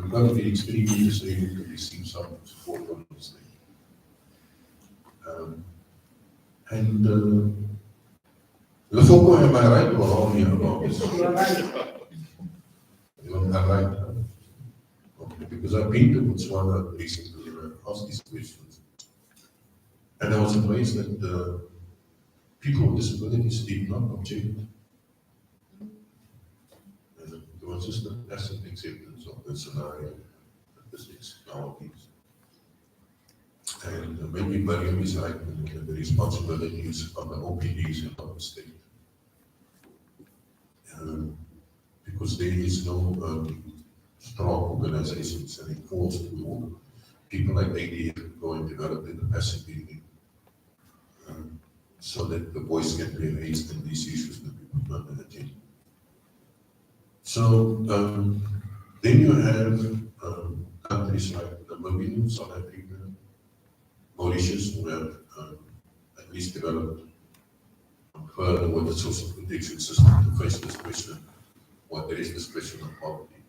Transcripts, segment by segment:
you've got to be extremely disabled to receive some support on this thing. And Lesotho, am I right or wrong here about this? You're right. I'm right. Okay, because I've been to Botswana recently and I asked these questions. And I was amazed that people with disabilities did not object. And it was just a tacit acceptance of the scenario that this is nowadays. And maybe Mariam is right, and the responsibilities of the OPDs and of the state. Because there is no strong organizations and enforced law. People like ADF go and develop the capacity so that the voice can be raised and these issues can be put on the agenda. So then you have countries like Namibia, South Africa, Mauritius, who have at least developed further with the social protection system to face this question, what there is this question of poverty.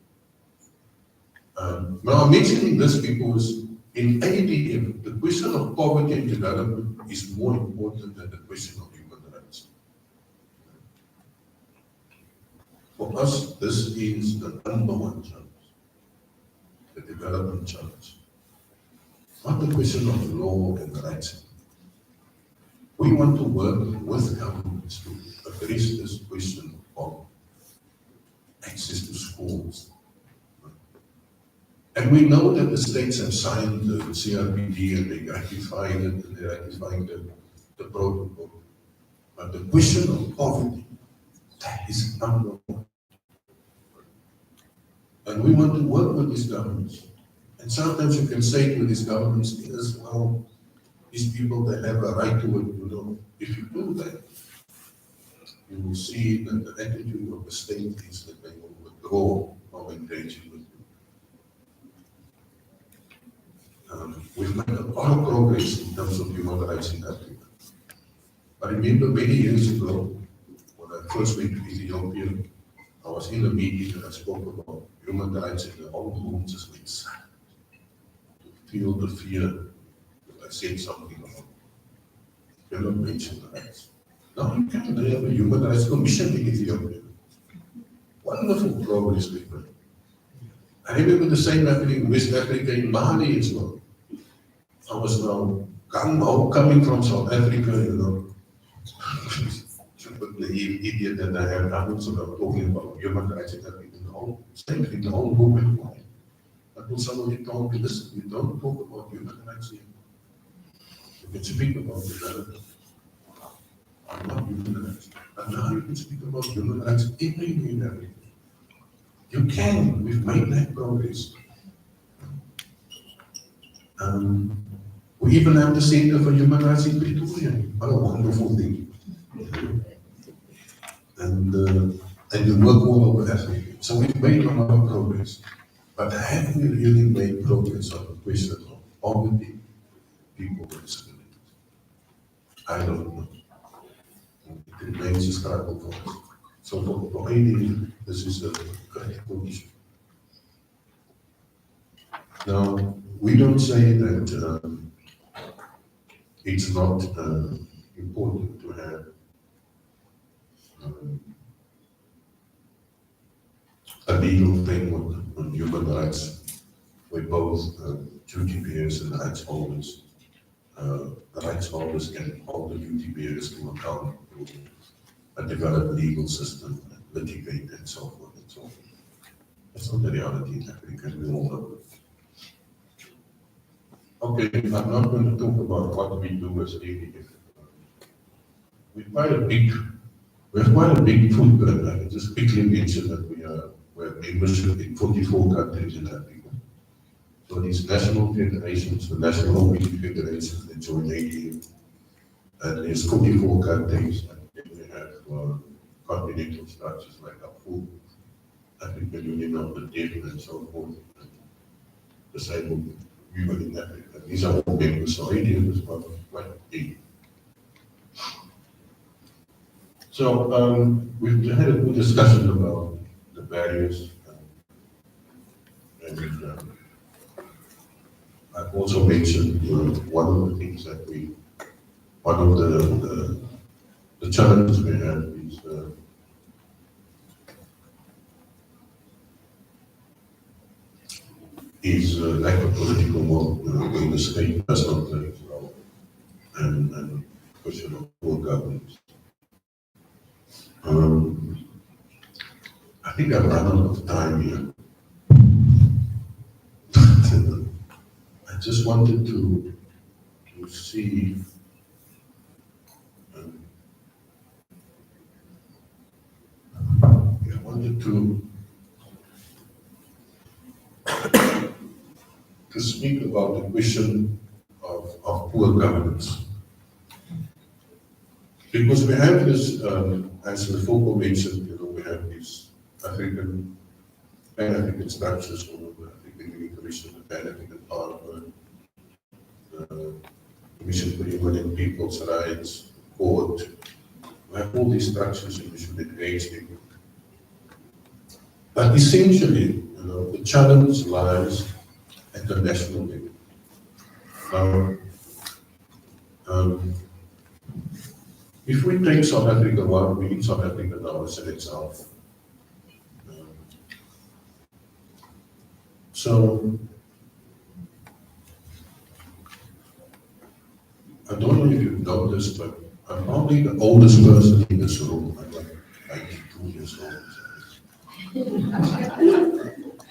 Now I'm mentioning this because in ADF, the question of poverty and development is more important than the question of human rights. For us, this is the number one challenge, the development challenge. Not the question of law and rights. We want to work with governments to address this question of access to schools. And we know that the states have signed the CRPD and they ratified it and they ratified the protocol. But the question of poverty, that is number one. And we want to work with these governments. And sometimes you can say to these governments, yes, well, these people, they have a right to it, if you do that, you will see that the attitude of the state is that they will withdraw from engaging with you. We've made a lot of progress in terms of human rights in Africa. I remember many years ago, when I first went to Ethiopia, I was in a meeting and I spoke about human rights and the old rooms just went silent. To feel the fear that I said something about. You cannot mention the rights. Now you can have a human rights commission in Ethiopia. Wonderful progress we've made. I remember the same happening in West Africa, in Mali as well. I was now coming from South Africa, the idiot that I have, I'm also talking about human rights in the whole state, in the whole movement. But when somebody told me, listen, we don't talk about human rights here. You can speak about development. I'm not human rights. But now you can speak about human rights everywhere in Africa. You can, we've made that progress. We even have the Center for Human Rights in Pretoria. What a wonderful thing. And you work all over Africa. So we've made a lot of progress. But have we really made progress on the question of poverty, people with disabilities? I don't know. It remains a struggle for us. So for AD, this is a critical issue. Now, we don't say that it's not important to have a legal framework on human rights where both duty bearers and rights holders can hold the duty bearers to account to a developed legal system, litigate and so forth and so forth. That's not the reality in Africa, and we all know it. Okay, I'm not going to talk about what we do as ADF. We have quite a big footprint. I can just quickly mention that we have membership in 44 countries in Africa. So these national federations, the national OPD federations, they join ADF. And there's 44 countries, and then we have continental structures like AFU, African Union of the Deaf and so forth, and disabled people in Africa. These are all members, so ADF is quite big. So we've had a good discussion about the barriers And I've also mentioned one of the things that one of the challenges we have is lack of political will when the state does not play its role, and question of poor governance. I think I've run out of time here. I just wanted to see. I wanted to speak about the question of poor governance. Because we have this, as the Foucault mentioned, we have these Pan-African structures, the African Union Commission, the Pan-African Parliament, the Commission for Human and People's Rights, Court. We have all these structures in which we engage in. But essentially, the challenge lies at the national level. Now, if we take South Africa, we in South Africa now as an example. So, I don't know if you've noticed, but I'm probably the oldest person in this room. I'm like 92 years old.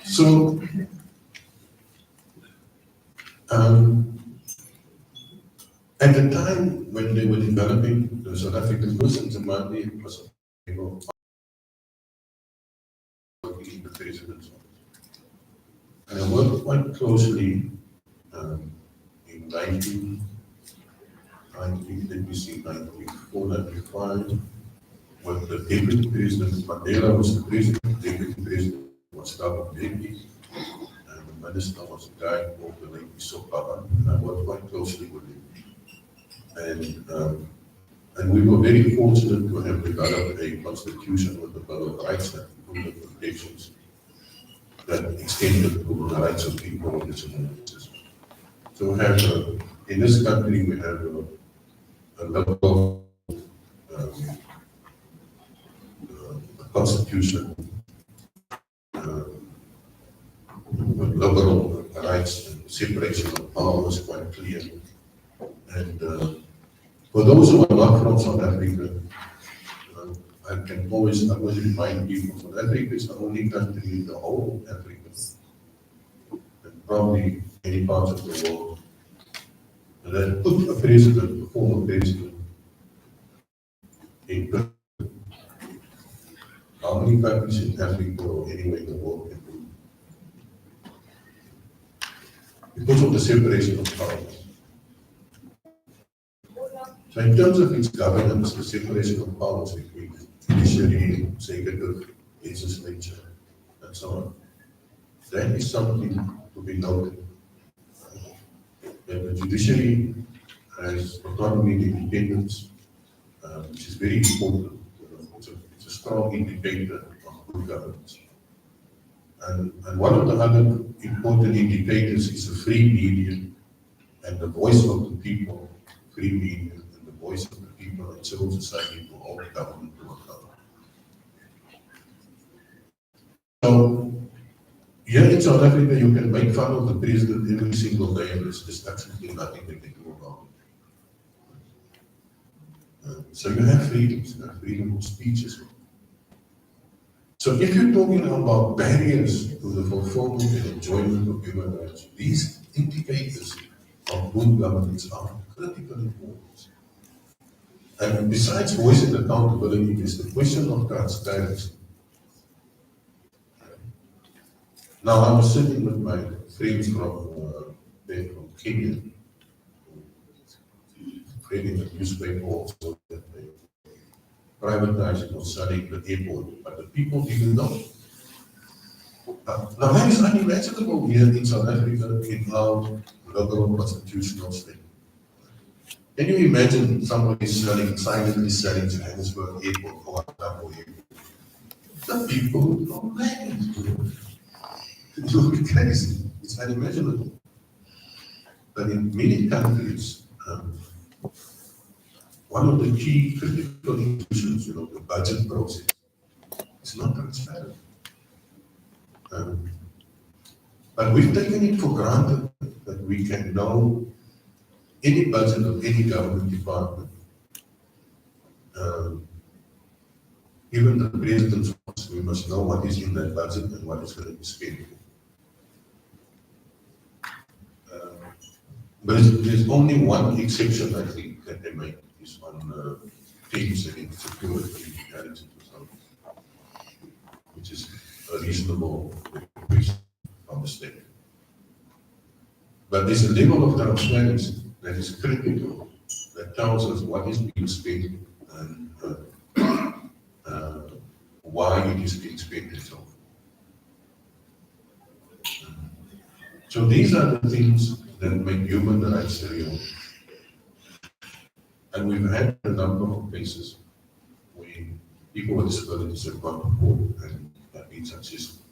So, at the time when they were developing the South African Muslims, it was working the president's office. And I worked quite closely in 1994, 95, when the deputy president, Mandela was the president, the deputy president was Thabo Mbeki, and the minister was a guy called the late Isopapa, and I worked quite closely with him. And we were very fortunate to have developed a constitution with the Bill of Rights that included protections that extended to the rights of people with disabilities. So we have, in this country, we have a liberal constitution with liberal rights and separation of powers quite clear. And for those who are not from South Africa, I always remind people South Africa is the only country in the whole of Africa, and probably many parts of the world, that put a president, a former president, in prison. How many countries in Africa or anywhere in the world can do it? Because of the separation of powers. So in terms of its governance, the separation of powers between judiciary, executive, legislature, and so on, that is something to be noted. That the judiciary has autonomy and independence, which is very important. It's a strong indicator of good governance. And one of the other important indicators is the free media and the voice of the people, free media, and the voice of the people and civil society to hold government to account. So, here in South Africa, you can make fun of the president every single day, and there's just absolutely nothing they can do about it. So you have freedoms, you have freedom of speech as well. So if you're talking about barriers to the fulfillment and enjoyment of human rights, these indicators of good governance are critical importance. And besides voice and accountability, is the question of transparency. Now, I was sitting with my friends from Kenya, reading the newspaper also that they privatizing or selling the airport, but the people didn't know. Now that is unimaginable here in South Africa in our liberal constitutional state. Can you imagine somebody silently selling Johannesburg airport or Tambo airport? The people don't know that. It will be crazy. It's unimaginable. But in many countries, one of the key critical institutions, the budget process, is not transparent. But we've taken it for granted that we can know any budget of any government department, even the president's office. We must know what is in that budget and what is going to be spent. But there's only one exception, I think, that they make is on things and security intelligence or something, which is a reasonable request from the state. But there's a level of transparency that is critical, that tells us what is being spent and why it is being spent and so on. So these are the things that make human rights real. And we've had a number of cases where people with disabilities have gone to court and have been successful.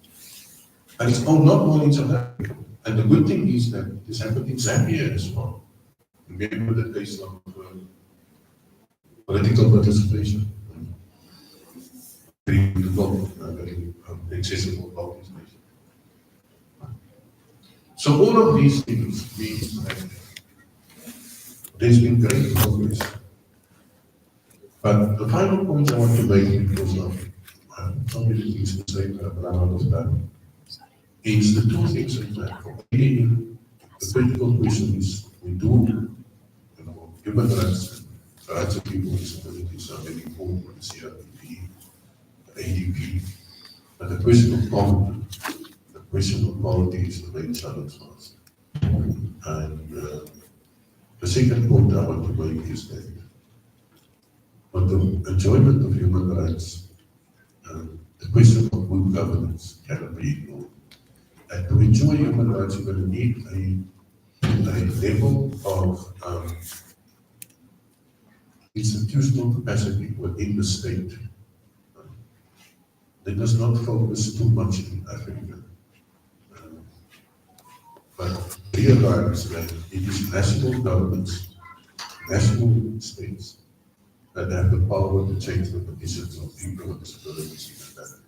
And it's not all in South Africa. And the good thing is that this happened in Zambia as well. Remember the case of political participation. Very accessible participation. So all of these things mean that there's been great progress. But the final point I want to make, because of so many things to say, but I'm out of time, is the two things that for me, the critical question is we do, human rights, the rights of people with disabilities are very important for the CRPP, the ADP, but the question of poverty, the question of quality is the main challenge for us. And the second point I want to make is that for the enjoyment of human rights, the question of good governance cannot be ignored. And to enjoy human rights, you're going to need a level of institutional capacity within the state that does not focus too much in Africa, but realize that it is national governments, national states that have the power to change the conditions of people with disabilities in the country.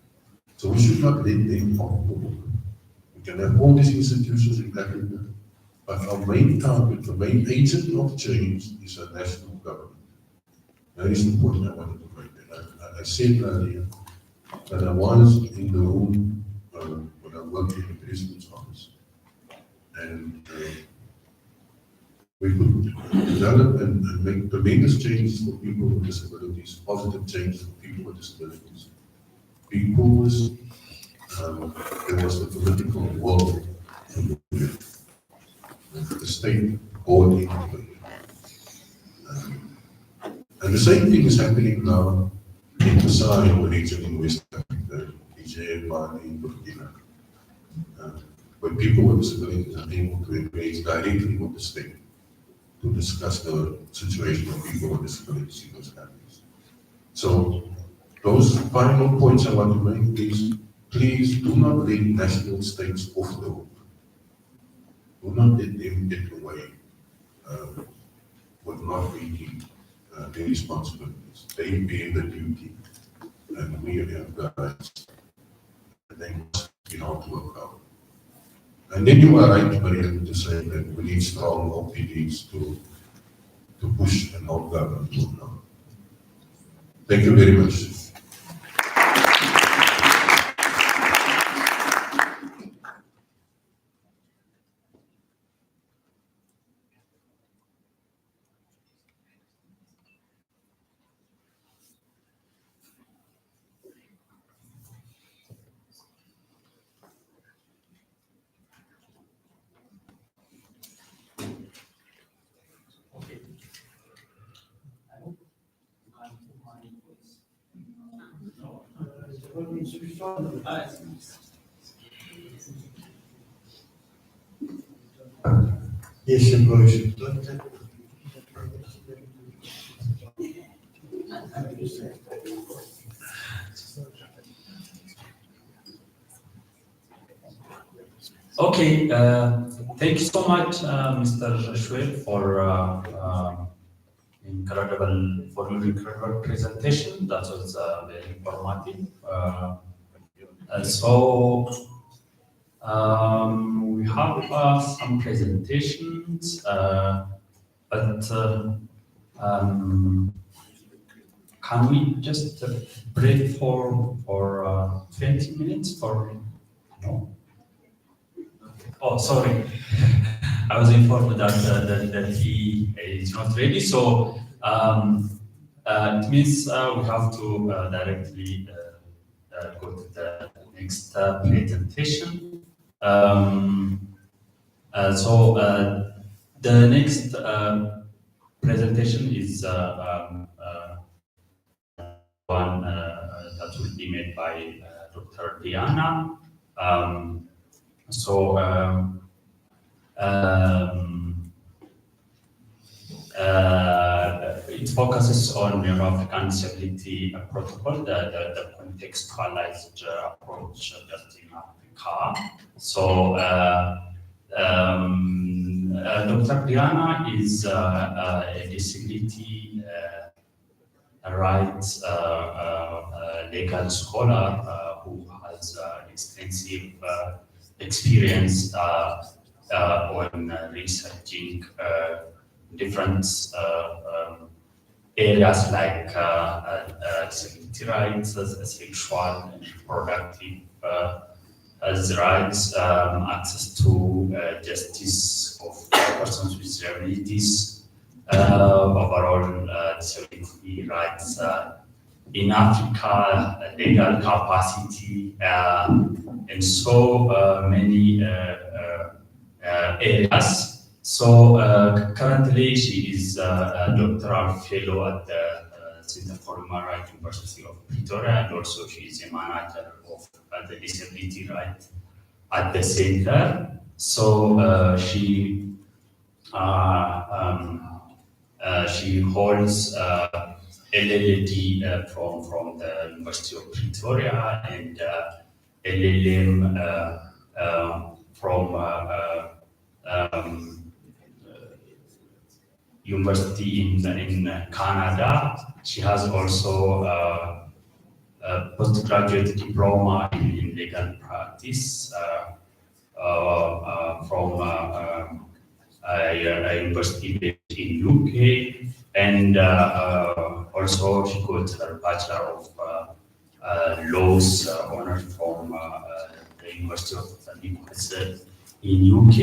So we should not let them off the hook. We can have all these institutions in Africa, but our main target, the main agent of change is a national government. That is the point I wanted to make. And I said earlier that I was in the room when I worked in the president's office. And we could develop and make tremendous changes for people with disabilities, positive changes for people with disabilities, because there was the political will to do it. The state bought into it. And the same thing is happening now in the Sahel region in West Africa, Niger, Mali, Burkina, where people with disabilities are able to engage directly with the state to discuss the situation of people with disabilities in those countries. So those final points I want to make is, please do not let national states off the hook. Do not let them get away with not meeting their responsibilities. They bear the duty, and we have the rights, and they must be held to account. And then you are right, Mariam, to say that we need strong OPDs to push and hold government to account. Thank you very much. Yes, Your Worship. Okay, thank you so much, Mr. Shweb, for your incredible presentation. That was very informative. So we have some presentations, but can we just break for 20 minutes for no? Oh, sorry. I was informed that he is not ready, so it means we have to directly go to the next presentation. The next presentation is one that will be made by Dr. Diana. So it focuses on African Disability Protocol, the contextualized approach just in Africa. So Dr. Diana is a disability rights legal scholar who has extensive experience on researching different areas like disability rights, sexual and reproductive rights, access to justice of persons with disabilities, overall disability rights in Africa, legal capacity, and so many areas. So currently she is a doctoral fellow at the Center for Human Rights University of Pretoria, and also she is a manager of the disability rights at the center. So she holds LLD from the University of Pretoria and LLM from university in Canada. She has also a postgraduate diploma in legal practice from a university based in UK, and also she got her Bachelor of Laws honors from the University of Newcastle in UK.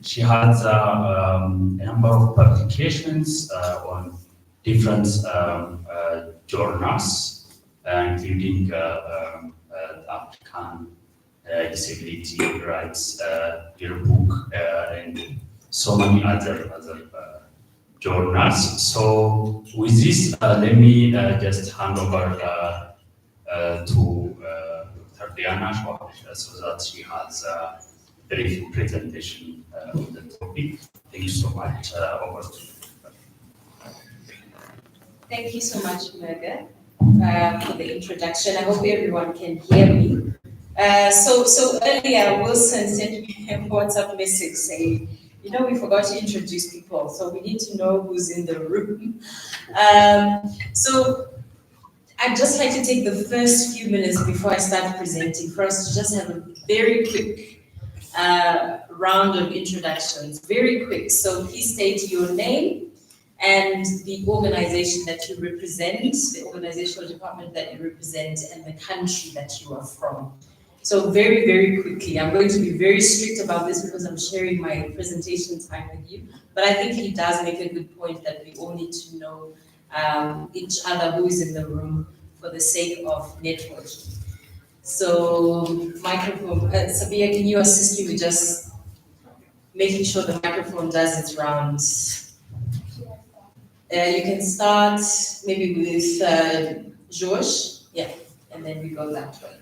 She has a number of publications on different journals, including the African Disability Rights Yearbook and so many other journals. So with this, let me just hand over to Dr. Diana so that she has a brief presentation on the topic. Thank you so much. Over to you. Thank you so much, Merga, for the introduction. I hope everyone can hear me. So earlier, Wilson sent me a WhatsApp message saying, we forgot to introduce people, so we need to know who's in the room. So I'd just like to take the first few minutes before I start presenting for us to just have a very quick round of introductions, very quick. So please state your name and the organization that you represent, the organizational department that you represent, and the country that you are from. So very, very quickly, I'm going to be very strict about this because I'm sharing my presentation time with you, but I think he does make a good point that we all need to know each other who is in the room for the sake of networking. So microphone, Sabia, can you assist me with just making sure the microphone does its rounds? You can start maybe with George, yeah, and then we go that way.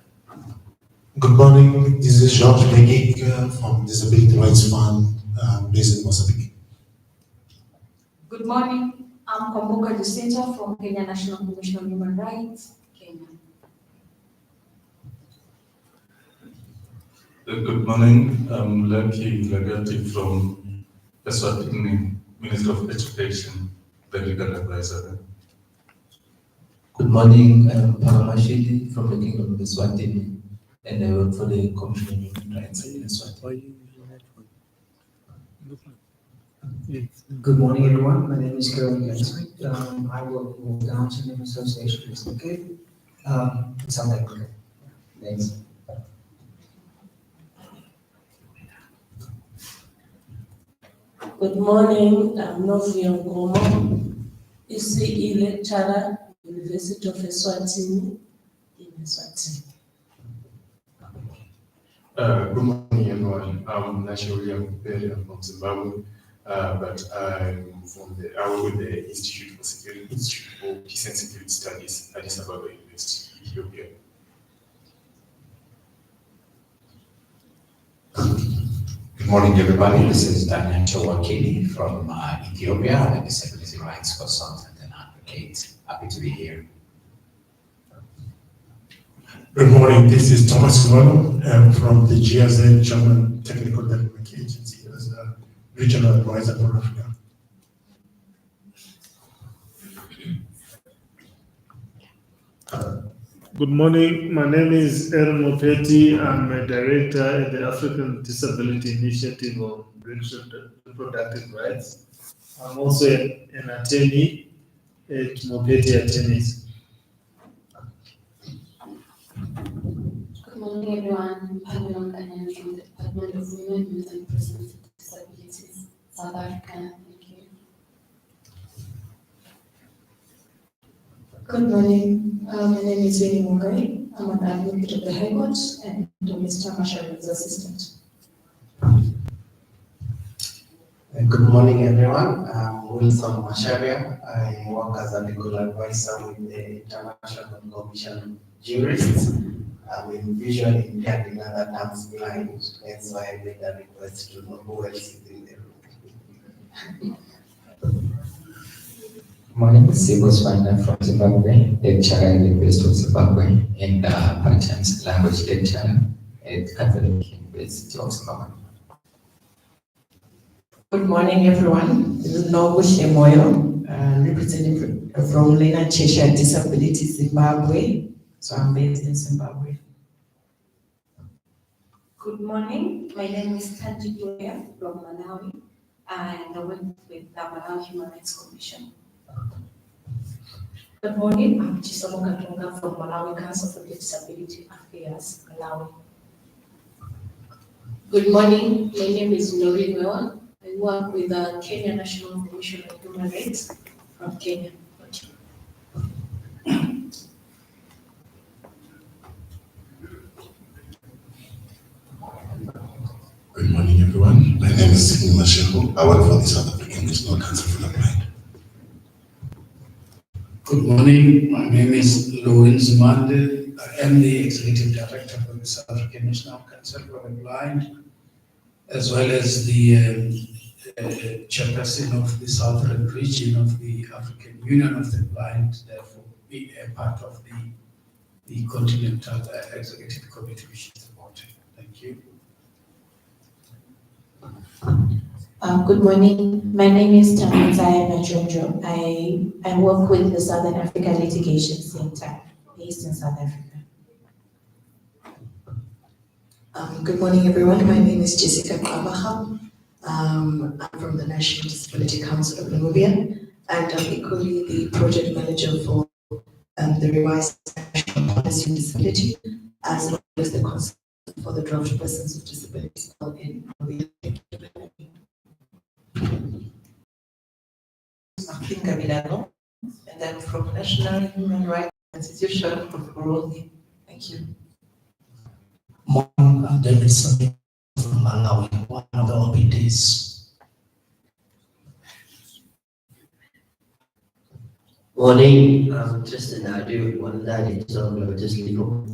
Good morning, this is George Megik from Disability Rights Fund based in Mozambique. Good morning, I'm Kwamboka Jacinta from Kenya National Commission on Human Rights, Kenya. Good morning. I'm Lucky Lagati from Eswatini, Minister of Education, the legal advisor. Good morning, I'm Paramashidi from the Kingdom of Eswatini, and I work for the Commission on Human Rights in Eswatini. Good morning, everyone. My name is Karen Ganswick. I work with the Down Syndrome Association in South Africa. Thanks. Good morning, I'm Novi Ngomo, ECE lecturer, University of Eswatini, in Eswatini. Good morning, everyone. I'm National William Perry from Zimbabwe, but I work with the Institute for Peace and Security Studies at Addis Ababa University, Ethiopia. Good morning, everybody. This is Daniel Chowakini from Ethiopia. I'm a disability rights consultant and advocate. Happy to be here. Good morning, this is Thomas Ngolo. I'm from the GIZ, German Technical Development Agency, as a regional advisor for Africa. Good morning, my name is Aaron Mopeti. I'm a director at the African Disability Initiative on Reproductive Rights. I'm also an attorney at Mopeti Attorneys. Good morning, everyone. I'm Pamela Kanyan from the Department of Women, Youth and Persons with Disabilities, South Africa. Thank you. Good morning. My name is Winnie Mungai. I'm an advocate of the High Court and Mr. Masharin's assistant. Good morning, everyone. I'm Wilson Masharia. I work as a legal advisor with the International Commission of Jurists. I'm in visual impaired, in other terms blind, hence why I made a request to know who else is in the room. My name is Sibos Wanda from Zimbabwe, lecturer at the University of Zimbabwe, and part-time language lecturer at Catholic University of Zimbabwe. Good morning, everyone. This is Nobush Emoyo, representing from Lena Cheshire Disability Zimbabwe. So I'm based in Zimbabwe. Good morning. My name is Tanji Gloria from Malawi, and I work with the Malawi Human Rights Commission. Good morning. I'm Chisomo Katunga from Malawi Council for Disability Affairs, Malawi. Good morning. My name is Nori Mewa. I work with the Kenya National Commission on Human Rights from Kenya. Good morning, everyone. My name is Sidney Mashego. I work for the South African National Council for the Blind. Good morning. My name is Louis Mande. I am the Executive Director for the South African National Council for the Blind, as well as the chairperson of the Southern region of the African Union of the Blind, therefore be a part of the Continental Executive Committee which is supporting. Thank you. Good morning. My name is Tamanzaya Majonjo. I work with the Southern Africa Litigation Center based in South Africa. Good morning, everyone. My name is Jessica Kwabaha. I'm from the National Disability Council of Namibia, and I'm equally the project manager for the revised national policy on disability, as well as the concept for the draft persons with disabilities in Namibia. Makinga Milano, and I'm from National Human Rights Institution of Burundi. Thank you. Morning, I'm David Sami from Malawi, one of the OPDs. Morning, I'm Tristan Adu, one of the editors of Just Legal.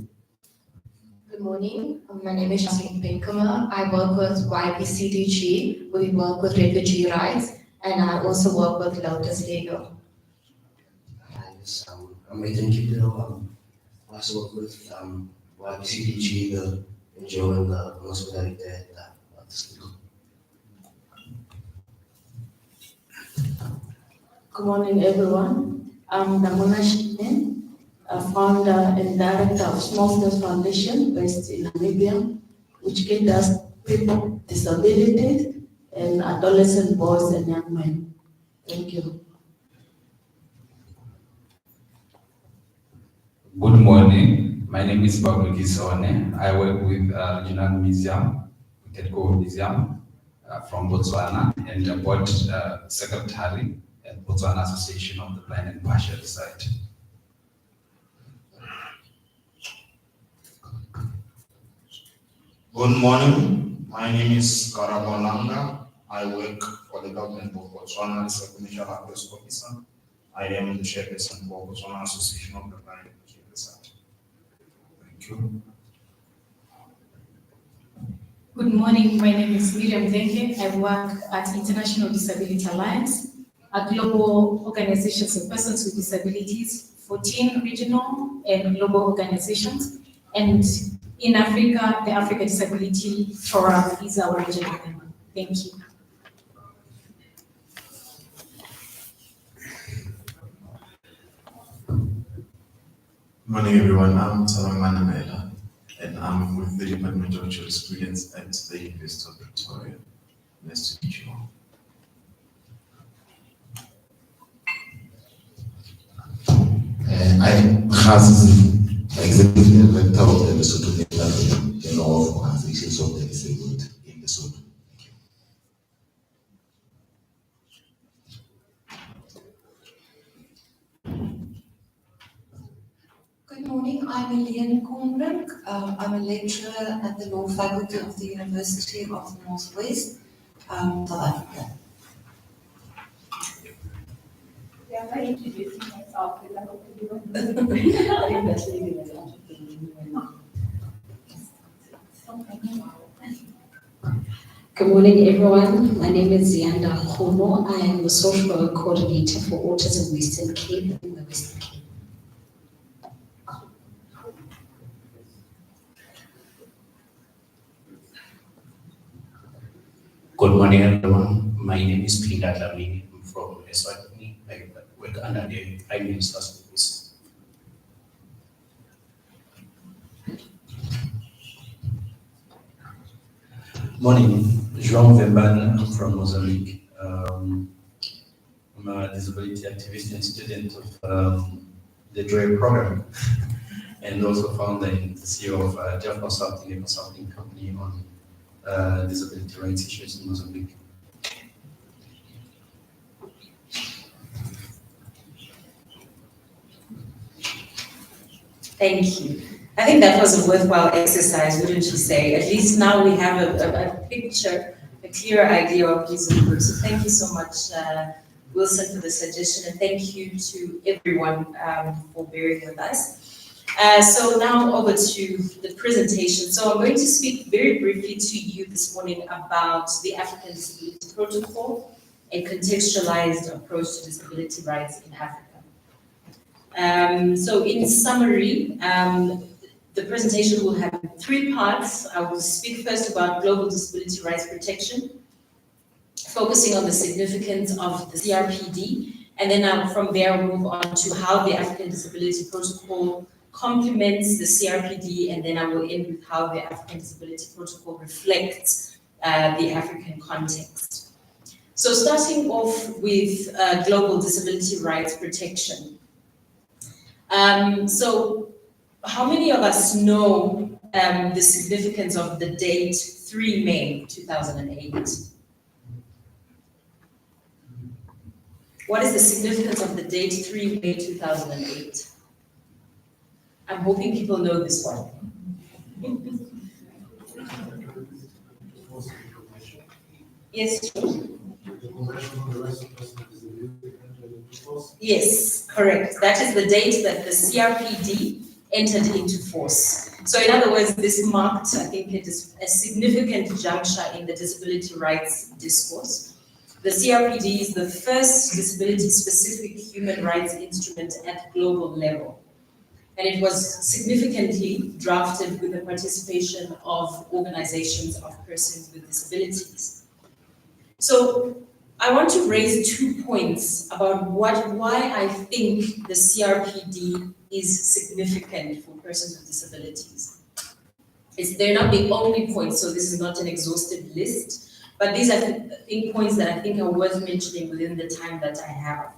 Good morning. My name is Jasmine Pinkuma. I work with YPCDG. We work with refugee rights, and I also work with Lotus Legal. I'm Ethan Kiddo. I also work with YPCDG, the enjoying prosperity and Good morning, everyone. I'm Damona Shine, a founder and director of Small Steps Foundation based in Namibia, which caters people with disabilities and adolescent boys and young men. Thank you. Good morning. My name is Pablo Gisone. I work with Regional Museum, Ketco Museum from Botswana, and the board secretary at Botswana Association of the Blind and Partially Sighted. Good morning. My name is Karabolanga. I work for the government of Botswana as a commercial affairs officer. I am the chairperson for Botswana Association of the Blind and Partially Sighted. Thank you. Good morning, my name is Miriam Denke. I work at International Disability Alliance, a global organization for persons with disabilities, 14 regional and global organizations. And in Africa, the Africa Disability Forum is our regional member. Thank you. Good morning, everyone. I'm Salomon Manamela, and I'm with the Department of Jurisprudence at the University of Victoria. Nice to meet you all. I'm Khazim, Executive Director of the Lesotho Network and of Organizations of the Disabled in Lesotho. Good morning, I'm Eliane Kornbrink. I'm a lecturer at the Law Faculty of the University of the Northwest, South Africa. Yeah, I introduced myself because I hope to do it. Good morning, everyone. My name is Zianda Khomo. I am the social work coordinator for Autism Western Cape in the Western Cape. Good morning, everyone. My name is Pinda Dlamini. I'm from Eswatini. I work under the Prime Minister's Office. Morning, João Vemban. I'm from Mozambique. I'm a disability activist and student of the DRE program, and also founder and CEO of Jeff Consulting, a consulting company on disability rights issues in Mozambique. Thank you. I think that was a worthwhile exercise, wouldn't you say? At least now we have a picture, a clear idea of who's in the group. So thank you so much, Wilson, for the suggestion, and thank you to everyone for bearing with us. So now over to the presentation. So I'm going to speak very briefly to you this morning about the African Disability Protocol, a contextualized approach to disability rights in Africa. So in summary, the presentation will have 3 parts. I will speak first about global disability rights protection, focusing on the significance of the CRPD, and then from there I'll move on to how the African Disability Protocol complements the CRPD, and then I will end with how the African Disability Protocol reflects the African context. So starting off with global disability rights protection. So how many of us know the significance of the date 3 May 2008? What is the significance of the date 3 May 2008? I'm hoping people know this one. Yes, yes, correct. That is the date that the CRPD entered into force. So in other words, this marked, I think it is a significant juncture in the disability rights discourse. The CRPD is the first disability-specific human rights instrument at global level. and it was significantly drafted with the participation of organizations of persons with disabilities. So I want to raise 2 points about why I think the CRPD is significant for persons with disabilities. They're not the only points, so this is not an exhaustive list, but these are points that I think are worth mentioning within the time that I have.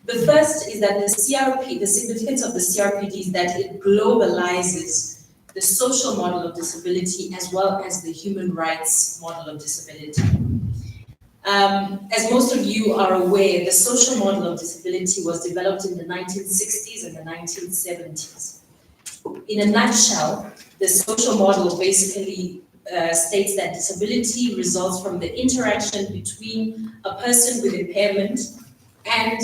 The first is that the significance of the CRPD is that it globalizes the social model of disability as well as the human rights model of disability. As most of you are aware, the social model of disability was developed in the 1960s and the 1970s. In a nutshell, the social model basically states that disability results from the interaction between a person with impairment and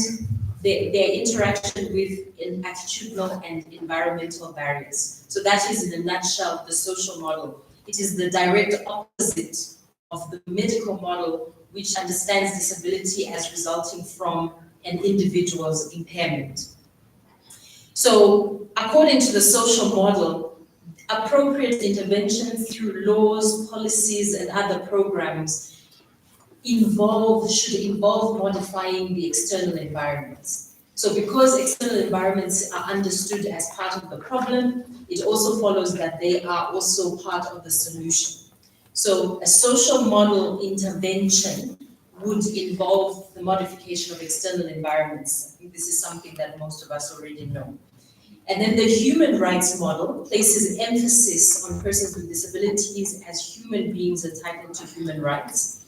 their interaction with attitudinal and environmental barriers. So that is, in a nutshell, the social model. It is the direct opposite of the medical model, which understands disability as resulting from an individual's impairment. So, according to the social model, appropriate interventions through laws, policies, and other programs should involve modifying the external environments. So because external environments are understood as part of the problem, it also follows that they are also part of the solution. So a social model intervention would involve the modification of external environments. I think this is something that most of us already know. And then the human rights model places emphasis on persons with disabilities as human beings entitled to human rights.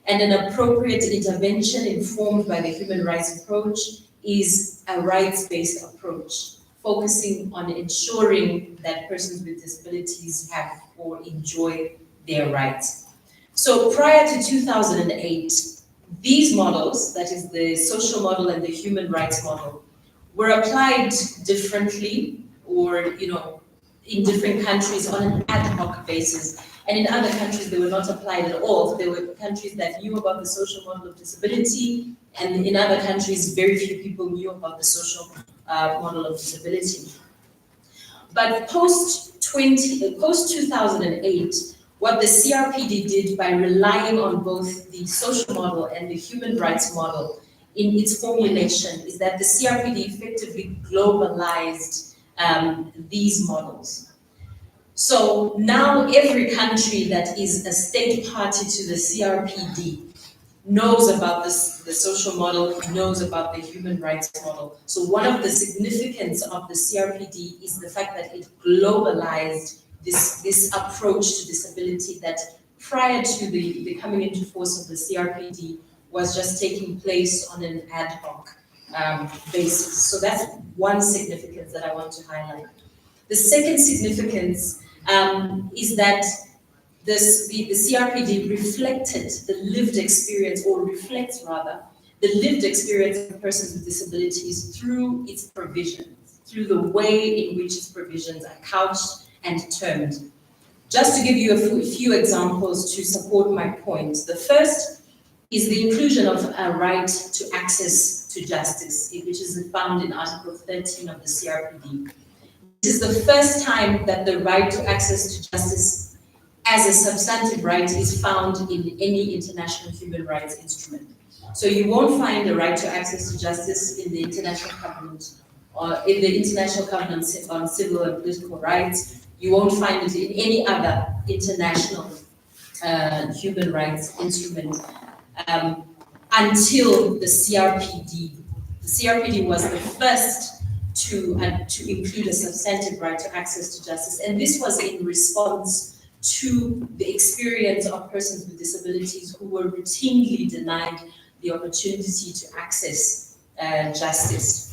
And an appropriate intervention informed by the human rights approach is a rights-based approach, focusing on ensuring that persons with disabilities have or enjoy their rights. So prior to 2008, these models, that is the social model and the human rights model, were applied differently or, in different countries on an ad hoc basis. And in other countries, they were not applied at all. There were countries that knew about the social model of disability, and in other countries, very few people knew about the social model of disability. But post-2008, what the CRPD did by relying on both the social model and the human rights model in its formulation is that the CRPD effectively globalized these models. So now every country that is a state party to the CRPD knows about the social model, knows about the human rights model. So one of the significance of the CRPD is the fact that it globalized this approach to disability that prior to the coming into force of the CRPD was just taking place on an ad hoc basis. So that's one significance that I want to highlight. The second significance is that the CRPD reflected the lived experience, or reflects rather, the lived experience of persons with disabilities through its provisions, through the way in which its provisions are couched and termed. Just to give you a few examples to support my point. The first is the inclusion of a right to access to justice, which is found in Article 13 of the CRPD. This is the first time that the right to access to justice as a substantive right is found in any international human rights instrument. So you won't find a right to access to justice in the International Covenant or in the International Covenant on Civil and Political Rights. You won't find it in any other international human rights instrument until the CRPD. The CRPD was the first to include a substantive right to access to justice, and this was in response to the experience of persons with disabilities who were routinely denied the opportunity to access justice.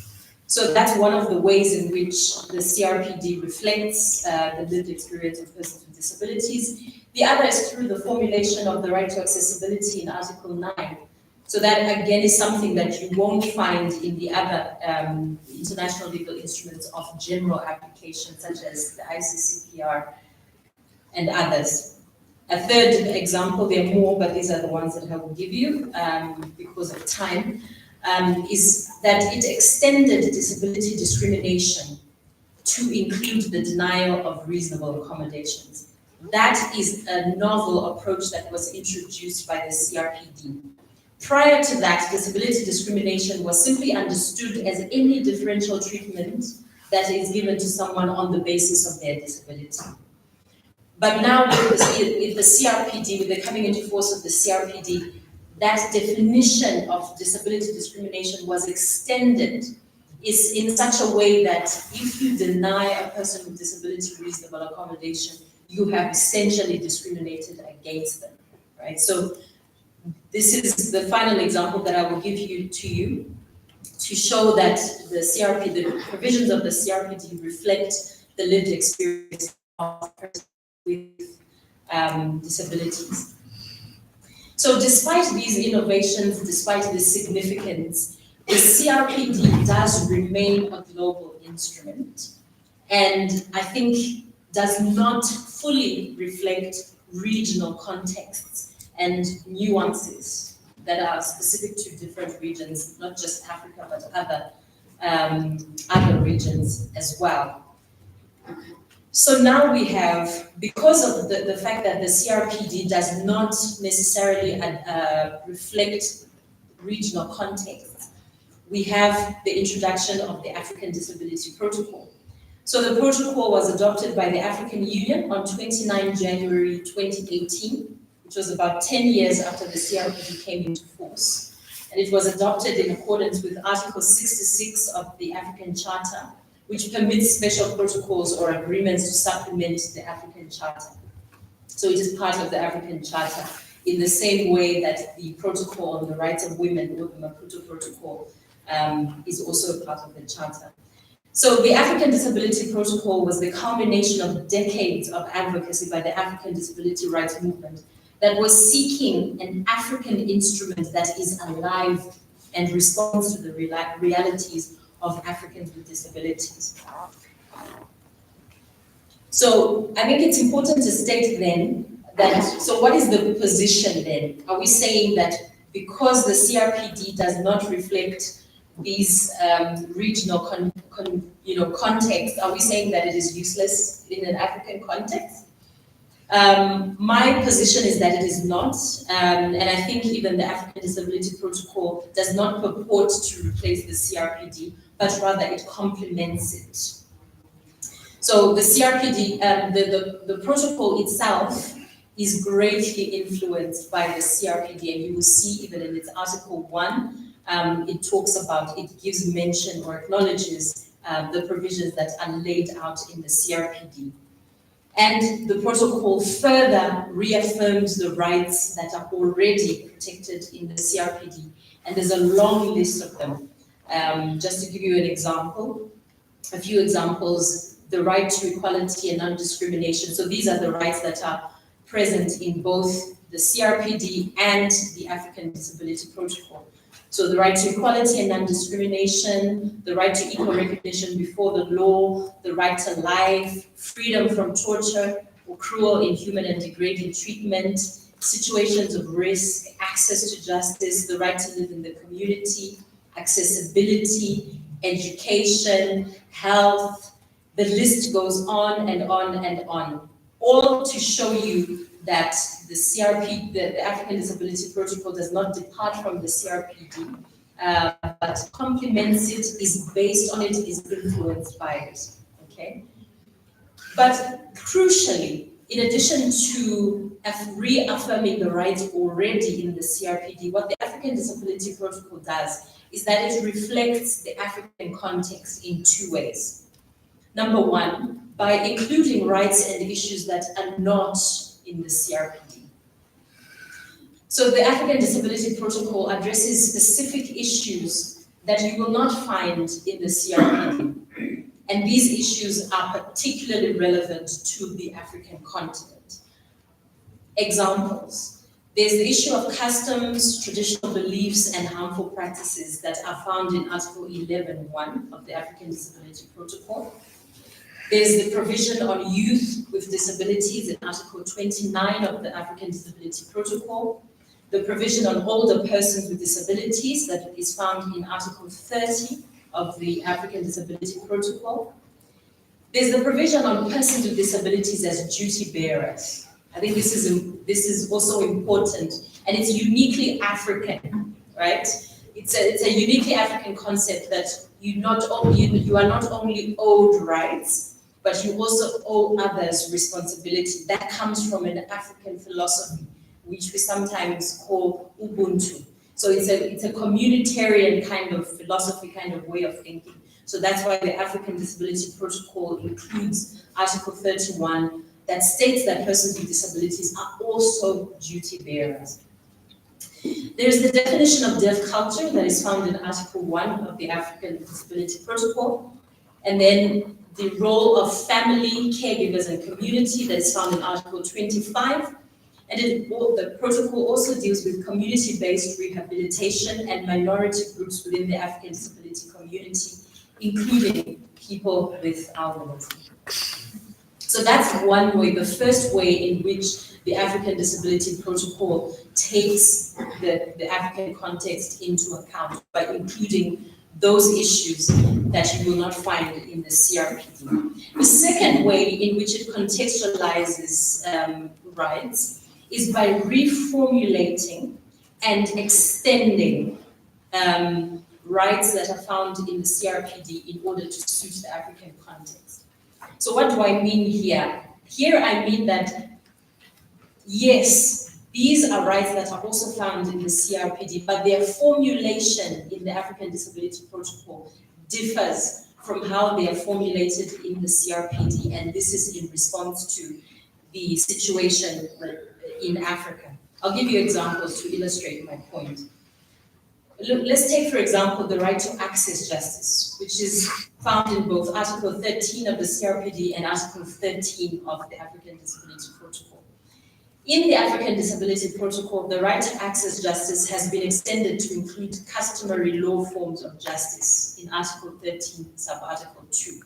So that's one of the ways in which the CRPD reflects the lived experience of persons with disabilities. The other is through the formulation of the right to accessibility in Article 9. So that again is something that you won't find in the other international legal instruments of general application, such as the ICCPR and others. A third example, there are more, but these are the ones that I will give you because of time, is that it extended disability discrimination to include the denial of reasonable accommodations. That is a novel approach that was introduced by the CRPD. Prior to that, disability discrimination was simply understood as any differential treatment that is given to someone on the basis of their disability. But now with the CRPD, with the coming into force of the CRPD, that definition of disability discrimination was extended is in such a way that if you deny a person with disability reasonable accommodation, you have essentially discriminated against them, right? So this is the final example that I will give you to show that the provisions of the CRPD reflect the lived experience of persons with disabilities. So despite these innovations, despite this significance, the CRPD does remain a global instrument, and I think does not fully reflect regional contexts and nuances that are specific to different regions, not just Africa, but other regions as well. So now we have, because of the fact that the CRPD does not necessarily reflect regional context, we have the introduction of the African Disability Protocol. So the protocol was adopted by the African Union on 29 January 2018, which was about 10 years after the CRPD came into force. And it was adopted in accordance with Article 66 of the African Charter, which permits special protocols or agreements to supplement the African Charter. So it is part of the African Charter in the same way that the Protocol on the Rights of Women, or the Maputo Protocol, is also a part of the Charter. So the African Disability Protocol was the culmination of decades of advocacy by the African disability rights movement that was seeking an African instrument that is alive and responds to the realities of Africans with disabilities. So I think it's important to state then that, so what is the position then? Are we saying that because the CRPD does not reflect these regional contexts, are we saying that it is useless in an African context? My position is that it is not, and I think even the African Disability Protocol does not purport to replace the CRPD, but rather it complements it. So the CRPD, the protocol itself is greatly influenced by the CRPD, and you will see even in its Article 1, it talks about, it gives mention or acknowledges the provisions that are laid out in the CRPD. And the protocol further reaffirms the rights that are already protected in the CRPD. And there's a long list of them. Just to give you an example, a few examples, the right to equality and non-discrimination. So these are the rights that are present in both the CRPD and the African Disability Protocol. So the right to equality and non-discrimination, the right to equal recognition before the law, the right to life, freedom from torture or cruel, inhuman and degrading treatment, situations of risk, access to justice, the right to live in the community, accessibility, education, health, the list goes on and on and on, all to show you that the CRP, the African Disability Protocol, does not depart from the CRPD, but complements it, is based on it, is influenced by it, okay? But crucially, in addition to reaffirming the rights already in the CRPD, what the African Disability Protocol does is that it reflects the African context in two ways. Number one, by including rights and issues that are not in the CRPD. So the African Disability Protocol addresses specific issues that you will not find in the CRPD. And these issues are particularly relevant to the African continent. Examples. There's the issue of customs, traditional beliefs, and harmful practices that are found in Article 11.1 of the African Disability Protocol. There's the provision on youth with disabilities in Article 29 of the African Disability Protocol. The provision on older persons with disabilities that is found in Article 30 of the African Disability Protocol. There's the provision on persons with disabilities as duty bearers. I think this is also important, and it's uniquely African, right? It's a uniquely African concept that you are not only owed rights, but you also owe others responsibility. That comes from an African philosophy, which we sometimes call Ubuntu. So it's a communitarian kind of philosophy, kind of way of thinking. So that's why the African Disability Protocol includes Article 31 that states that persons with disabilities are also duty bearers. There's the definition of deaf culture that is found in Article 1 of the African Disability Protocol, and then the role of family, caregivers, and community that is found in Article 25. And the protocol also deals with community-based rehabilitation and minority groups within the African disability community, including people with albinism. So that's one way, the first way in which the African Disability Protocol takes the African context into account by including those issues that you will not find in the CRPD. The second way in which it contextualizes rights is by reformulating and extending rights that are found in the CRPD in order to suit the African context. So what do I mean here? Here I mean that, yes, these are rights that are also found in the CRPD, but their formulation in the African Disability Protocol differs from how they are formulated in the CRPD, and this is in response to the situation in Africa. I'll give you examples to illustrate my point. Look, let's take, for example, the right to access justice, which is found in both Article 13 of the CRPD and Article 13 of the African Disability Protocol. In the African Disability Protocol, the right to access justice has been extended to include customary law forms of justice in Article 13, sub-Article 2.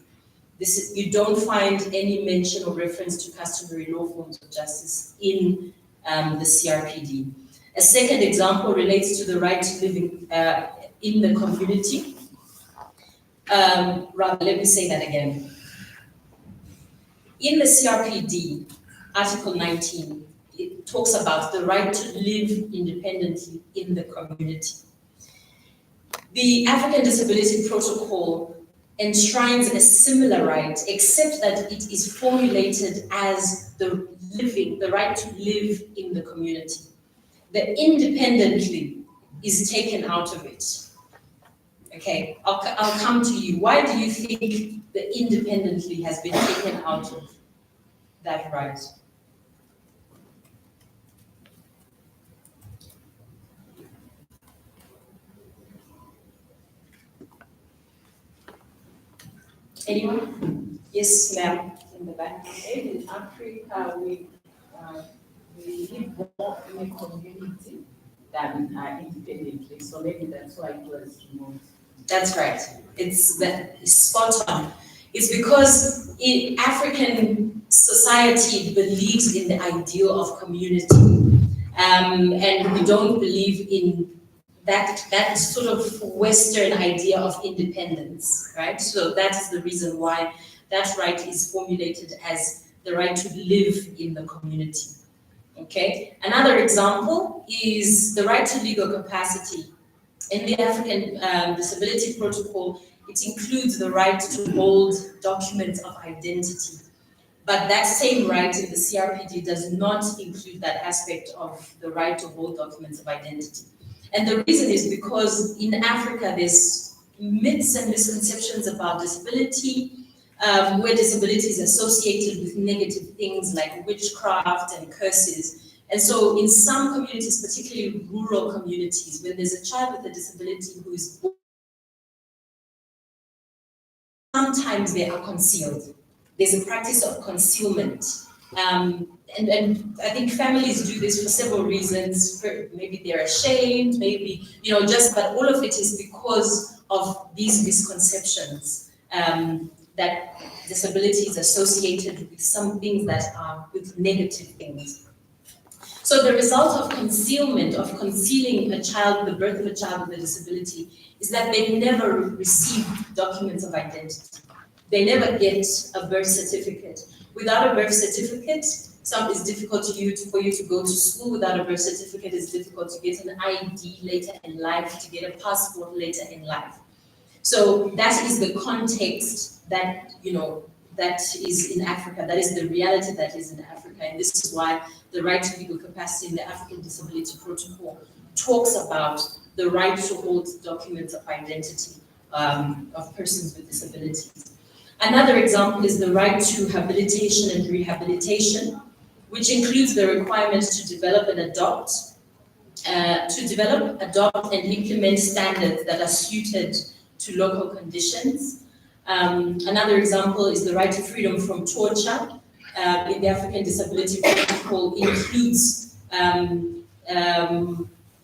You don't find any mention or reference to customary law forms of justice in the CRPD. A second example relates to the right to live in the community. Rather, let me say that again. In the CRPD, Article 19, it talks about the right to live independently in the community. The African Disability Protocol enshrines a similar right, except that it is formulated as the right to live in the community. The independently is taken out of it. Okay, I'll come to you. Why do you think the independently has been taken out of that right? Anyone? Yes, ma'am, in the back. In Africa, we live more in a community than independently, so maybe that's why it was removed. That's right. It's spot on. It's because African society believes in the ideal of community, and we don't believe in that sort of Western idea of independence, right? So that's the reason why that right is formulated as the right to live in the community. Okay. Another example is the right to legal capacity. In the African Disability Protocol, it includes the right to hold documents of identity. But that same right in the CRPD does not include that aspect of the right to hold documents of identity. And the reason is because in Africa, there's myths and misconceptions about disability, where disability is associated with negative things like witchcraft and curses. And so in some communities, particularly rural communities, when there's a child with a disability who is born, sometimes they are concealed. There's a practice of concealment. And I think families do this for several reasons. Maybe they're ashamed, maybe, but all of it is because of these misconceptions that disability is associated with some things that are with negative things. So the result of concealment, of concealing a child, the birth of a child with a disability, is that they never receive documents of identity. They never get a birth certificate. Without a birth certificate, it's difficult for you to go to school. Without a birth certificate, it's difficult to get an ID later in life, to get a passport later in life. So that is the context that, that is in Africa. That is the reality that is in Africa. And this is why the right to legal capacity in the African Disability Protocol talks about the right to hold documents of identity of persons with disabilities. Another example is the right to habilitation and rehabilitation, which includes the requirement to develop, adopt, and implement standards that are suited to local conditions. Another example is the right to freedom from torture in the African Disability Protocol includes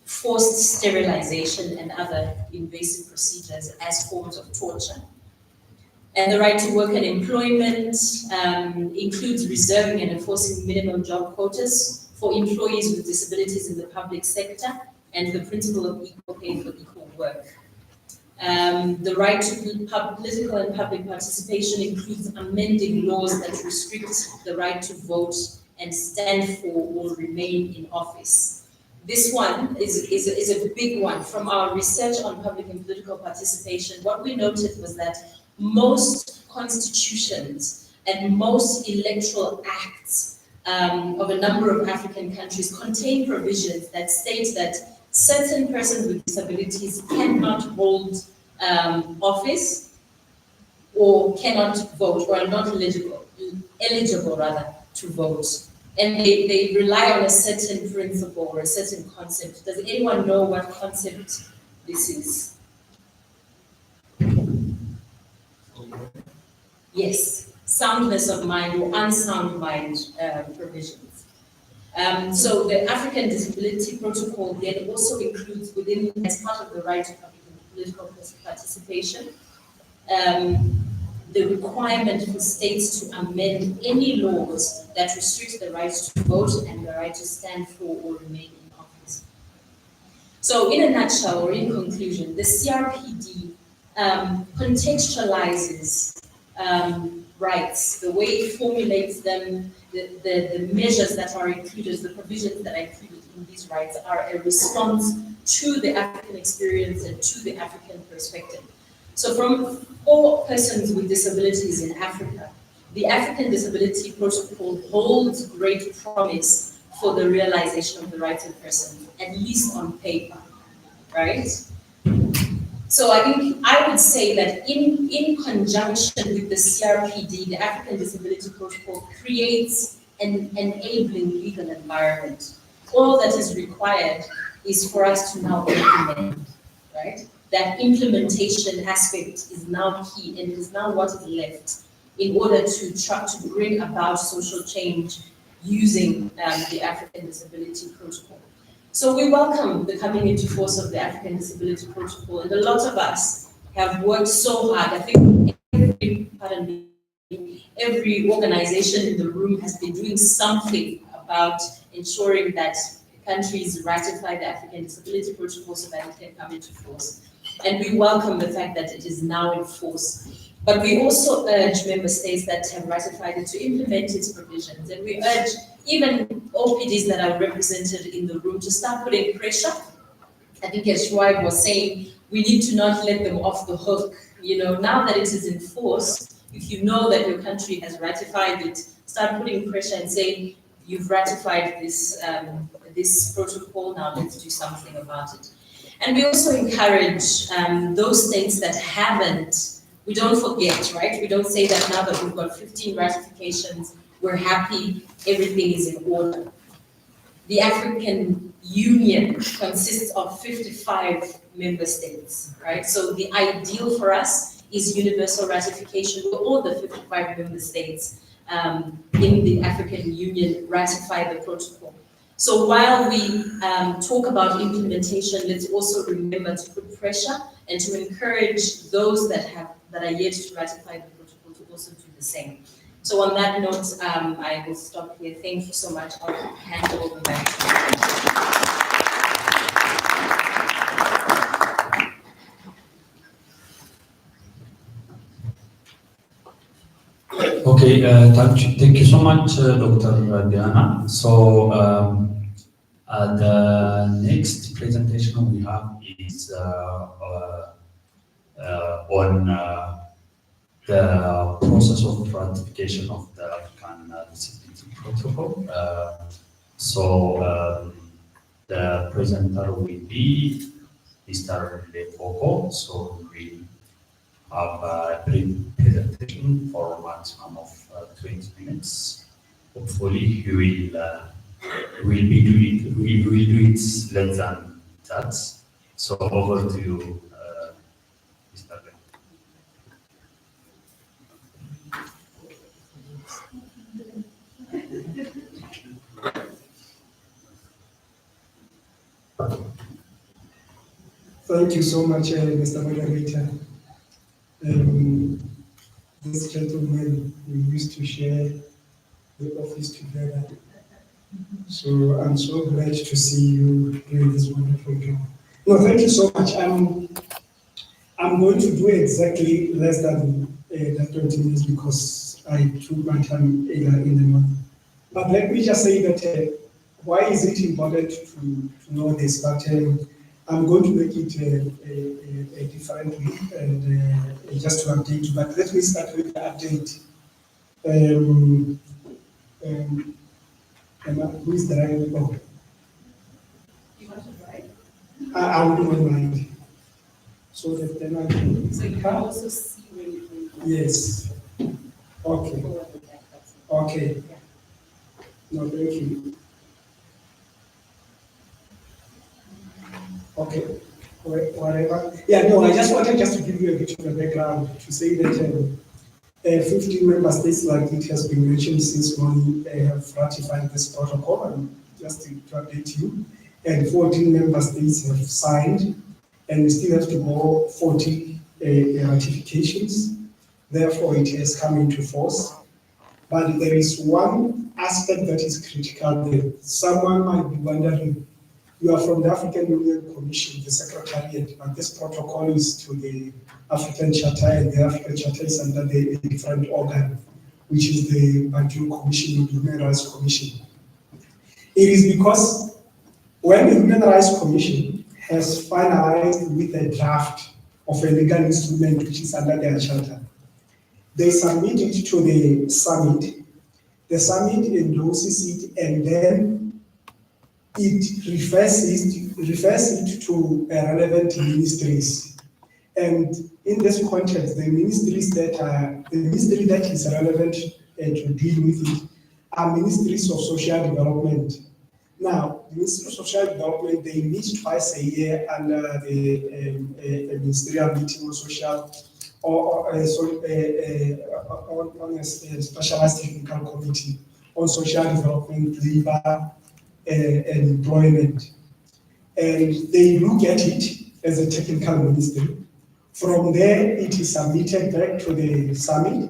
forced sterilization and other invasive procedures as forms of torture. And the right to work and employment includes reserving and enforcing minimum job quotas for employees with disabilities in the public sector and the principle of equal pay for equal work. The right to political and public participation includes amending laws that restrict the right to vote and stand for or remain in office. This one is a big one. From our research on public and political participation, what we noted was that most constitutions and most electoral acts of a number of African countries contain provisions that state that certain persons with disabilities cannot hold office or cannot vote or are not eligible to vote. And they rely on a certain principle or a certain concept. Does anyone know what concept this is? Yes, soundness of mind or unsound mind provisions. So the African Disability Protocol then also includes within, as part of the right to public and political participation, the requirement for states to amend any laws that restrict the right to vote and the right to stand for or remain in office. So in a nutshell, or in conclusion, the CRPD contextualizes rights, the way it formulates them, the measures that are included, the provisions that are included in these rights are a response to the African experience and to the African perspective. So for persons with disabilities in Africa, the African Disability Protocol holds great promise for the realization of the rights of persons, at least on paper, right? So I think I would say that in conjunction with the CRPD, the African Disability Protocol creates an enabling legal environment. All that is required is for us to now implement, right? That implementation aspect is now key and it is now what is left in order to try to bring about social change using the African Disability Protocol. So we welcome the coming into force of the African Disability Protocol, and a lot of us have worked so hard. I think every organization in the room has been doing something about ensuring that countries ratify the African Disability Protocol so that it can come into force. And we welcome the fact that it is now in force. But we also urge member states that have ratified it to implement its provisions. And we urge even OPDs that are represented in the room to start putting pressure. I think as Schweib was saying, we need to not let them off the hook. You know, now that it is in force, if you know that your country has ratified it, start putting pressure and saying, you've ratified this, this protocol, now let's do something about it. And we also encourage those states that haven't, we don't forget, right? We don't say that now that we've got 15 ratifications, we're happy, everything is in order. The African Union consists of 55 member states, right? So the ideal for us is universal ratification where all the 55 member states in the African Union ratify the protocol. So while we talk about implementation, let's also remember to put pressure and to encourage those that are yet to ratify the protocol to also do the same. So on that note, I will stop here. Thank you so much. I'll hand over back to you. Okay, thank you so much, Dr. Diana. So the next presentation we have is on the process of ratification of the African Disability Protocol. The presenter will be Mr. Lefoco. So we have a brief presentation for a maximum of 20 minutes. Hopefully, he will do it less than that. So over to you, Mr. Lefoco. Thank you so much, Mr. Moderator. This gentleman, we used to share the office together. So I'm so glad to see you doing this wonderful job. No, thank you so much. I'm going to do exactly less than 20 minutes because I took my time earlier in the morning. But let me just say that why is it important to know this? But I'm going to make it differently and just to update you. But let me start with the update. Who is the right? Oh. You want to write? I'll do my mind. So that then I can. So you can also see when you. Yes. Okay. Okay. No, thank you. Okay. Whatever. Yeah, no, I just wanted to give you a bit of a background to say that 15 member states, like it has been mentioned since morning, have ratified this protocol, and just to update you, and 14 member states have signed, and we still have to go 40 ratifications. Therefore, it has come into force. But there is one aspect that is critical there. Someone might be wondering, you are from the African Union Commission, the Secretariat, but this protocol is to the African Charter, and the African Charter is under the different organ, which is the Bantu Commission, the Human Rights Commission. It is because when the Human Rights Commission has finalized with a draft of a legal instrument which is under their charter, they submit it to the summit. The summit endorses it, and then it refers it to relevant ministries. And in this context, the ministry that is relevant to deal with it are ministries of social development. Now, the Ministry of Social Development, they meet twice a year under the ministerial meeting on social on a specialized technical committee on social development, labor, and employment. And they look at it as a technical ministry. From there, it is submitted back to the summit,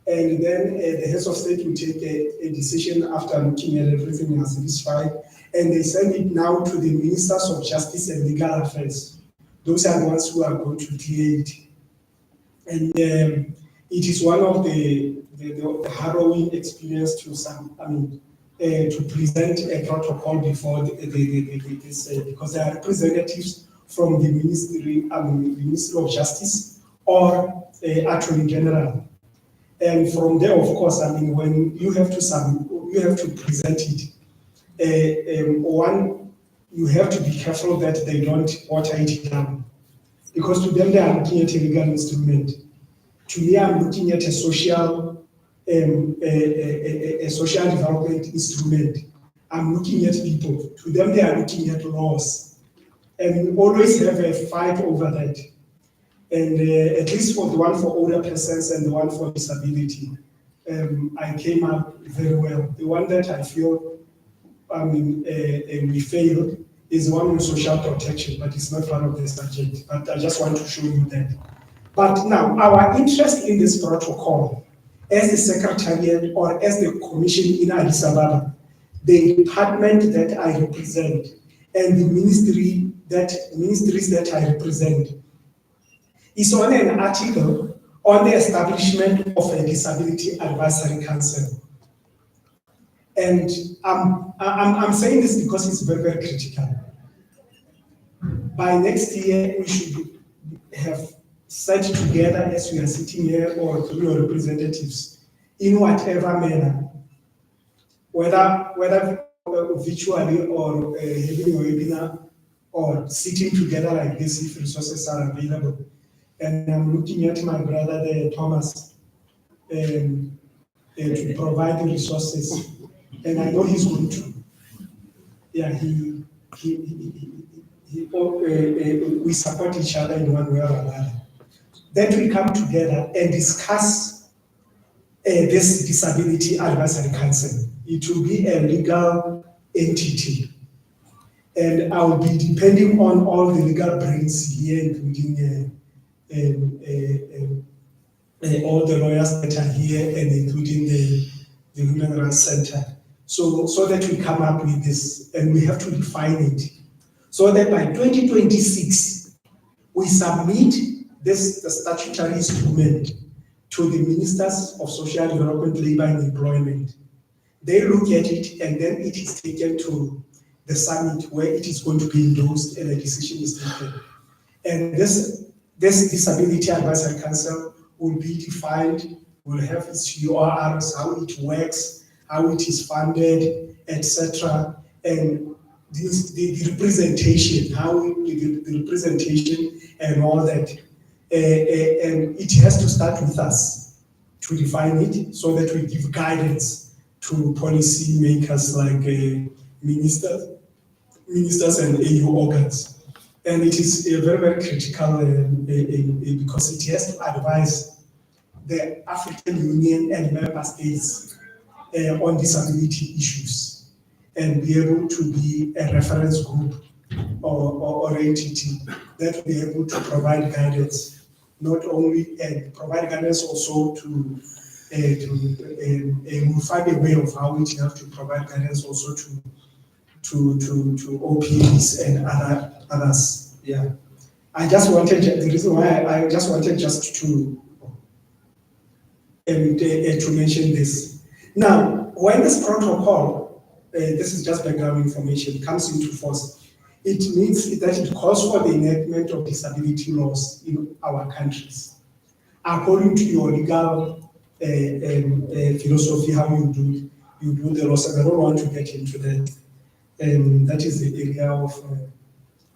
and then the heads of state will take a decision after looking at everything and satisfied, and they send it now to the Ministers of Justice and Legal Affairs. Those are the ones who are going to clear it. And it is one of the harrowing experience to to present a protocol before this, because there are representatives from the Ministry of Justice or Attorney General. And from there, of course, when you have to present it, one, you have to be careful that they don't water it down. Because to them, they are looking at a legal instrument. To me, I'm looking at a social development instrument. I'm looking at people. To them, they are looking at laws. And we always have a fight over that. And at least for the one for older persons and the one for disability, I came up very well. The one that I feel we failed is the one on social protection, but it's not part of the subject. But I just want to show you that. But now, our interest in this protocol, as the Secretariat or as the Commission in Addis Ababa, the department that I represent, and the ministries that I represent, is on an article on the establishment of a disability advisory council. And I'm saying this because it's very, very critical. By next year, we should have sat together as we are sitting here or through your representatives in whatever manner, whether virtually or having a webinar or sitting together like this if resources are available. And I'm looking at my brother there, Thomas, to provide the resources. And I know he's going to. Yeah, we support each other in one way or another. Then we come together and discuss this disability advisory council. It will be a legal entity. And I will be depending on all the legal brains here, including all the lawyers that are here and including the Human Rights Center. So that we come up with this, and we have to define it. So that by 2026, we submit the statutory instrument to the Ministers of Social Development, Labour and Employment. They look at it, and then it is taken to the summit where it is going to be endorsed and a decision is taken. And this Disability Advisory Council will be defined, will have its URRs, how it works, how it is funded, etc. And the representation, the representation and all that. And it has to start with us to define it so that we give guidance to policy makers like ministers and AU organs. And it is very, very critical because it has to advise the African Union and member states on disability issues and be able to be a reference group or entity that will be able to provide guidance, not only and provide guidance also to find a way of how we have to provide guidance also to OPs and others. Yeah, I just wanted the reason why I just wanted just to mention this. Now, when this protocol, this is just background information, comes into force, it means that it calls for the enactment of disability laws in our countries. According to your legal philosophy, how you do the laws, and I don't want to get into that. That is the area of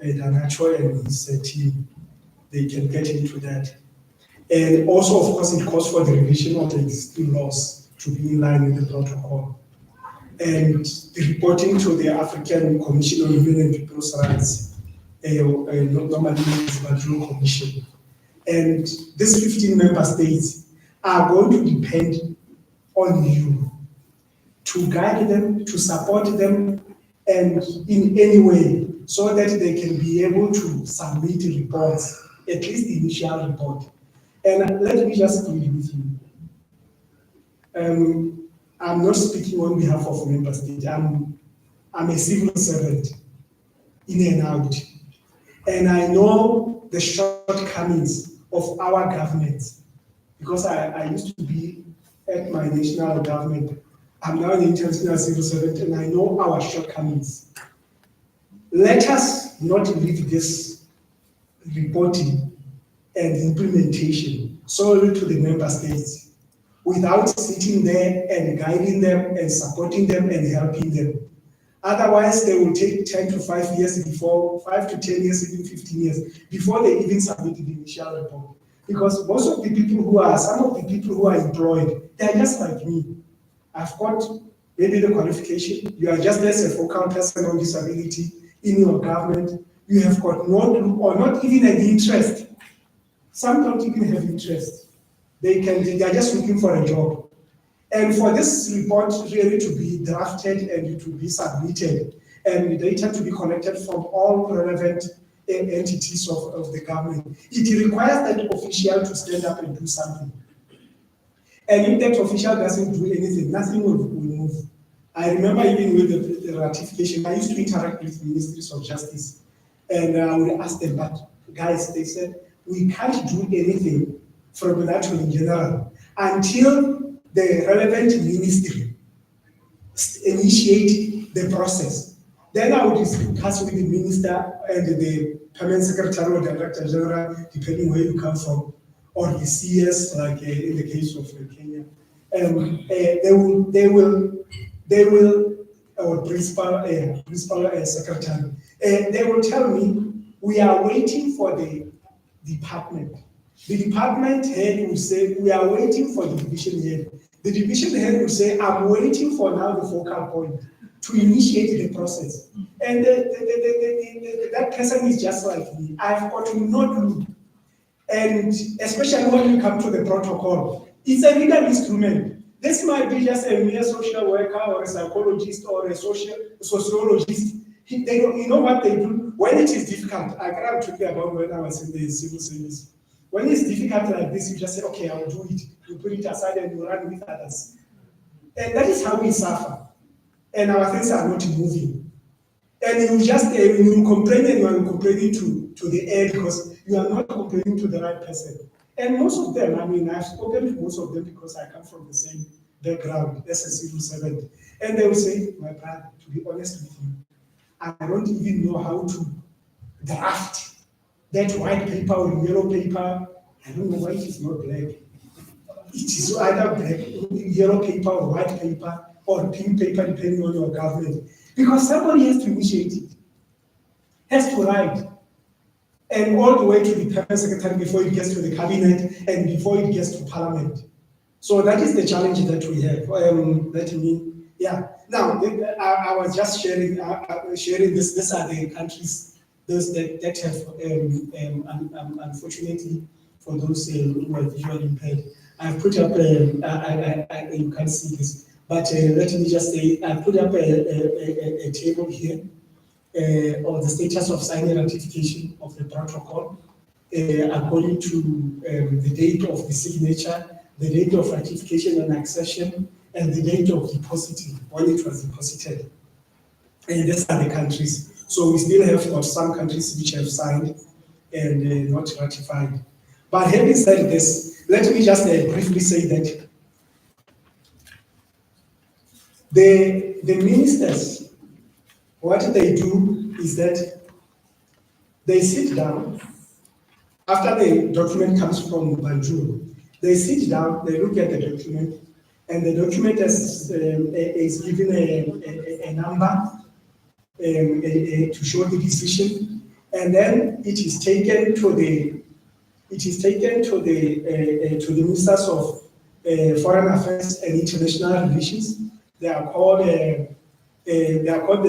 Danacho and his team. They can get into that. And also, of course, it calls for the revision of the existing laws to be in line with the protocol. And the reporting to the African Commission on Human and People's Rights, normally is the Badru Commission. And these 15 member states are going to depend on you to guide them, to support them, and in any way, so that they can be able to submit reports, at least the initial report. And let me just plead with you. I'm not speaking on behalf of member states. I'm a civil servant, in and out. And I know the shortcomings of our government, because I used to be at my national government. I'm now an international civil servant, and I know our shortcomings. Let us not leave this reporting and implementation solely to the member states without sitting there and guiding them and supporting them and helping them. Otherwise, they will take 10 to 5 years before, 5 to 10 years, even 15 years, before they even submit the initial report. Because most of the people some of the people who are employed, they're just like me. I've got maybe the qualification, you are just as a focal person on disability in your government, you have got no clue or not even an interest. Some don't even have interest. They are just looking for a job. And for this report really to be drafted and to be submitted and the data to be collected from all relevant entities of the government, it requires that official to stand up and do something. And if that official doesn't do anything, nothing will move. I remember even with the ratification, I used to interact with ministries of justice, and I would ask them, but guys, they said, we can't do anything from NATO in general until the relevant ministry initiate the process. Then I would discuss with the minister and the permanent secretary or director general, depending where you come from, or the CS, like in the case of Kenya. They will, or principal secretary, they will tell me, we are waiting for the department. The department head will say, we are waiting for the division head. The division head will say, I'm waiting for now the focal point to initiate the process. And that person is just like me. I've got no clue. And especially when you come to the protocol, it's a legal instrument. This might be just a mere social worker or a psychologist or a sociologist. They don't, you know what they do? When it is difficult, I can't talk about when I was in the civil service. When it's difficult like this, you just say, okay, I'll do it. You put it aside and you run with others. And that is how we suffer. And our things are not moving. And you just, you complain and you are complaining to the air because you are not complaining to the right person. And most of them, I mean, I've spoken to most of them because I come from the same background as a civil servant. And they will say, my brother, to be honest with you, I don't even know how to draft that white paper or yellow paper. I don't know why it is not black. It is either black, yellow paper or white paper or pink paper, depending on your government. Because somebody has to initiate it, has to write. And all the way to the permanent secretary before it gets to the cabinet and before it gets to parliament. So that is the challenge that we have. Now, I was just sharing this. These are the countries that have, unfortunately, for those who are visually impaired. I've put up, you can't see this, but let me just say, I put up a table here of the status of signing ratification of the protocol according to the date of the signature, the date of ratification and accession, and the date of depositing, when it was deposited. And these are the countries. So we still have got some countries which have signed and not ratified. But having said this, let me just briefly say that the ministers, what they do is that they sit down, after the document comes from Banjul, they sit down, they look at the document, and the document is given a number to show the decision, and then it is taken to the ministers of foreign affairs and international relations. They are called the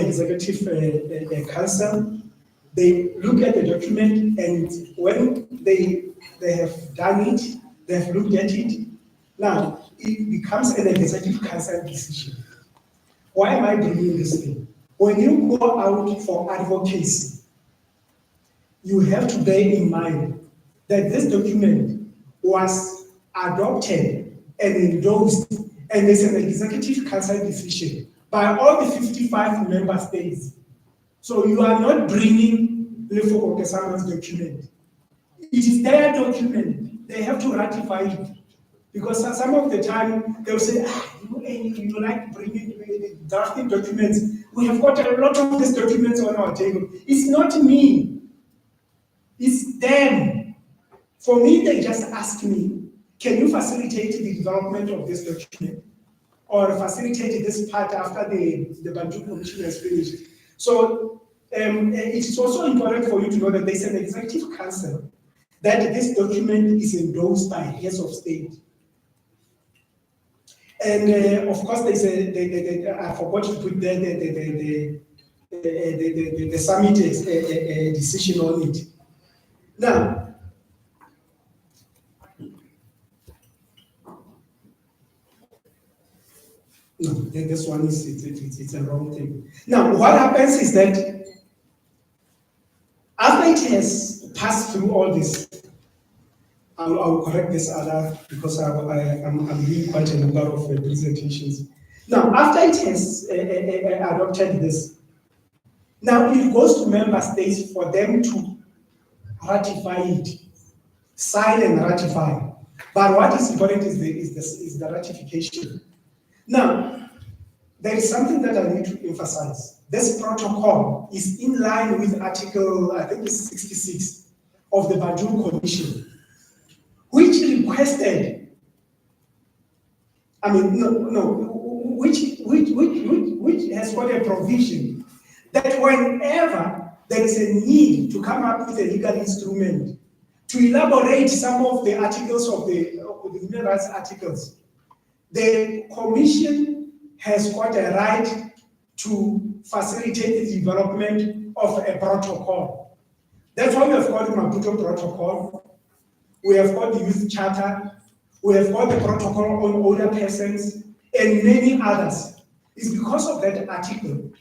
executive council. They look at the document, and when they have done it, they have looked at it. Now it becomes an executive council decision. Why am I bringing this thing? When you go out for advocacy, you have to bear in mind that this document was adopted and endorsed, and it's an executive council decision by all the 55 member states. So you are not bringing Lefoko Kesaman's document. It is their document. They have to ratify it. Because some of the time they'll say, you like bringing drafting documents. We have got a lot of these documents on our table. It's not me. It's them. For me, they just ask me, can you facilitate the development of this document? Or facilitate this part after the Banjul Commission has finished. So it is also important for you to know that there's an executive council that this document is endorsed by heads of state. And of course, there's I forgot to put there the summit decision on it. Now, no, this one it's a wrong thing. Now, what happens is that after it has passed through all this, I'll correct this other because I'm doing quite a number of presentations. Now, after it has adopted this, now it goes to member states for them to ratify it, sign and ratify. But what is important is the ratification. Now, there is something that I need to emphasize. This protocol is in line with Article, I think it's 66 of the Banjul Commission, which requested, which has got a provision that whenever there is a need to come up with a legal instrument to elaborate some of the articles of the human rights articles, the Commission has got a right to facilitate the development of a protocol. That's why we have got the Maputo Protocol, we have got the Youth Charter, we have got the Protocol on Older Persons, and many others. It's because of that article,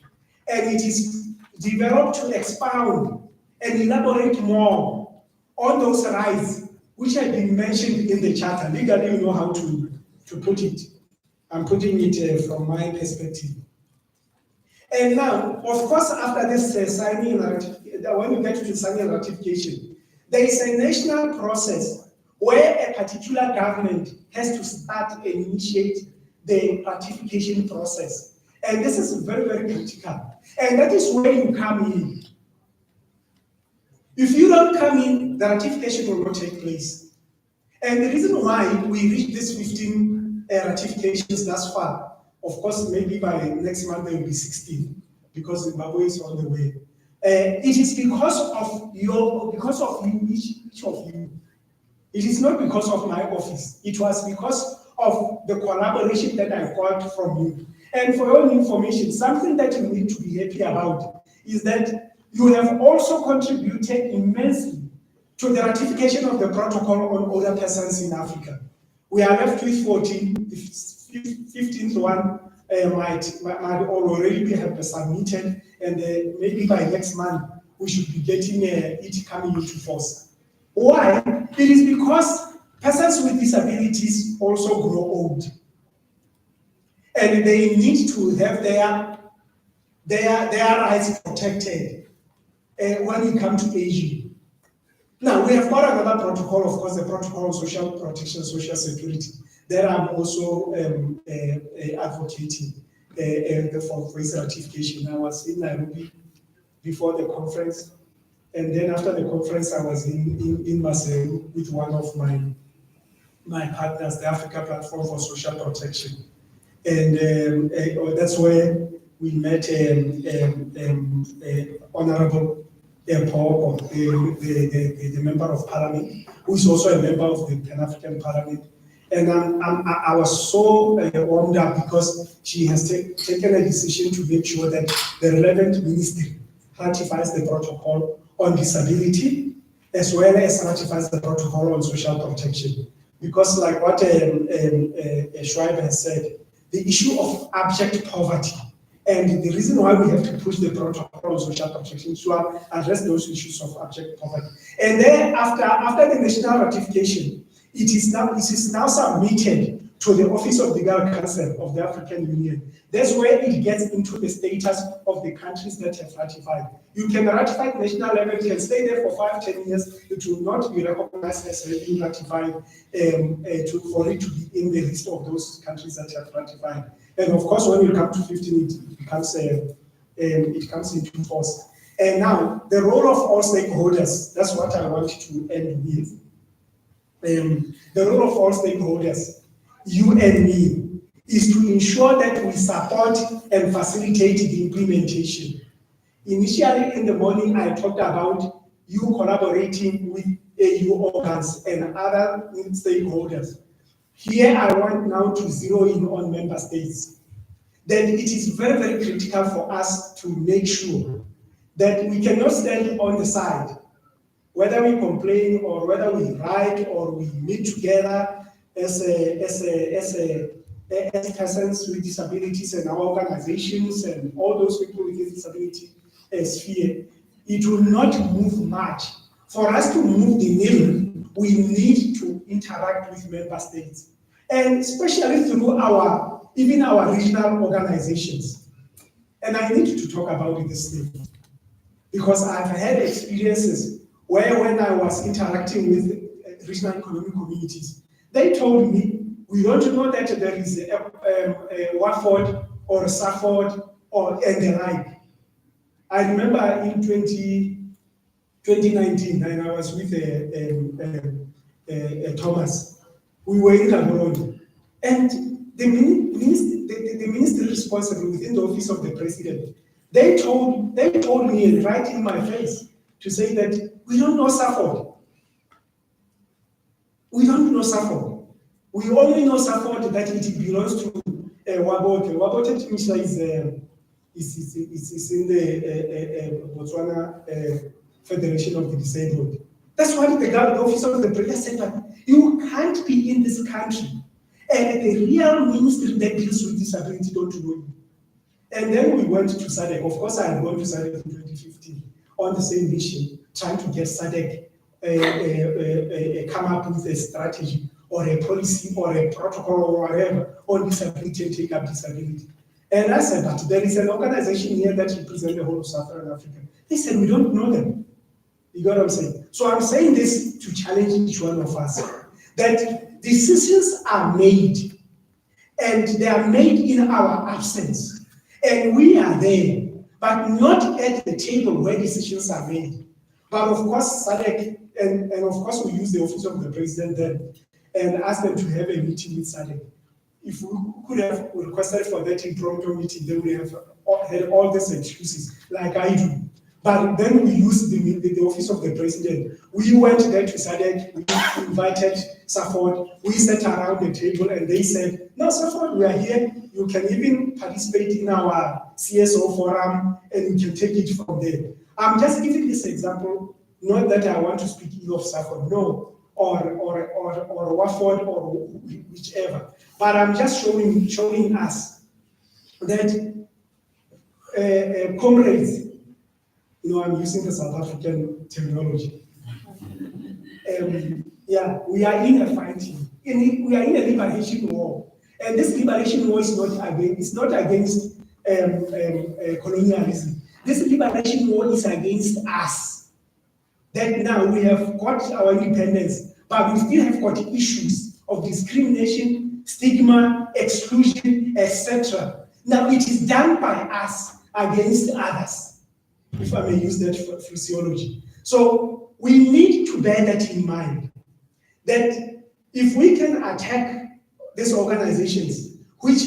and it is developed to expound and elaborate more on those rights which have been mentioned in the Charter. Legally, you know how to put it. I'm putting it from my perspective. And now, of course, after this signing, when you get to the signing and ratification, there is a national process where a particular government has to start and initiate the ratification process. And this is very, very critical. And that is where you come in. If you don't come in, the ratification will not take place. And the reason why we reached this 15 ratifications thus far, of course, maybe by next month there will be 16, because Zimbabwe is on the way. It is because of you, each of you. It is not because of my office. It was because of the collaboration that I got from you. And for your information, something that you need to be happy about is that you have also contributed immensely to the ratification of the Protocol on Older Persons in Africa. We are left with 14. The 15th one might already have submitted, and maybe by next month we should be getting it coming into force. Why? It is because persons with disabilities also grow old, and they need to have their rights protected when we come to aging. Now, we have got another protocol, of course, the Protocol on Social Protection, Social Security, that I'm also advocating for its ratification. I was in Nairobi before the conference, and then after the conference, I was in Maseru with one of my partners, the Africa Platform for Social Protection. And that's where we met Honorable Paul, the Member of Parliament, who is also a member of the Pan-African Parliament. And I was so warmed up because she has taken a decision to make sure that the relevant ministry ratifies the protocol on disability, as well as ratifies the protocol on social protection. Because like what Schreiber has said, the issue of abject poverty, and the reason why we have to push the protocol on social protection is to address those issues of abject poverty. And then after the national ratification, it is now submitted to the Office of the Legal Counsel of the African Union. That's where it gets into the status of the countries that have ratified. You can ratify at national level, you can stay there for 5-10 years, it will not be recognized as having ratified for it to be in the list of those countries that have ratified. And of course, when you come to 15, it comes into force. And now, the role of all stakeholders, that's what I want to end with. The role of all stakeholders, you and me, is to ensure that we support and facilitate the implementation. Initially in the morning, I talked about you collaborating with AU organs and other stakeholders. Here, I want now to zero in on member states. Then it is very, very critical for us to make sure that we cannot stand on the side, whether we complain or whether we write or we meet together as persons with disabilities and our organizations and all those people with disability sphere. It will not move much. For us to move the needle, we need to interact with member states, and especially through even our regional organizations. And I need to talk about this thing because I've had experiences where when I was interacting with regional economic communities, They told me, we don't know that there is a Watford or Safford or and the like. I remember in 2019, and I was with Thomas, we were in Gaborone, and the minister responsible within the office of the president, they told me right in my face to say that we don't know Safford. We don't know Safford. We only know Safford that it belongs to Wabote. Wabote Timisha is in the Botswana Federation of the Disabled. That's what the office of the president said, but you can't be in this country and the real ministry that deals with disability don't know you. And then we went to SADC. Of course, I had gone to SADC in 2015 on the same mission, trying to get SADC come up with a strategy or a policy or a protocol or whatever on disability and take up disability. And I said, but there is an organization here that represents the whole of Southern Africa. They said, we don't know them. You got what I'm saying? So I'm saying this to challenge each one of us, that decisions are made, and they are made in our absence. And we are there, but not at the table where decisions are made. But of course, SADC, and of course we use the office of the president then, and ask them to have a meeting with SADC. If we could have requested for that impromptu meeting, they would have had all these excuses, like I do. But then we used the office of the president. We went there to SADC, we invited Safford, we sat around the table and they said, no, Safford, we are here. You can even participate in our CSO forum and you can take it from there. I'm just giving this example, not that I want to speak ill of Safford, no, or Watford or whichever. But I'm just showing us that comrades, I'm using the South African terminology. We are in a fighting. We are in a liberation war. And this liberation war is not against colonialism. This liberation war is against us. That now we have got our independence, but we still have got issues of discrimination, stigma, exclusion, etc. Now it is done by us against others, if I may use that physiology. So we need to bear that in mind, that if we can attack these organizations, which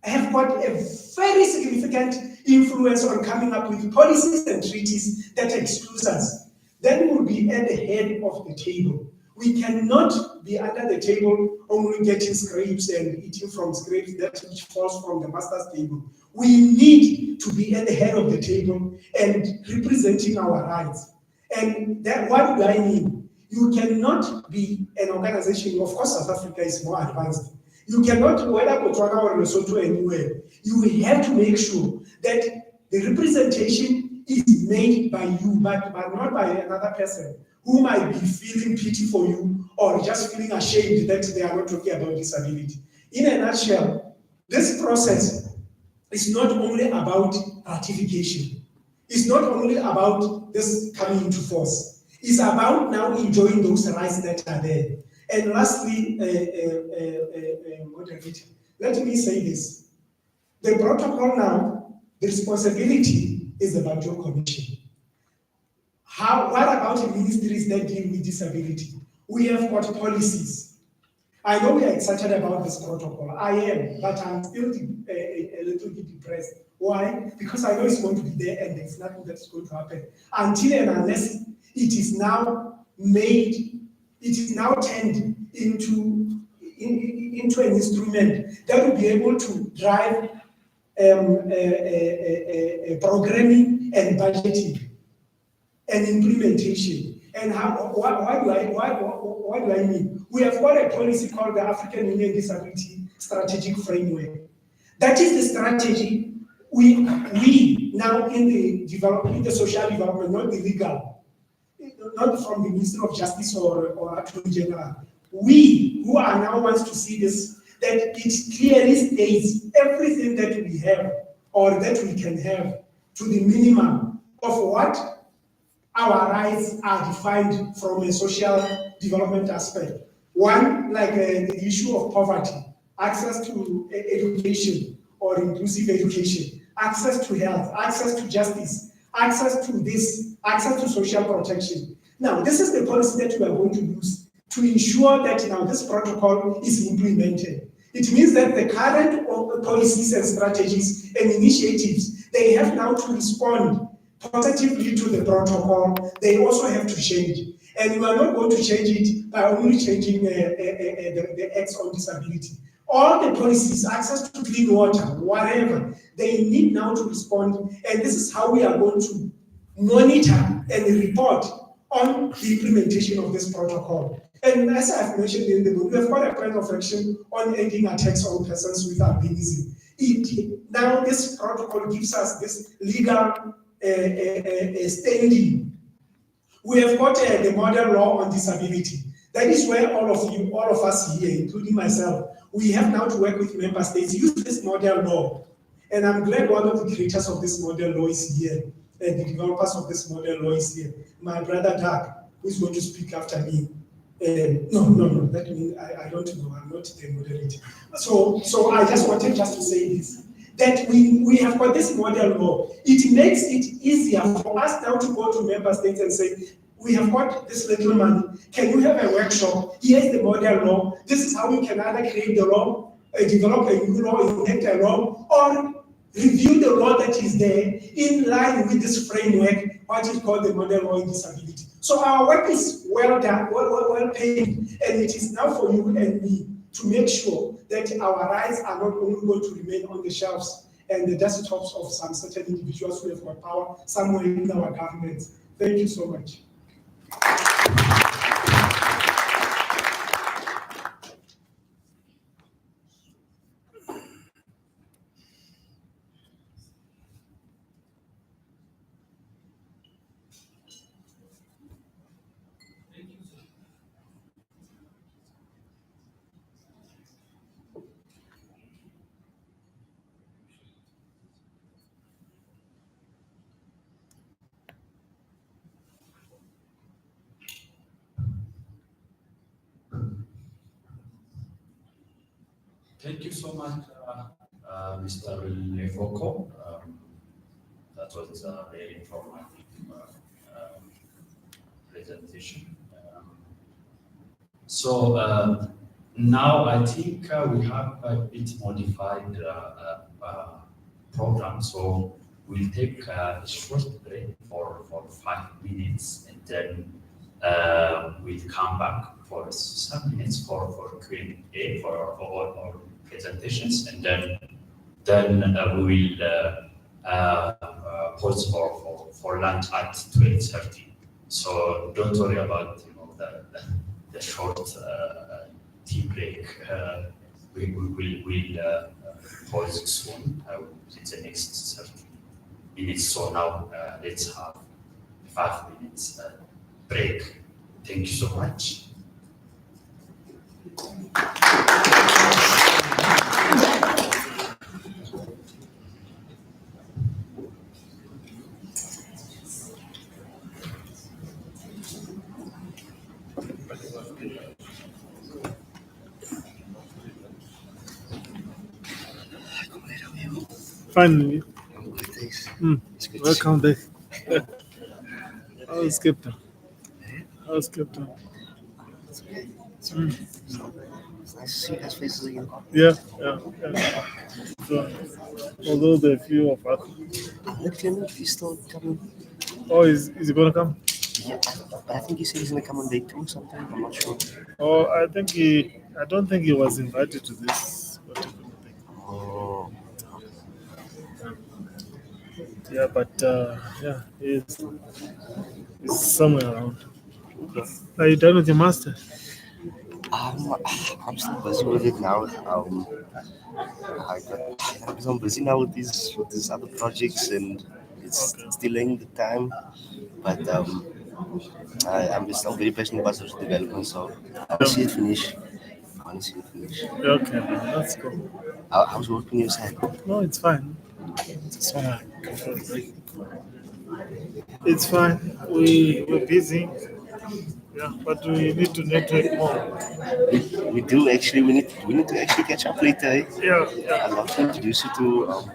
have got a very significant influence on coming up with policies and treaties that exclude us, then we'll be at the head of the table. We cannot be under the table only getting scrapes and eating from scrapes that which falls from the master's table. We need to be at the head of the table and representing our rights. And that, what do I mean? You cannot be an organization, of course South Africa is more advanced. You cannot, whether Botswana or Lesotho anywhere, you have to make sure that the representation is made by you, but not by another person who might be feeling pity for you or just feeling ashamed that they are not talking about disability. In a nutshell, this process is not only about ratification. It's not only about this coming into force. It's about now enjoying those rights that are there. And lastly, moderator, let me say this. The protocol now, the responsibility is the Banjo Commission. What about the ministries that deal with disability? We have got policies. I know we are excited about this protocol. I am, but I'm still a little bit depressed. Why? Because I know it's going to be there and there's nothing that's going to happen until and unless it is now made, it is now turned into an instrument that will be able to drive programming and budgeting and implementation. And what do I mean? We have got a policy called the African Union Disability Strategic Framework. That is the strategy we now in the social development, not the legal, not from the Ministry of Justice or Attorney General. We who are now wants to see this, that it clearly states everything that we have or that we can have to the minimum of what our rights are defined from a social development aspect. One, like the issue of poverty, access to education or inclusive education, access to health, access to justice, access to this, access to social protection. Now, this is the policy that we are going to use to ensure that now this protocol is implemented. It means that the current policies and strategies and initiatives, they have now to respond positively to the protocol. They also have to change. And we are not going to change it by only changing the X on disability. All the policies, access to clean water, whatever, they need now to respond. And this is how we are going to monitor and report on the implementation of this protocol. And as I've mentioned in the book, we have got a plan of action on ending attacks on persons with albinism. Now this protocol gives us this legal standing. We have got the model law on disability. That is where all of us here, including myself, we have now to work with member states, use this model law. And I'm glad one of the creators of this model law is here, and the developers of this model law is here. My brother Doug, who is going to speak after me. No, that means I don't know, I'm not the moderator. So I just wanted to say this, that we have got this model law. It makes it easier for us now to go to member states and say, we have got this little money, can you have a workshop? Here's the model law. This is how we can either create the law, develop a new law, enact a law, or review the law that is there in line with this framework, what is called the model law in disability. So our work is well done, well paid, and it is now for you and me to make sure that our rights are not only going to remain on the shelves and the desktops of some certain individuals who have got power somewhere in our governments. Thank you so much. Thank you so much, Mr. Lefoko. That was a very informative presentation. Now I think we have a bit modified program, so we'll take a short break for 5 minutes, and then we'll come back for some minutes for Q&A for our presentations, and then we will pause for lunch at 12:30. So don't worry about the short tea break. We will pause soon. In the next 30 minutes. So now let's have 5 minutes break. Thank you so much. Finally. Welcome back. How's Captain? How's Captain? It's nice to see you guys' faces again. Yeah. So, although the few of us. Lieutenant, he's still coming. Oh, is he gonna come? Yeah, but I think he said he's gonna come on day 2 or something. I'm not sure. Oh, I don't think he was invited to this particular thing. Oh. Yeah, but yeah, he's somewhere around. Are you done with your master? I'm still busy with it now. Because I'm busy now with these other projects, and it's delaying the time. But I'm very passionate about social development, so I want to see it finish. Okay, that's cool. How's work on your side? No, it's fine. Just wanna go for a break. It's fine. We're busy. Yeah, but we need to network more. We do actually. We need to actually catch up later. Eh? Yeah, yeah. I'd love to introduce you to.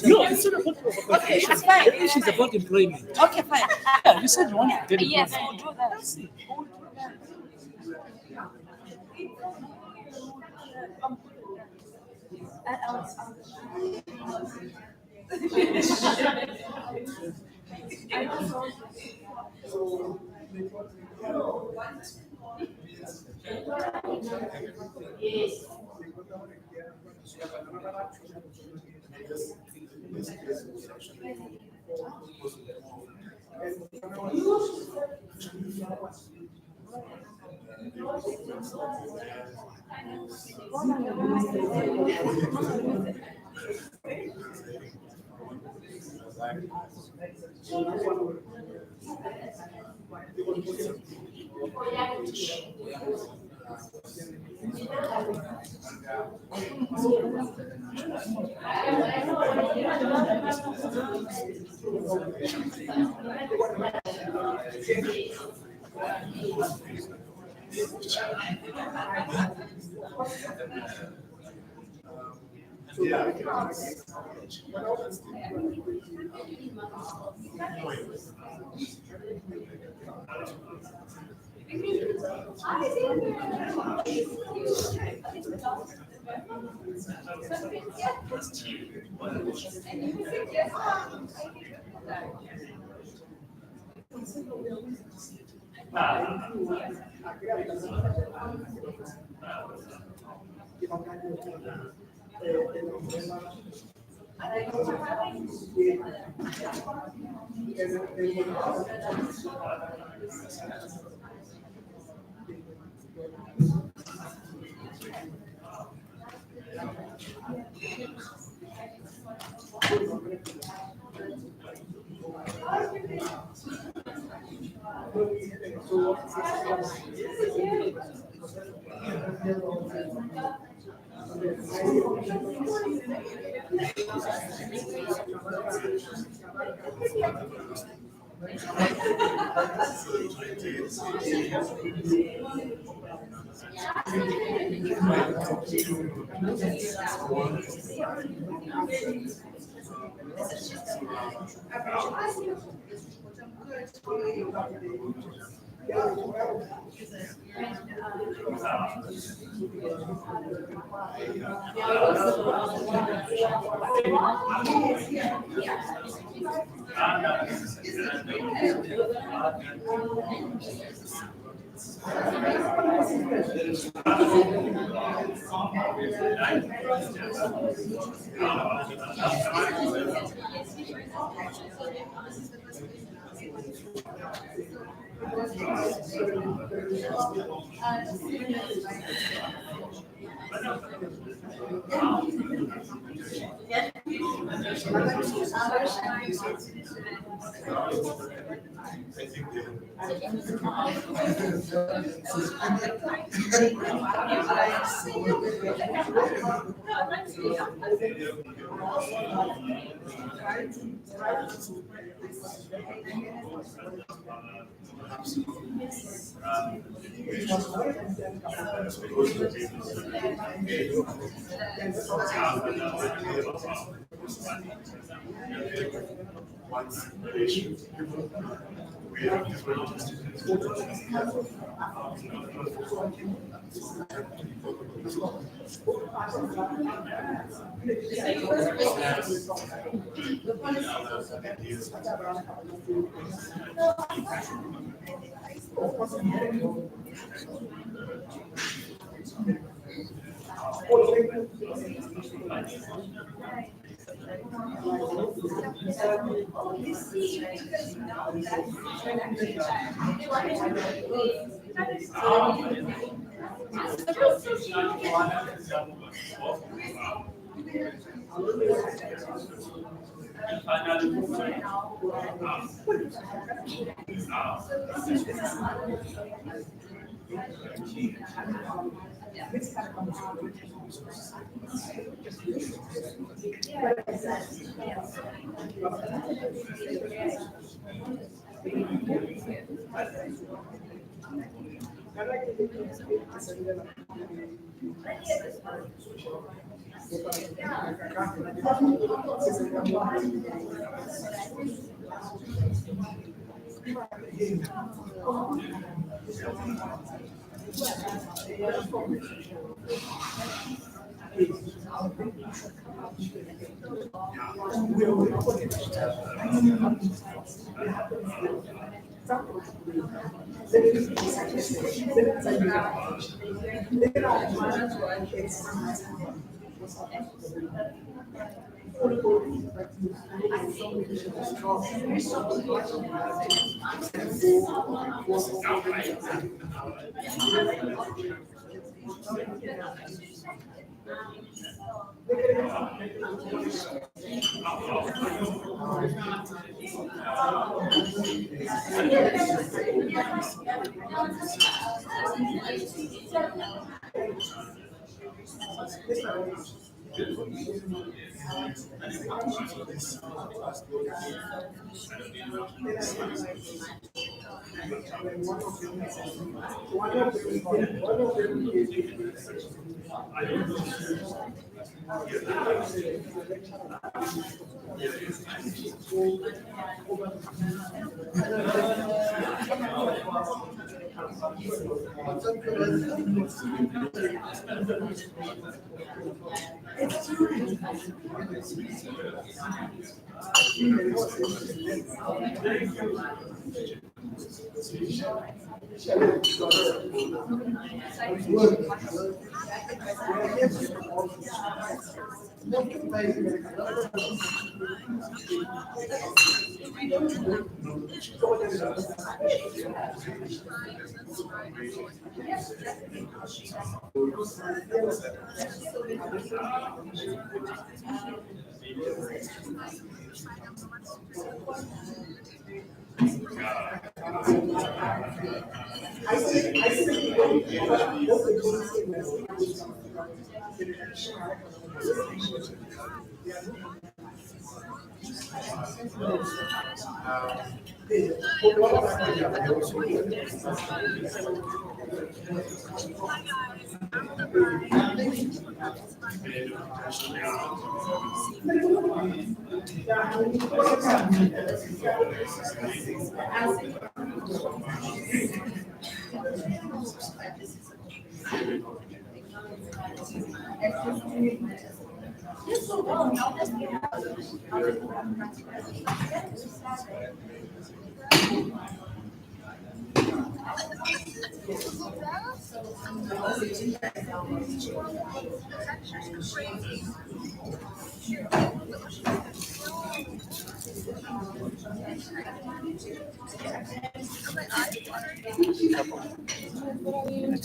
No, it's not about qualification. Okay, it's fine. It's about employment. Okay, fine. Yeah, you said you want to get it. Yes, we'll do that.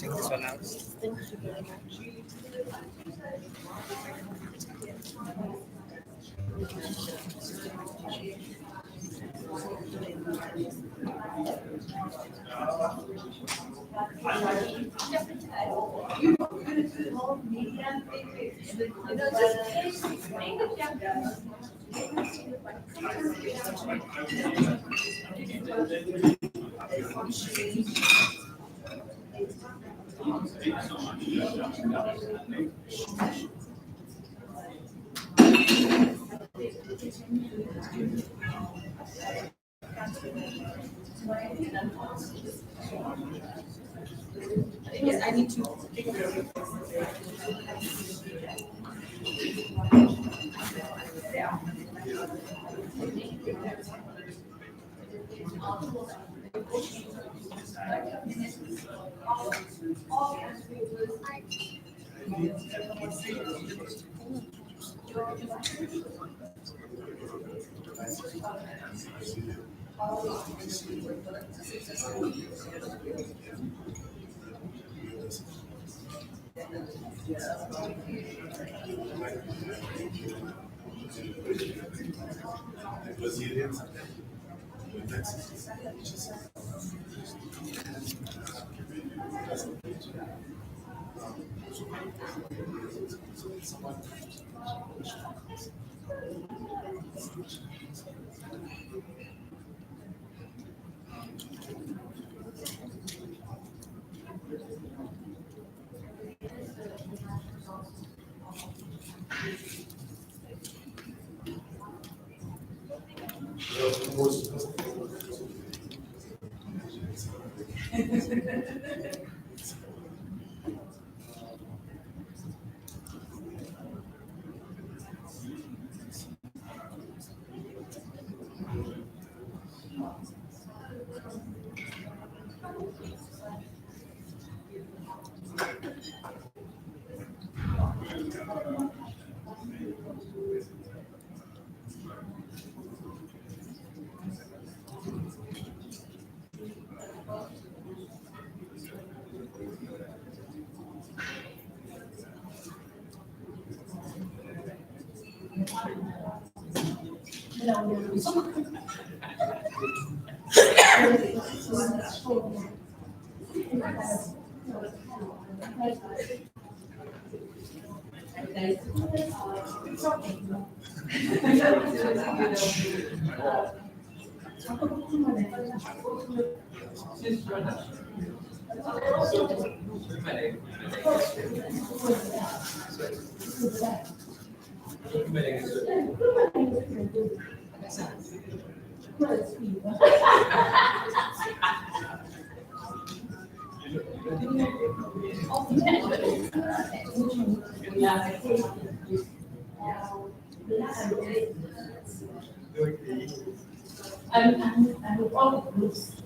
Check this one out. Yes, I need to. And all the groups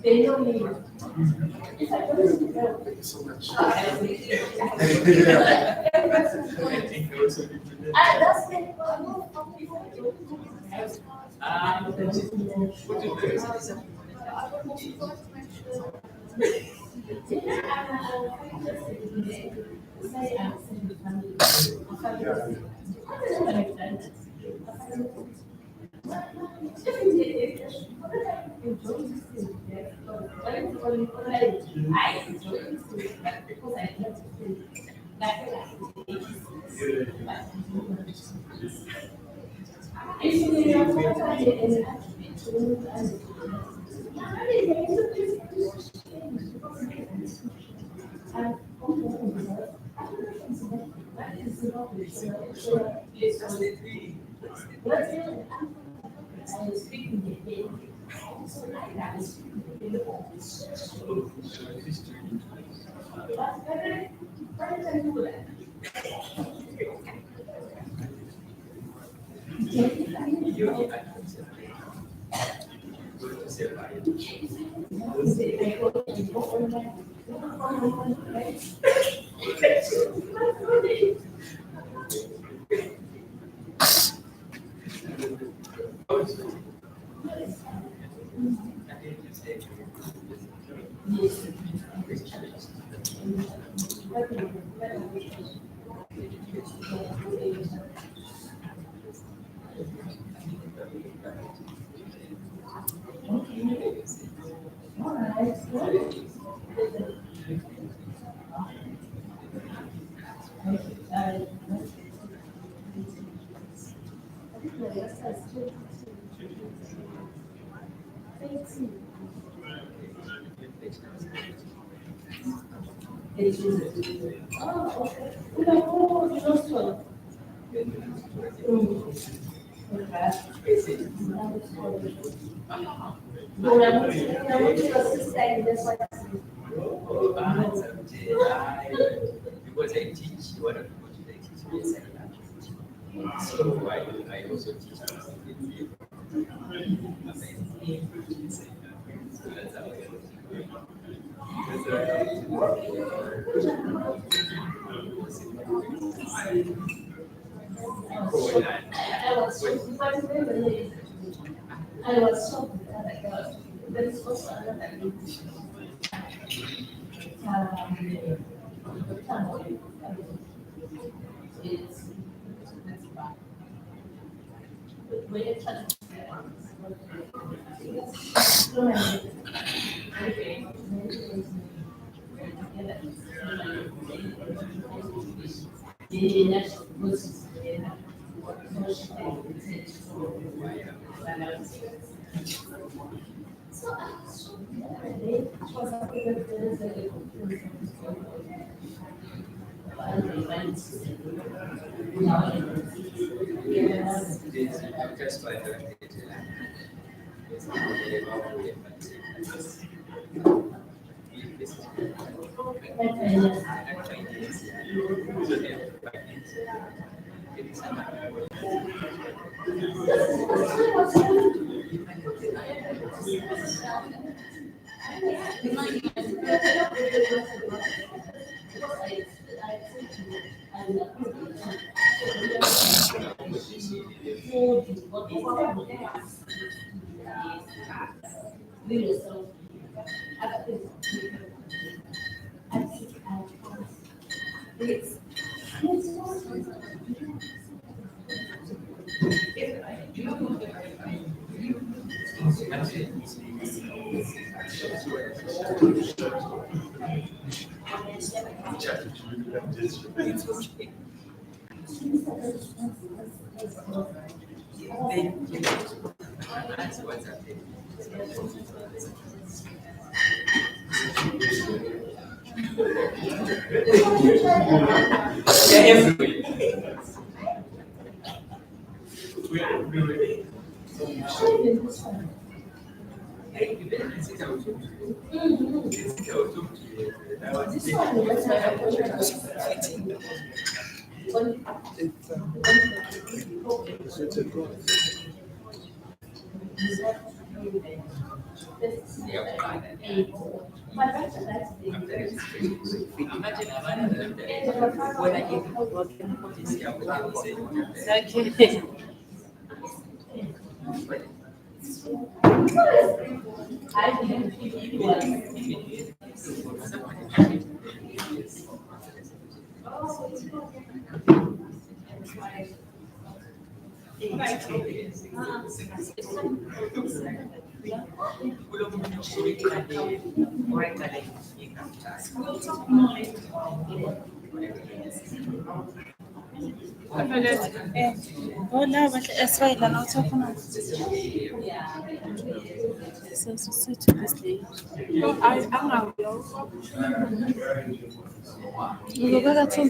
they know me. If I don't know, thank you so much. That's Because I teach one of the modules I teach is second language. So I also teach so that's how I I was shocked that there is also another just like that. Okay. Hola, Israel, I'm not talking about. So, to this day. I'm out. You go back to.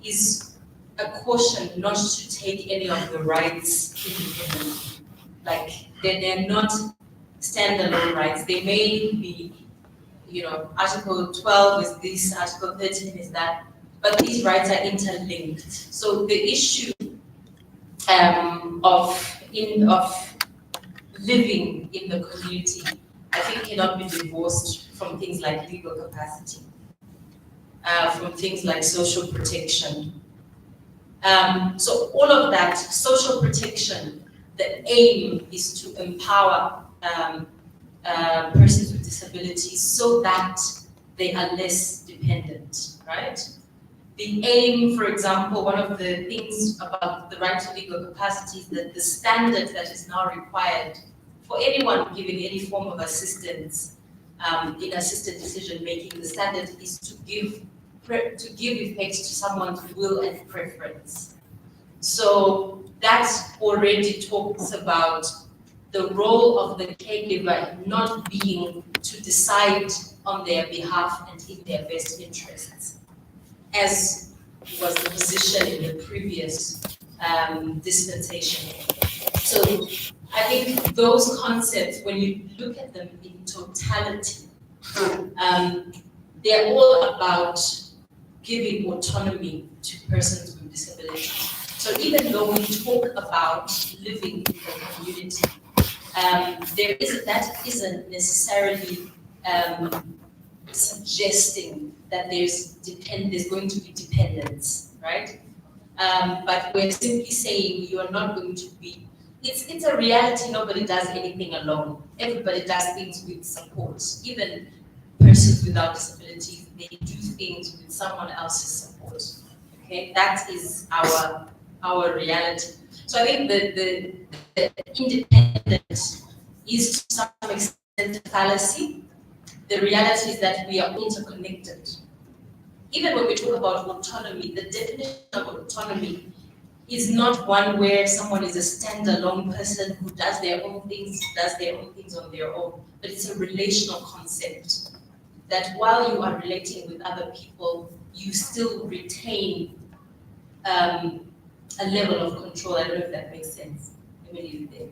Is a caution not to take any of the rights independently. Like they're not standalone rights. They may be, Article 12 is this, Article 13 is that, but these rights are interlinked. So the issue of living in the community, I think, cannot be divorced from things like legal capacity, from things like social protection. So all of that, social protection, the aim is to empower persons with disabilities so that they are less dependent, right? The aim, for example, one of the things about the right to legal capacity is that the standard that is now required for anyone giving any form of assistance in assisted decision making, the standard is to give effect to someone's will and preference. So that already talks about the role of the caregiver not being to decide on their behalf and in their best interests, as was the position in the previous dispensation. So I think those concepts, when you look at them in totality, they're all about giving autonomy to persons with disabilities. So even though we talk about living in the community, that isn't necessarily suggesting that there's going to be dependence, right? But we're simply saying you are not going to be. It's a reality. Nobody does anything alone. Everybody does things with support. Even persons without disabilities, they do things with someone else's support. Okay, that is our reality. So I think the independence is to some extent a fallacy. The reality is that we are interconnected. Even when we talk about autonomy, the definition of autonomy is not one where someone is a standalone person who does their own things on their own, but it's a relational concept that while you are relating with other people, you still retain a level of control. I don't know if that makes sense. Let me leave it there.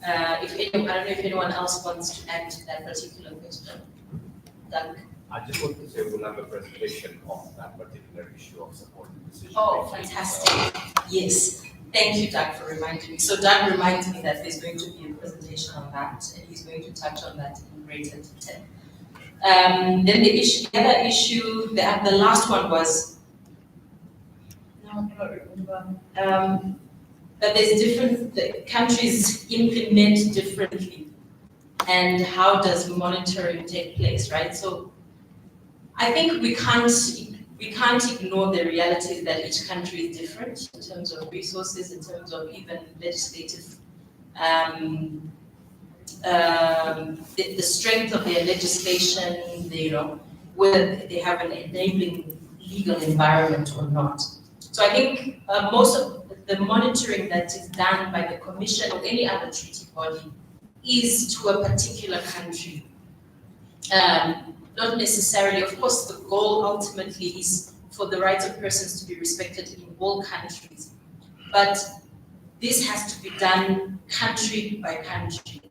I don't know if anyone else wants to add to that particular question. Doug? I just want to say we'll have a presentation of that particular issue of supporting decision. Oh, fantastic. Yes. Thank you, Doug, for reminding me. So Doug reminds me that there's going to be a presentation on that, and he's going to touch on that in greater detail. Then the other issue, the last one was, no, I cannot remember, that there's the countries implement differently, and how does monitoring take place, right? So I think we can't ignore the realities that each country is different in terms of resources, in terms of even legislative, the strength of their legislation, whether they have an enabling legal environment or not. So I think most of the monitoring that is done by the Commission or any other treaty body is to a particular country. not necessarily, of course, the goal ultimately is for the rights of persons to be respected in all countries. But this has to be done country by country.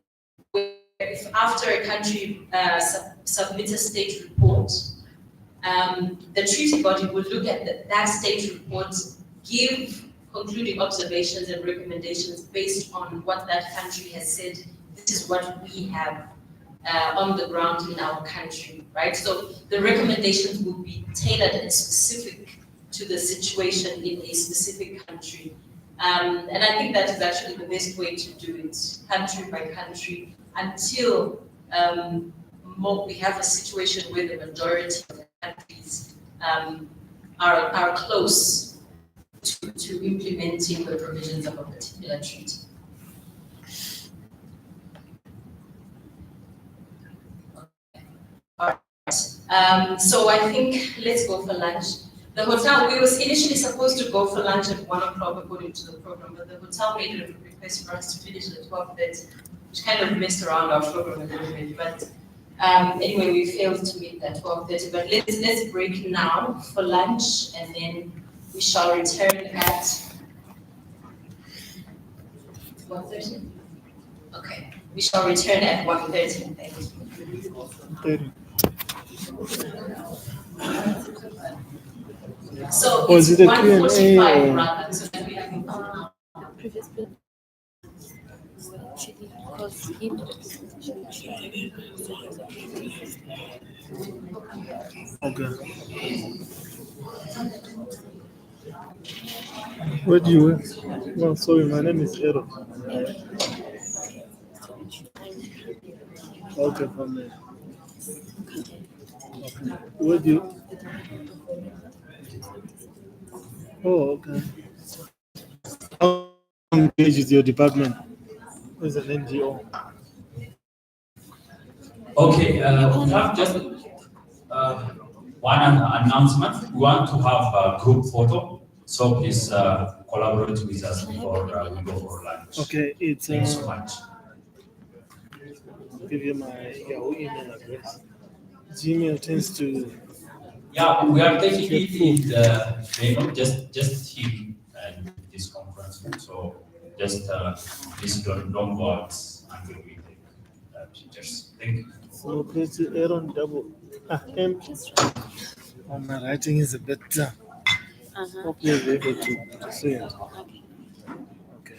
If after a country submits a state report, the treaty body would look at that state report, give concluding observations and recommendations based on what that country has said. This is what we have on the ground in our country, right? So the recommendations would be tailored and specific to the situation in a specific country. And I think that is actually the best way to do it, country by country, until we have a situation where the majority of the countries are close to implementing the provisions of a particular treaty. All right. So I think let's go for lunch. The hotel, we was initially supposed to go for lunch at 1 o'clock according to the program, but the hotel made a request for us to finish at 12:30, which kind of messed around our program a little bit. But anyway, we failed to meet at 12:30. But let's break now for lunch, and then we shall return at 1:30. Okay, we shall return at 1:30. Thank you. So Was it's it a Q&A 1:45 or- rather, so that we can Previous bill actually because in the presentation Okay. Where do you work? Well, sorry, my name is Ero. Okay, from there. Okay. Where do you? Oh, okay. How engaged is your department? It's an NGO. Okay, we have just one announcement. We want to have a group photo, so please collaborate with us before we go for lunch. Okay, it's Thank you so much. give you my Yahoo email address. Gmail tends to. Yeah, we are taking it in the just here and this conference room. So just please don't go out until we take pictures. Thank you. So it's Aaron double. M. Oh, my writing is a bit. Hopefully, I'll be able to see it. Okay.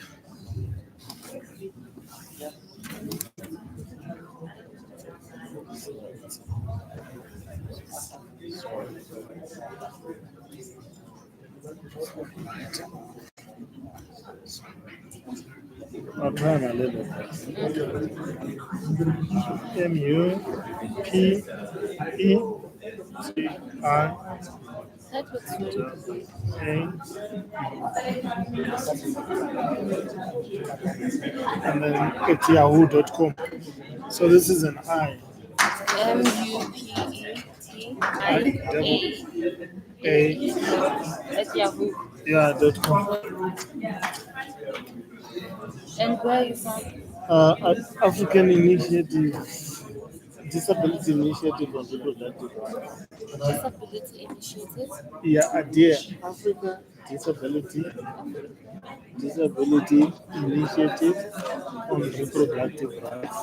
I'll try my level. MUPECI. that was really And then it's yahoo.com. So this is an I. MUPETIA at Yahoo. Yeah, .com. And where are you from? African Initiative, Disability Initiative on Reproductive. Disability Initiative. Yeah, ADIA, Africa Disability Initiative on Reproductive Rights.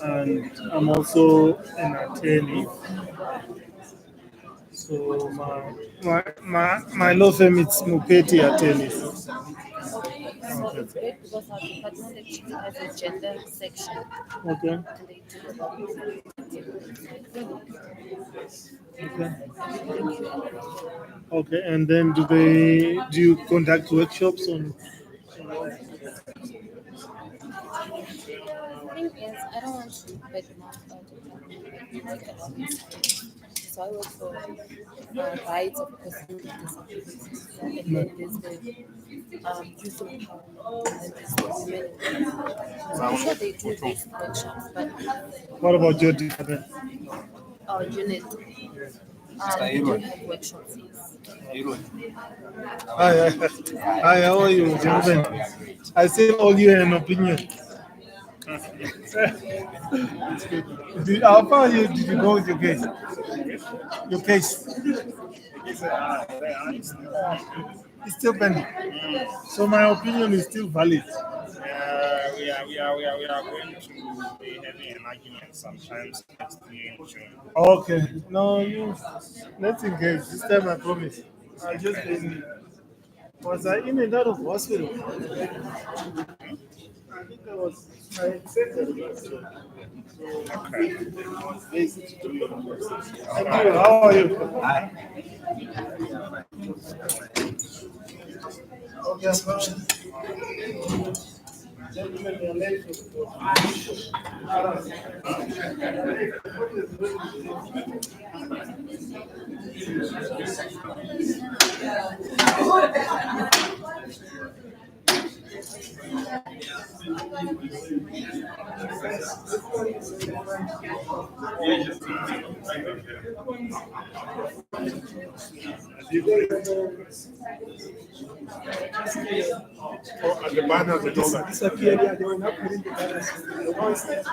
And I'm also an attorney. So my law firm is Mupeti Attorneys. So it's great because our department actually has a gender section. Okay. And they do Okay, and then do you conduct workshops on? The thing is, I don't want to badmouth our department, so I work for rights of persons with disabilities. And then there's the youth empowerment and there's the women. So I'm sure they do these workshops, but What about your department? our unit, workshops, yes. Hi, hi, how are you, gentlemen? I still owe you an opinion. How far did you go with your case? Your case? It's still pending. So my opinion is still valid. We are going to be having an argument sometimes next year in June. Okay. No, let's engage. This time I promise. I just been. Was I in and out of hospital? I think I was. I accepted it. Okay. Thank you. How are you? Okay, gentlemen, you're late for the Oh, and the banners and all that. disappeared. Yeah, they were not putting the banners. The ones that-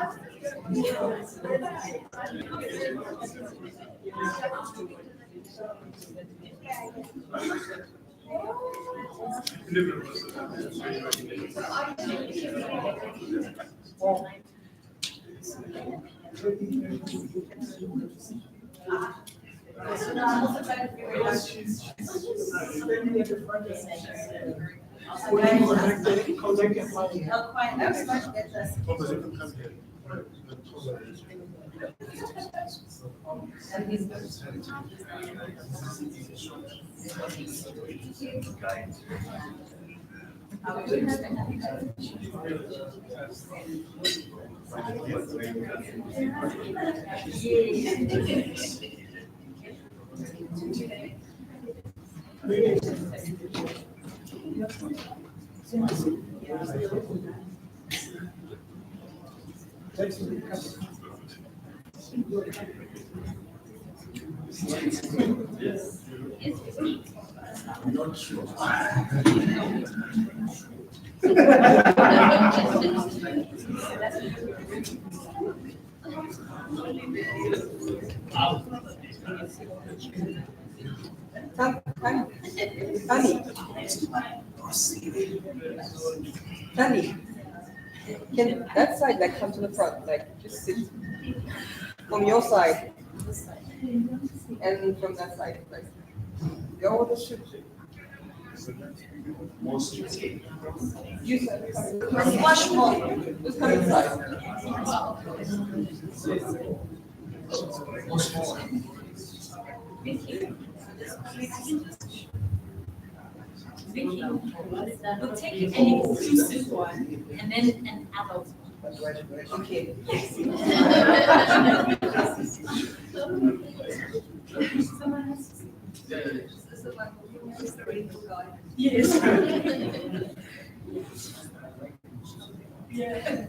Danny, can that side like come to the front, like just sit from your side and from that side, like go with the shoot. You said squash more. Just come inside. Vicky, we'll take an inclusive one and then an adult one. Okay. Someone has to yes. Yeah.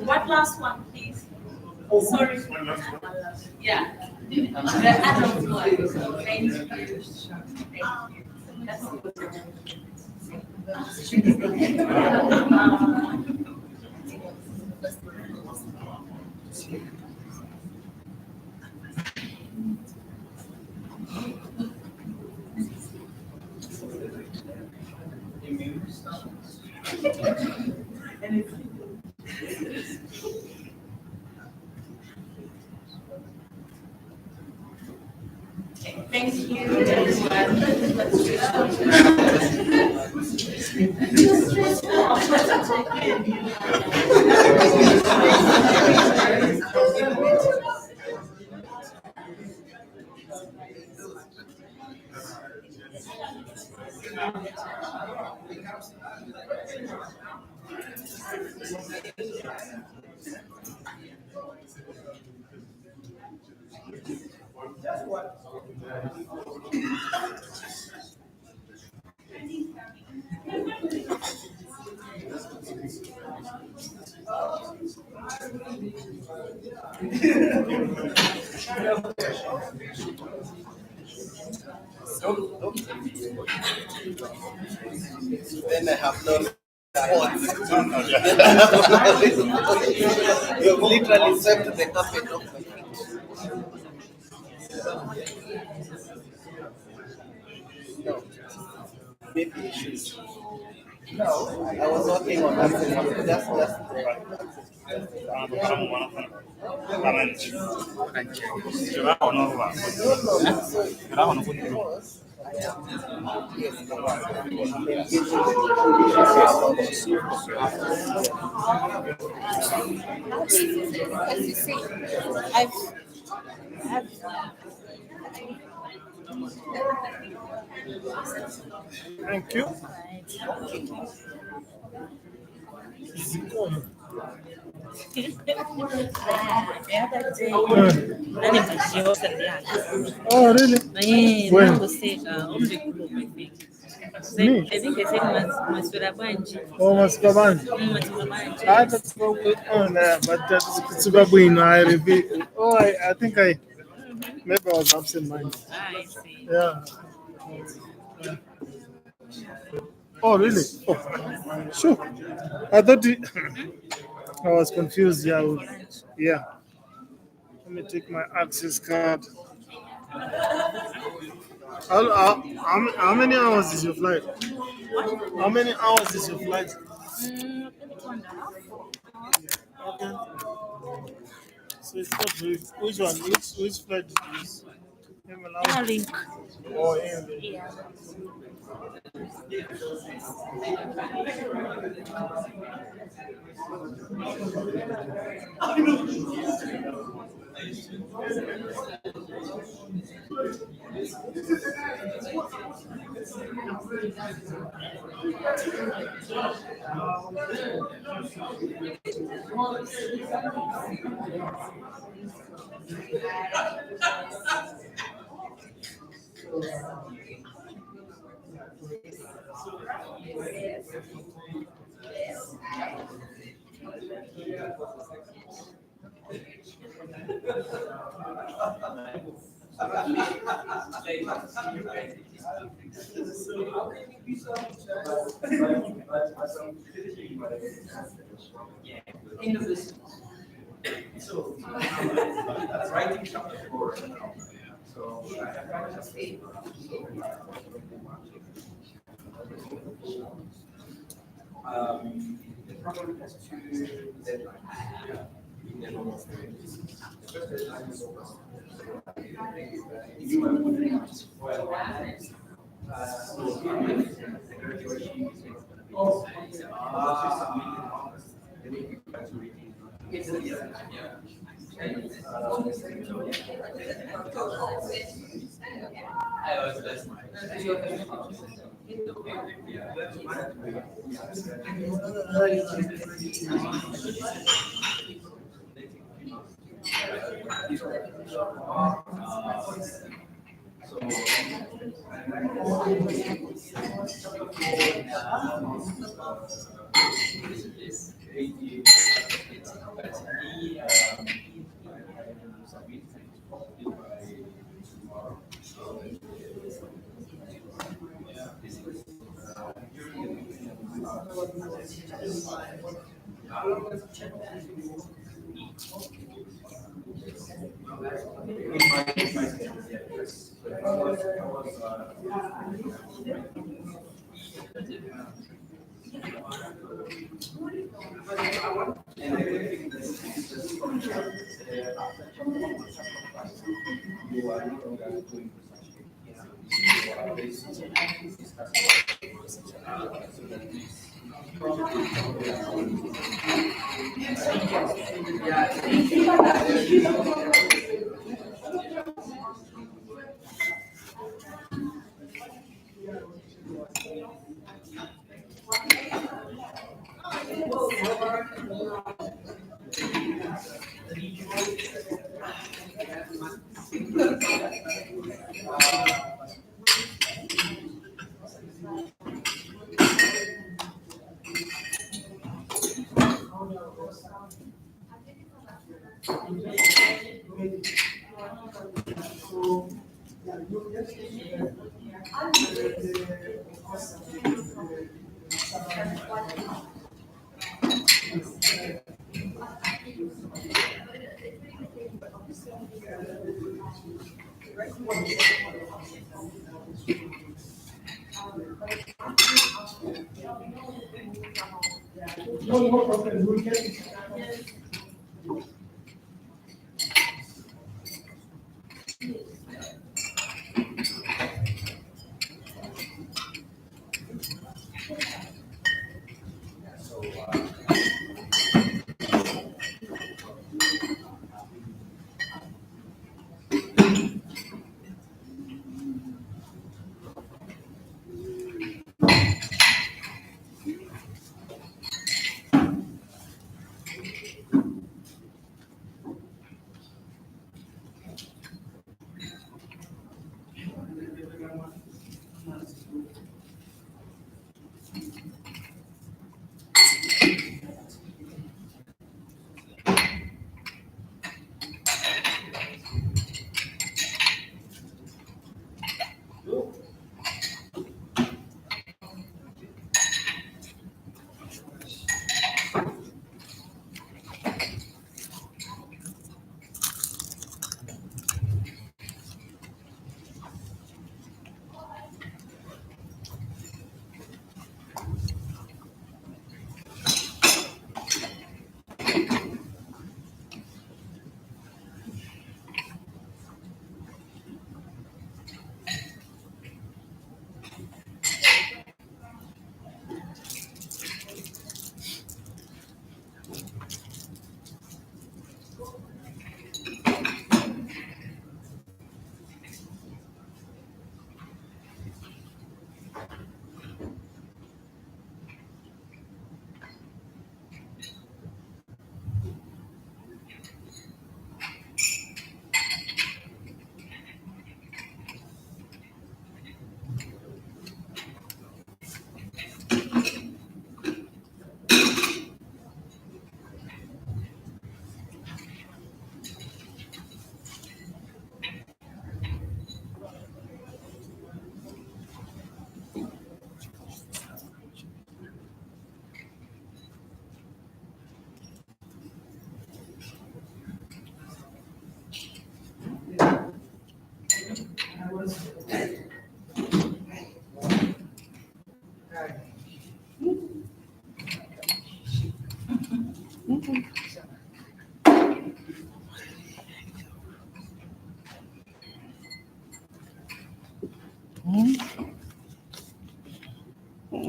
What last one, please? Sorry. Yeah. The adult one. Thank you. Thank you. Thank you. Then I have no You've literally swept the carpet off my feet. No, maybe you should. No, I was working on that. Just As you see, I've Thank you. The other day, nani mashiosa ndiani. Oh, really? When? Nangu seka, only group, I think. Me? I think they said Masura Banji. Oh, Maskaban. Masura Banji. I thought so. Oh, no, but that's Subabuino. I repeat. Oh, I think maybe I was absent-minded. I see. Yeah. Oh, really? Oh, sure. I thought I was confused. Yeah. Yeah. Let me take my access card. How many hours is your flight? How many hours is your flight? Okay. So it's not very. Which one? Which flight did you use? Link. Oh, Airlink. Yeah. End of this. So that's writing chapter 4. So I just say. The program has two deadlines. The first deadline is August. No problem. We can.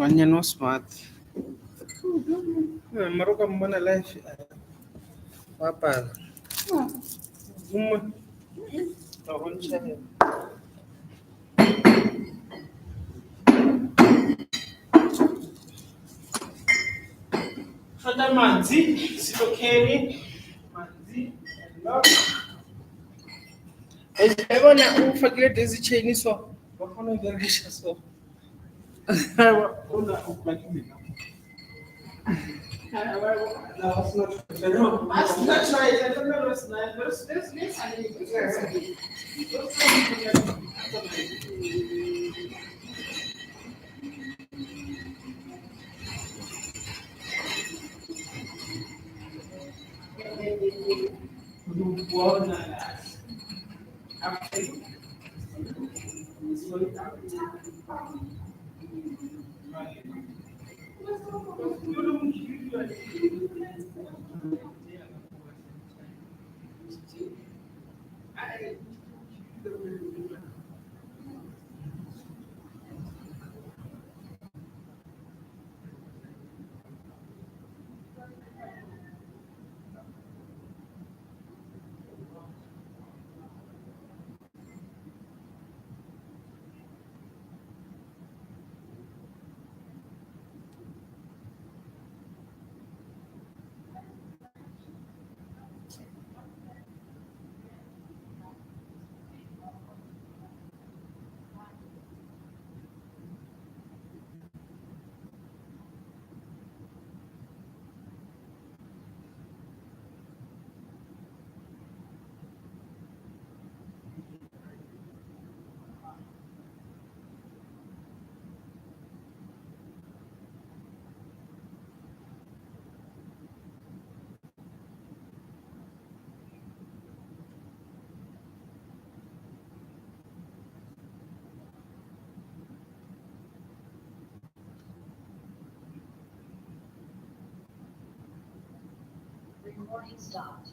Onion was smart. Maruka mbona life. Papa. Fata manzi, sitokeni. Manzi. Ebona ufakile daisy chain so. Bafuna ngerisha so. Una umakini. That's not right. I don't know what's not. There's this Recording stopped.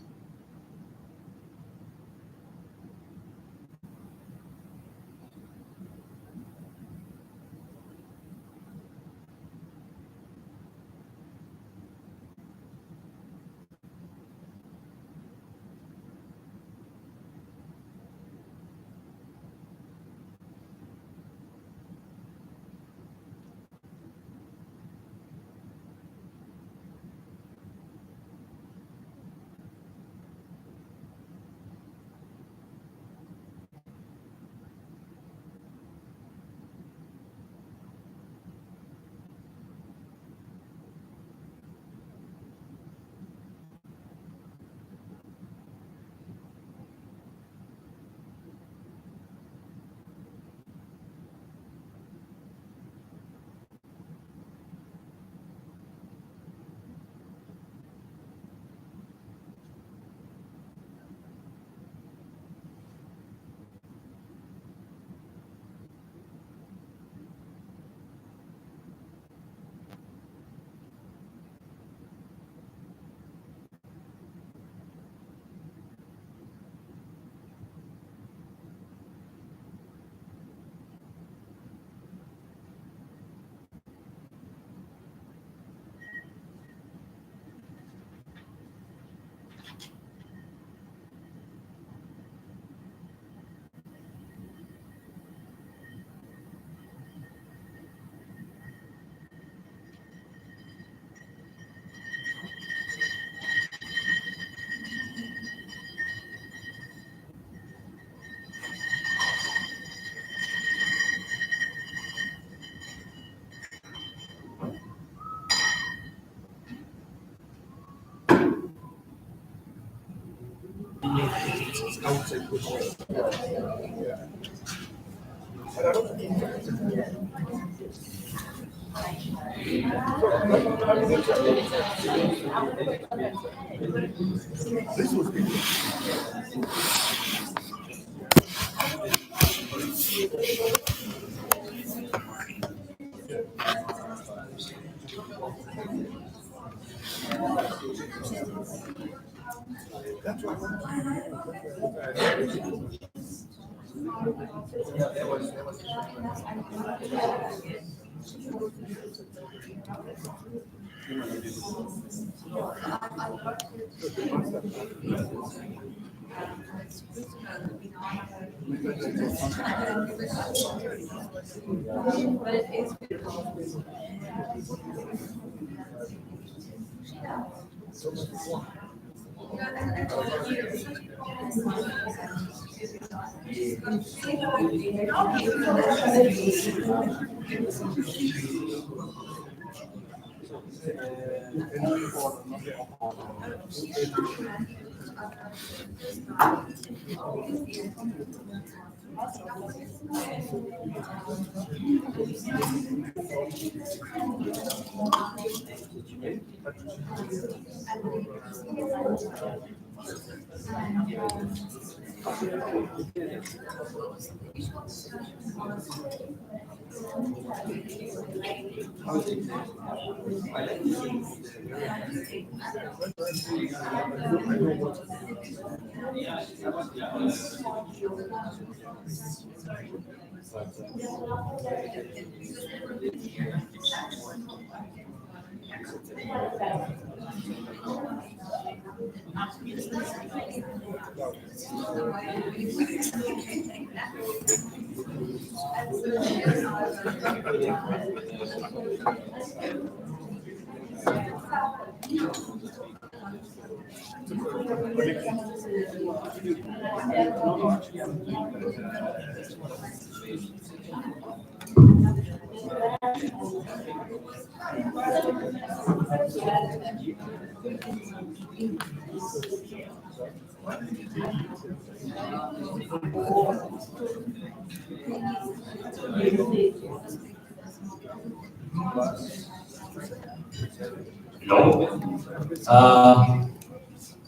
Hello.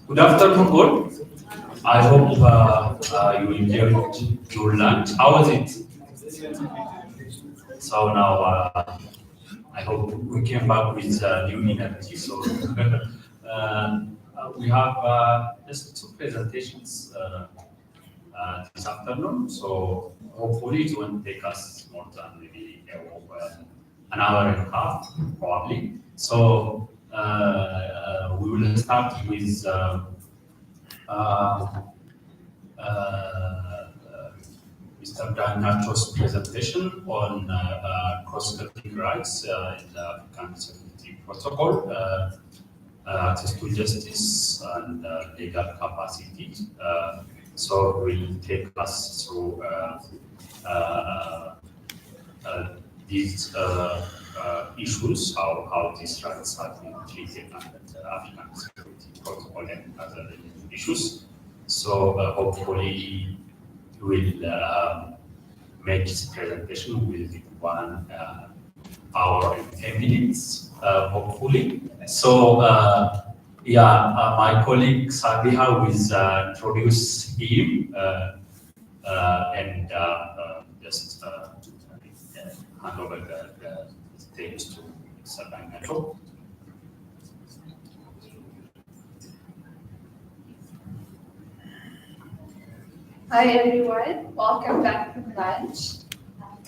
Good afternoon, all. I hope you enjoyed your lunch. How was it? So now I hope we came back with new energy. So We have just two presentations this afternoon, so hopefully it won't take us more than maybe an hour and a half, probably. So we will start with Mr. Dan Nacho's presentation on cross-cutting rights in the African Security Protocol, access to justice and legal capacity. So we'll take us through these issues, how these rights have been treated under the African Security Protocol and other issues. So hopefully we'll make this presentation within 1 hour and 10 minutes, hopefully. So my colleague Sabiha will introduce him and just hand over the stage to Mr. Nacho. Hi everyone, welcome back from lunch.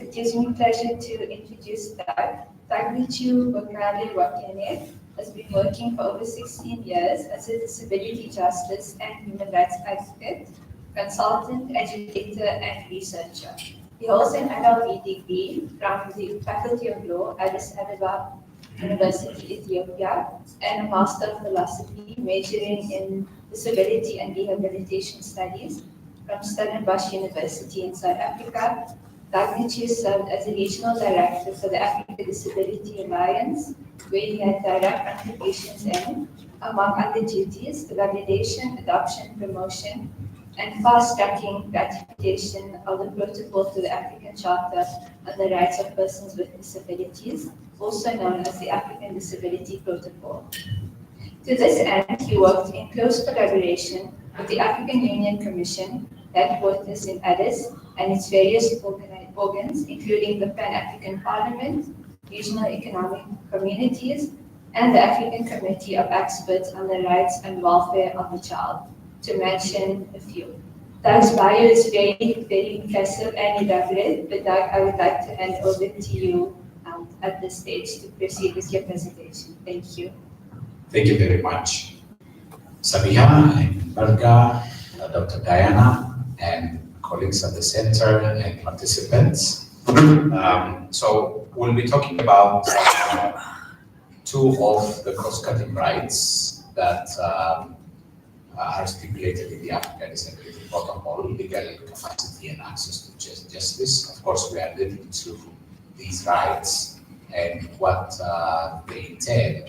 It gives me pleasure to introduce Doug. Doug Lichu Bokale Wakene has been working for over 16 years as a disability justice and human rights advocate, consultant, educator, and researcher. He holds an LLB degree from the Faculty of Law, Addis Ababa University, Ethiopia, and a Master of Philosophy majoring in Disability and Rehabilitation Studies from Stellenbosch University in South Africa. Doug Lichu served as a regional director for the Africa Disability Alliance, where he had direct contributions in, among other duties, the validation, adoption, promotion, and fast-tracking ratification of the protocol to the African Charter on the Rights of Persons with Disabilities, also known as the African Disability Protocol. To this end, he worked in close collaboration with the African Union Commission, headquarters in Addis, and its various organs, including the Pan-African Parliament, regional economic communities, and the African Committee of Experts on the Rights and Welfare of the Child, to mention a few. Doug's bio is very, very impressive and elaborate, but Doug, I would like to hand over to you at this stage to proceed with your presentation. Thank you. Thank you very much, Sabiha and Berga, Dr. Diana, and colleagues at the center and participants. So we'll be talking about two of the cross-cutting rights that are stipulated in the African Disability Protocol: legal capacity and access to justice. Of course, we are living to these rights and what they entail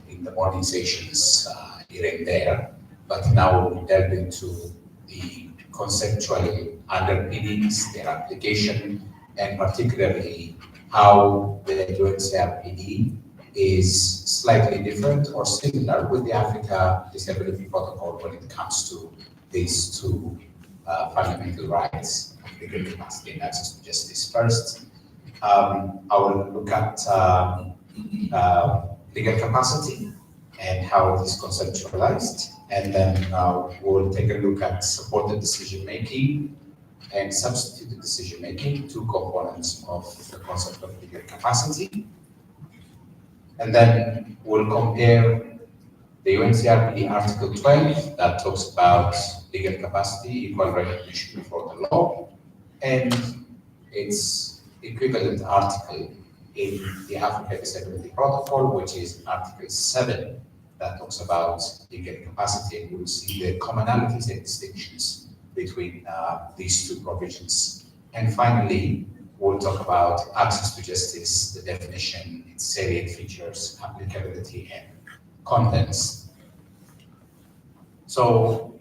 in the morning sessions here and there, but now we'll delve into the conceptual underpinnings, their application, and particularly how the UNCRPD is slightly different or similar with the Africa Disability Protocol when it comes to these two fundamental rights, legal capacity and access to justice. First, I will look at legal capacity and how it is conceptualized, and then we'll take a look at supported decision-making and substituted decision-making, two components of the concept of legal capacity. And then we'll compare the UNCRPD Article 12 that talks about legal capacity, equal recognition before the law, and its equivalent article in the Africa Disability Protocol, which is Article 7, that talks about legal capacity, and we'll see the commonalities and distinctions between these two provisions. And finally, we'll talk about access to justice, the definition, its salient features, applicability, and contents. So,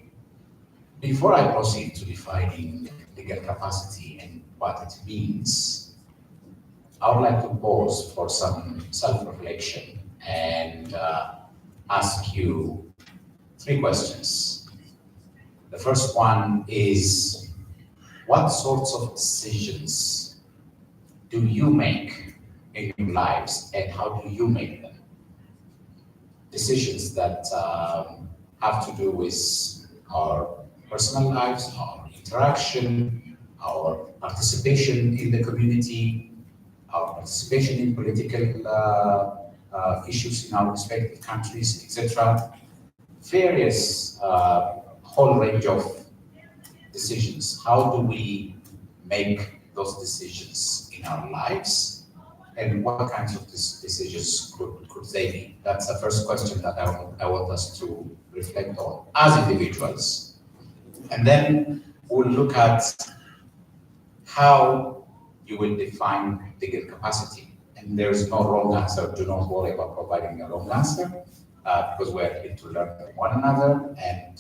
before I proceed to defining legal capacity and what it means, I would like to pause for some self-reflection and ask you three questions. The first one is, what sorts of decisions do you make in your lives, and how do you make them? Decisions that have to do with our personal lives, our interaction, our participation in the community, our participation in political issues in our respective countries, etc. Various whole range of decisions. How do we make those decisions in our lives, and what kinds of decisions could they be? That's the first question that I want us to reflect on as individuals. And then we'll look at how you will define legal capacity. And there is no wrong answer. Do not worry about providing a wrong answer, because we're here to learn from one another and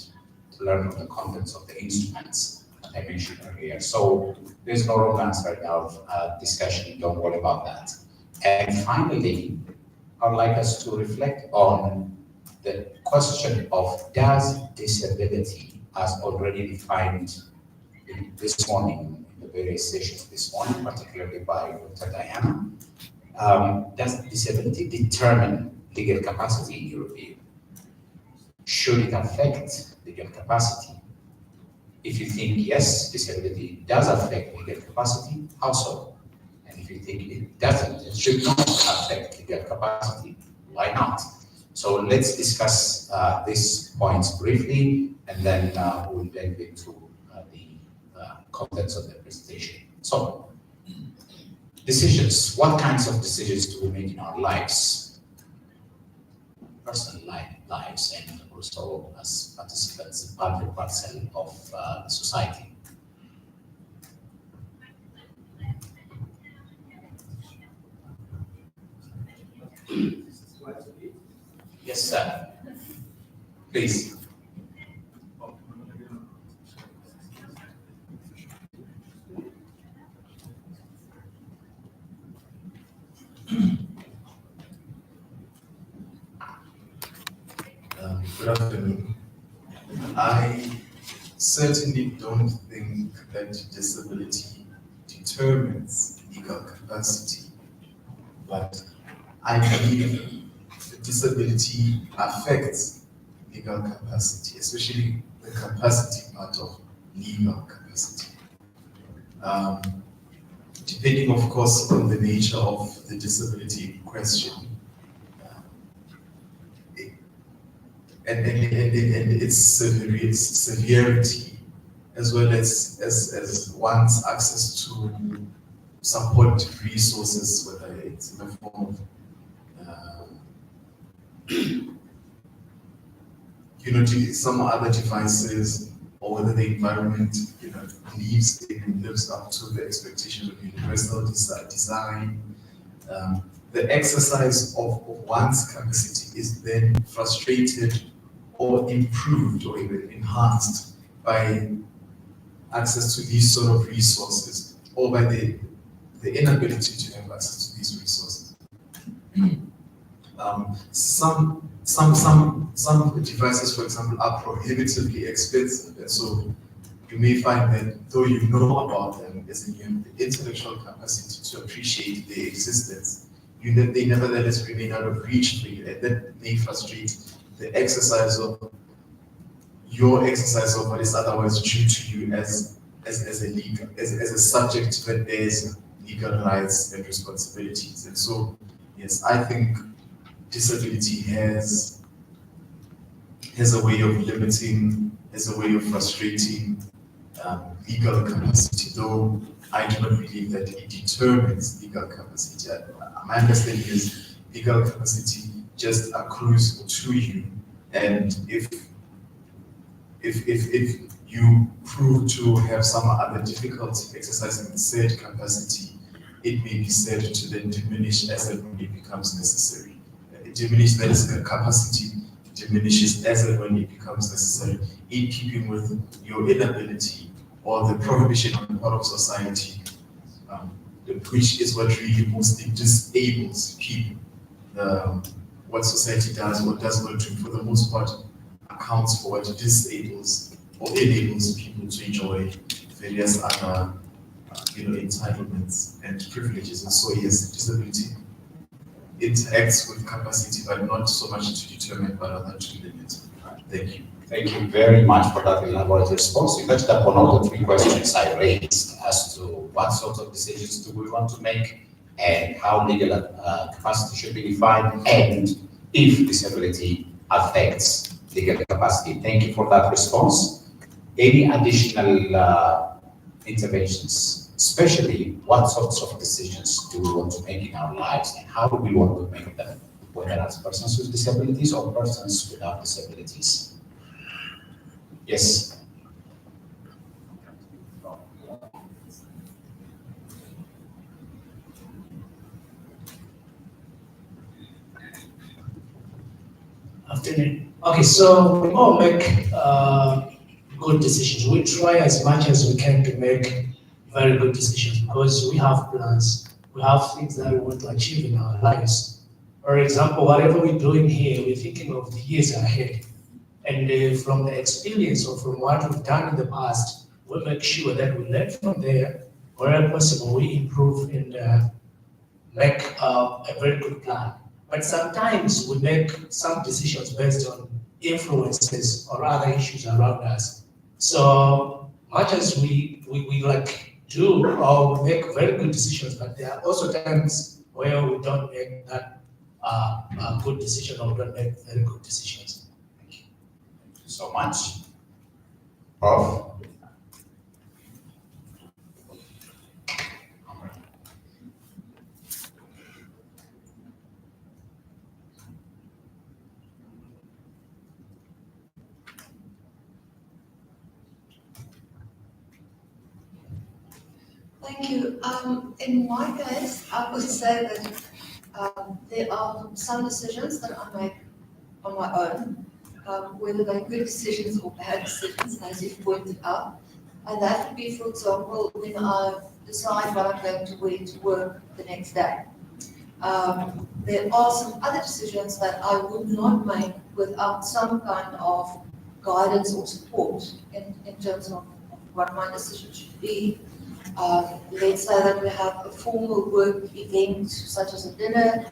to learn from the contents of the instruments that I mentioned earlier. So there's no wrong answer in our discussion. Don't worry about that. And finally, I'd like us to reflect on the question of, does disability, as already defined this morning, in the various sessions this morning, particularly by Dr. Diana, does disability determine legal capacity in your view? Should it affect legal capacity? If you think yes, disability does affect legal capacity, how so? And if you think it doesn't, it should not affect legal capacity, why not? So let's discuss these points briefly, and then we'll delve into the contents of the presentation. So, decisions. What kinds of decisions do we make in our lives? Personal lives, and also as participants in part and parcel of society. Yes, sir. Please. Good afternoon. I certainly don't think that disability determines legal capacity, but I believe that disability affects legal capacity, especially the capacity part of legal capacity. Depending, of course, on the nature of the disability in question, and its severity, as well as one's access to support resources, whether it's in the form of some other devices, or whether the environment lives up to the expectations of universal design. The exercise of one's capacity is then frustrated or improved or even enhanced by access to these sort of resources, or by the inability to have access to these resources. Some devices, for example, are prohibitively expensive, and so you may find that though you know about them, as in you have the intellectual capacity to appreciate their existence, they nevertheless remain out of reach for you, and that may frustrate the exercise of your exercise of what is otherwise due to you as a subject that bears legal rights and responsibilities. And so, yes, I think disability has a way of limiting, has a way of frustrating legal capacity, though I do not believe that it determines legal capacity. My understanding is legal capacity just accrues to you, and if you prove to have some other difficulty exercising the said capacity, it may be said to then diminish as and when it becomes necessary. That is, the capacity diminishes as and when it becomes necessary, in keeping with your inability or the prohibition on the part of society, which is what really mostly disables people. What society does or does not do, for the most part, accounts for what disables or enables people to enjoy various other entitlements and privileges. And so, yes, disability interacts with capacity, but not so much to determine, but rather to limit. Thank you. Thank you very much for that elaborate response. You touched upon all the three questions I raised as to what sorts of decisions do we want to make and how legal capacity should be defined and if disability affects legal capacity. Thank you for that response. Any additional interventions, especially what sorts of decisions do we want to make in our lives and how do we want to make them, whether as persons with disabilities or persons without disabilities? Yes. Afternoon. Okay, so we all make good decisions. We try as much as we can to make very good decisions because we have plans. We have things that we want to achieve in our lives. For example, whatever we're doing here, we're thinking of the years ahead. And from the experience or from what we've done in the past, we make sure that we learn from there. Wherever possible, we improve and make a very good plan. But sometimes we make some decisions based on influences or other issues around us. So much as we like do or we make very good decisions, but there are also times where we don't make that good decision or don't make very good decisions. Thank you so much. Prof? Thank you. In my case, I would say that there are some decisions that I make on my own, whether they're good decisions or bad decisions, as you've pointed out. And that would be, for example, when I decide what I'm going to wear to work the next day. There are some other decisions that I would not make without some kind of guidance or support in terms of what my decision should be. Let's say that we have a formal work event, such as a dinner.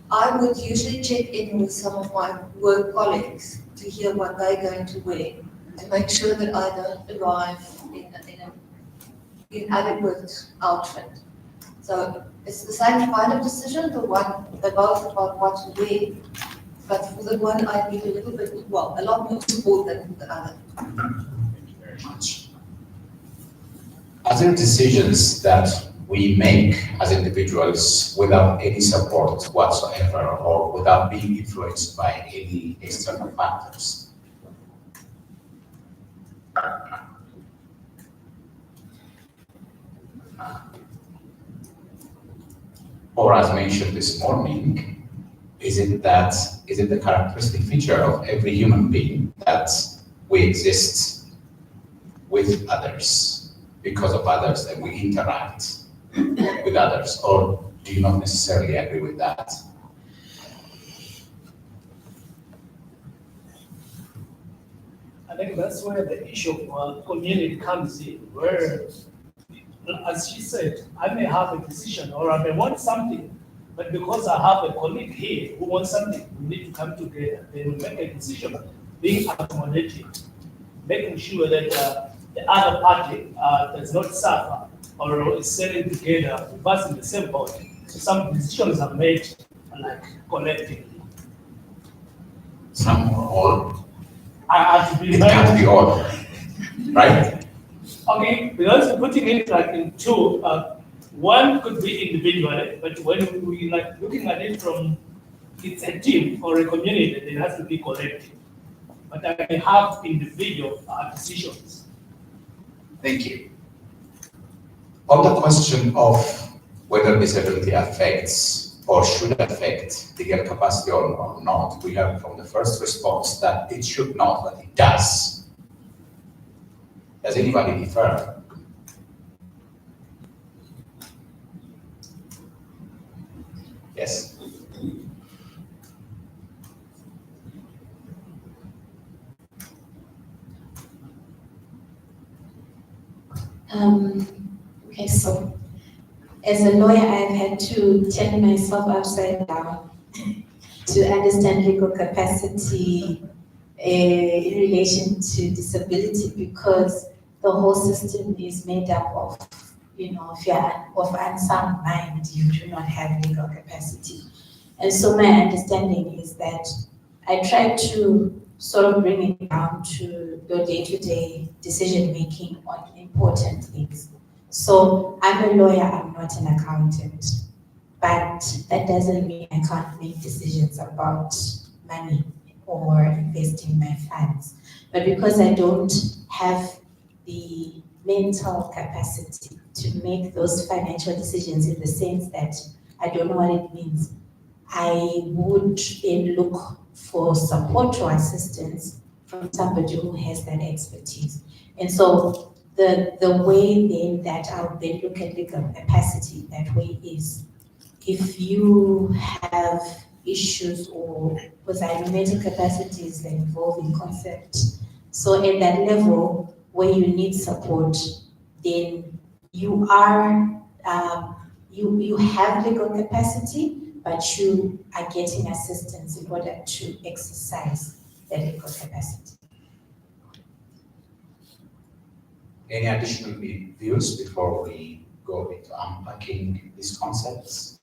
I would usually check in with some of my work colleagues to hear what they're going to wear, to make sure that I don't arrive in an inadequate outfit. So it's the same kind of decision, they're both about what to wear, but for the one I need a little bit, well, a lot more support than the other. Thank you very much. Are there decisions that we make as individuals without any support whatsoever or without being influenced by any external factors? Or as mentioned this morning, is it the characteristic feature of every human being that we exist with others? Because of others that we interact with others, or do you not necessarily agree with that? I think that's where the issue of community comes in, where, as she said, I may have a decision or I may want something, but because I have a colleague here who wants something, we need to come together. Then we make a decision, being accommodating, making sure that the other party does not suffer or is selling together with us in the same boat. So some decisions are made like collectively. Some or all? It can't be all, right? Okay, because putting it like in two, one could be individual, but when we like looking at it from it's a team or a community, it has to be collective. But I may have individual decisions. Thank you. On the question of whether disability affects or should affect legal capacity or not, we have from the first response that it should not, but it does. Does anybody differ? Yes. Okay, so as a lawyer, I've had to turn myself upside down to understand legal capacity in relation to disability, because the whole system is made up of, if you're of unsound mind, you do not have legal capacity. And so my understanding is that I try to sort of bring it down to your day-to-day decision-making on important things. So I'm a lawyer, I'm not an accountant, but that doesn't mean I can't make decisions about money or investing my funds. But because I don't have the mental capacity to make those financial decisions, in the sense that I don't know what it means, I would then look for support or assistance from somebody who has that expertise. And so the way then that I would then look at legal capacity that way is, if you have issues, or because I know mental capacity is an evolving concept. So at that level where you need support, then you are, you have legal capacity, but you are getting assistance in order to exercise that legal capacity. Any additional views before we go into unpacking these concepts?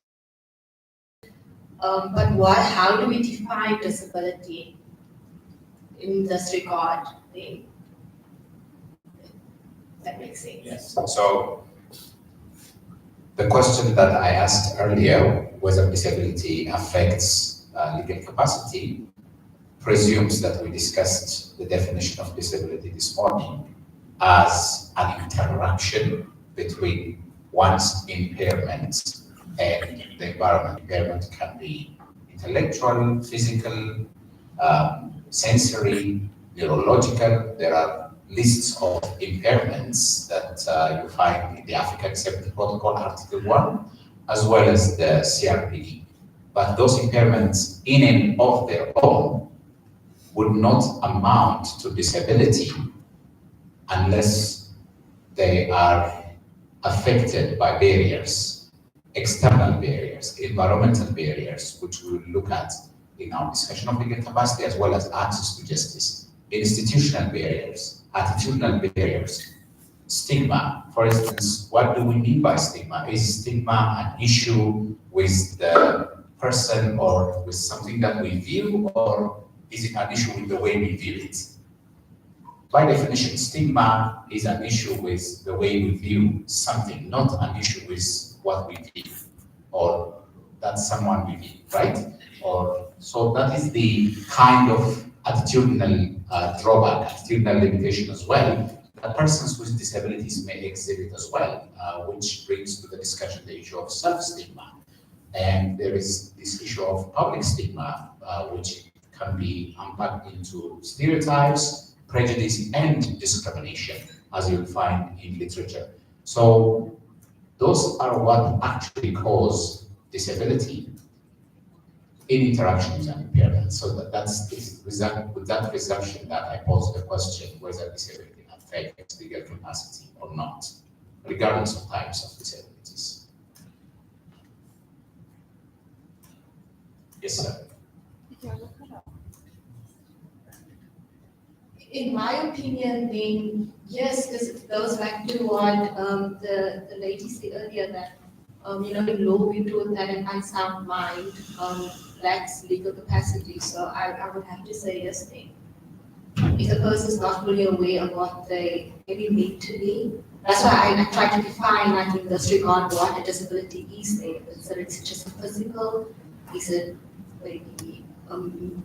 But how do we define disability in this regard? That makes sense. Yes. So the question that I asked earlier, whether disability affects legal capacity, presumes that we discussed the definition of disability this morning as an interaction between one's impairment and the environment. Impairment can be intellectual, physical, sensory, neurological. There are lists of impairments that you find in the African Safety Protocol, Article 1, as well as the CRPD. But those impairments in and of their own would not amount to disability unless they are affected by barriers, external barriers, environmental barriers, which we will look at in our discussion of legal capacity, as well as access to justice, institutional barriers, attitudinal barriers, stigma. For instance, what do we mean by stigma? Is stigma an issue with the person or with something that we view, or is it an issue with the way we view it? By definition, stigma is an issue with the way we view something, not an issue with what we view or that someone we view, right? Or so that is the kind of attitudinal drawback, attitudinal limitation as well, that persons with disabilities may exhibit as well, which brings to the discussion the issue of self-stigma. And there is this issue of public stigma, which can be unpacked into stereotypes, prejudice, and discrimination, as you'll find in literature. So those are what actually cause disability in interactions and impairments. So that's with that presumption that I pose the question whether disability affects legal capacity or not, regardless of types of disabilities. Yes, sir. In my opinion, then yes, because it goes back to what the lady said earlier, that in law we do that an unsound mind lacks legal capacity. So I would have to say yes then. If the person is not fully aware of what they maybe need to be. That's why I try to define, like in this regard, what a disability is there. So it's just physical, is it mental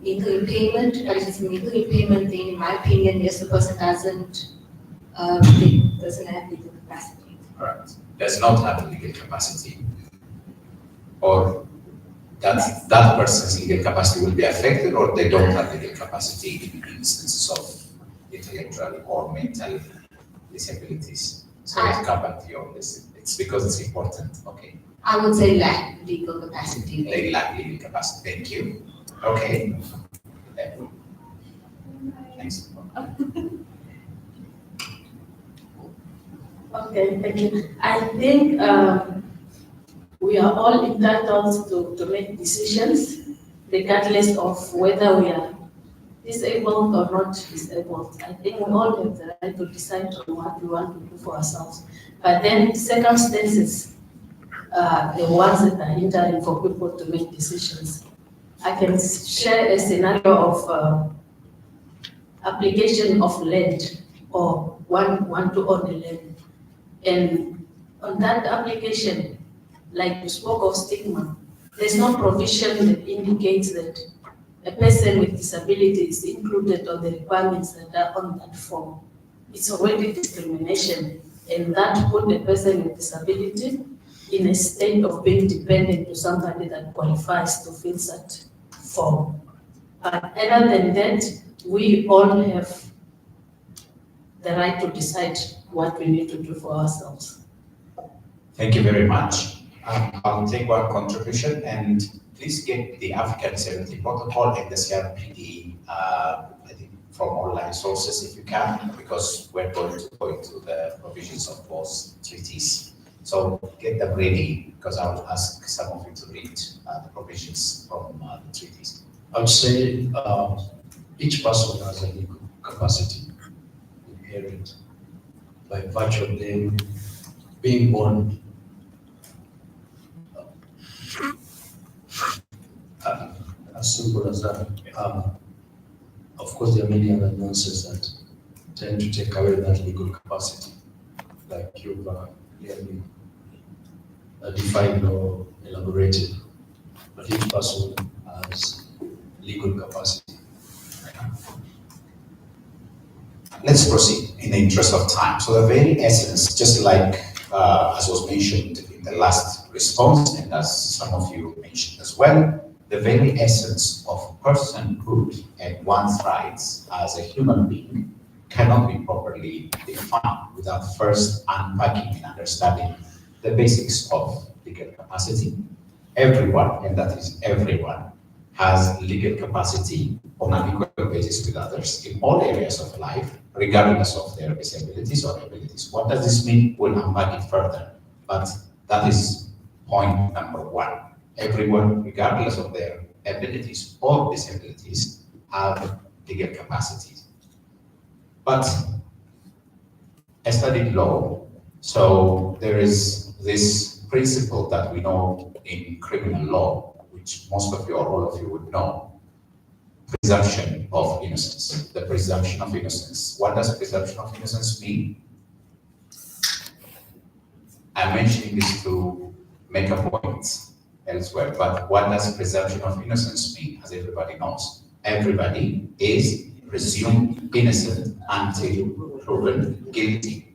impairment? But if it's a mental impairment, then in my opinion, yes, the person doesn't have legal capacity. Correct. Does not have legal capacity, or that person's legal capacity will be affected, or they don't have legal capacity in instances of intellectual or mental disabilities. So let's come back to your list. It's because it's important. Okay. I would say lack legal capacity. They lack legal capacity. Thank you. Okay. Thanks. Okay, thank you. I think we are all entitled to make decisions, regardless of whether we are disabled or not disabled, I think we all have the right to decide on what we want to do for ourselves. But then circumstances are the ones that are hindering for people to make decisions. I can share a scenario of application of land or one to own a land. And on that application, like you spoke of stigma, there's no provision that indicates that a person with disability is included on the requirements that are on that form. It's already discrimination, and that put a person with disability in a state of being dependent to somebody that qualifies to fill that form. But other than that, we all have the right to decide what we need to do for ourselves. Thank you very much. I'll take one contribution, and please get the African 70 protocol and the CRPD, I think, from online sources if you can, because we're going to go into the provisions of both treaties. So get them ready, because I will ask some of you to read the provisions from the treaties. I would say each person has a legal capacity inherent by virtue of them being born. As simple as that. Of course, there are many other nuances that tend to take away that legal capacity, like you've clearly defined or elaborated. But each person has legal capacity. Let's proceed in the interest of time. So the very essence, just like as was mentioned in the last response, and as some of you mentioned as well, the very essence of personhood and one's rights as a human being cannot be properly defined without first unpacking and understanding the basics of legal capacity. Everyone, and that is everyone, has legal capacity on an equal basis with others in all areas of life, regardless of their disabilities or abilities. What does this mean? We'll unpack it further, but that is point number one. Everyone, regardless of their abilities or disabilities, have legal capacities. But I studied law, so there is this principle that we know in criminal law, which most of you or all of you would know, presumption of innocence. The presumption of innocence. What does presumption of innocence mean? I'm mentioning this to make a point elsewhere, but what does presumption of innocence mean? As everybody knows, everybody is presumed innocent until proven guilty.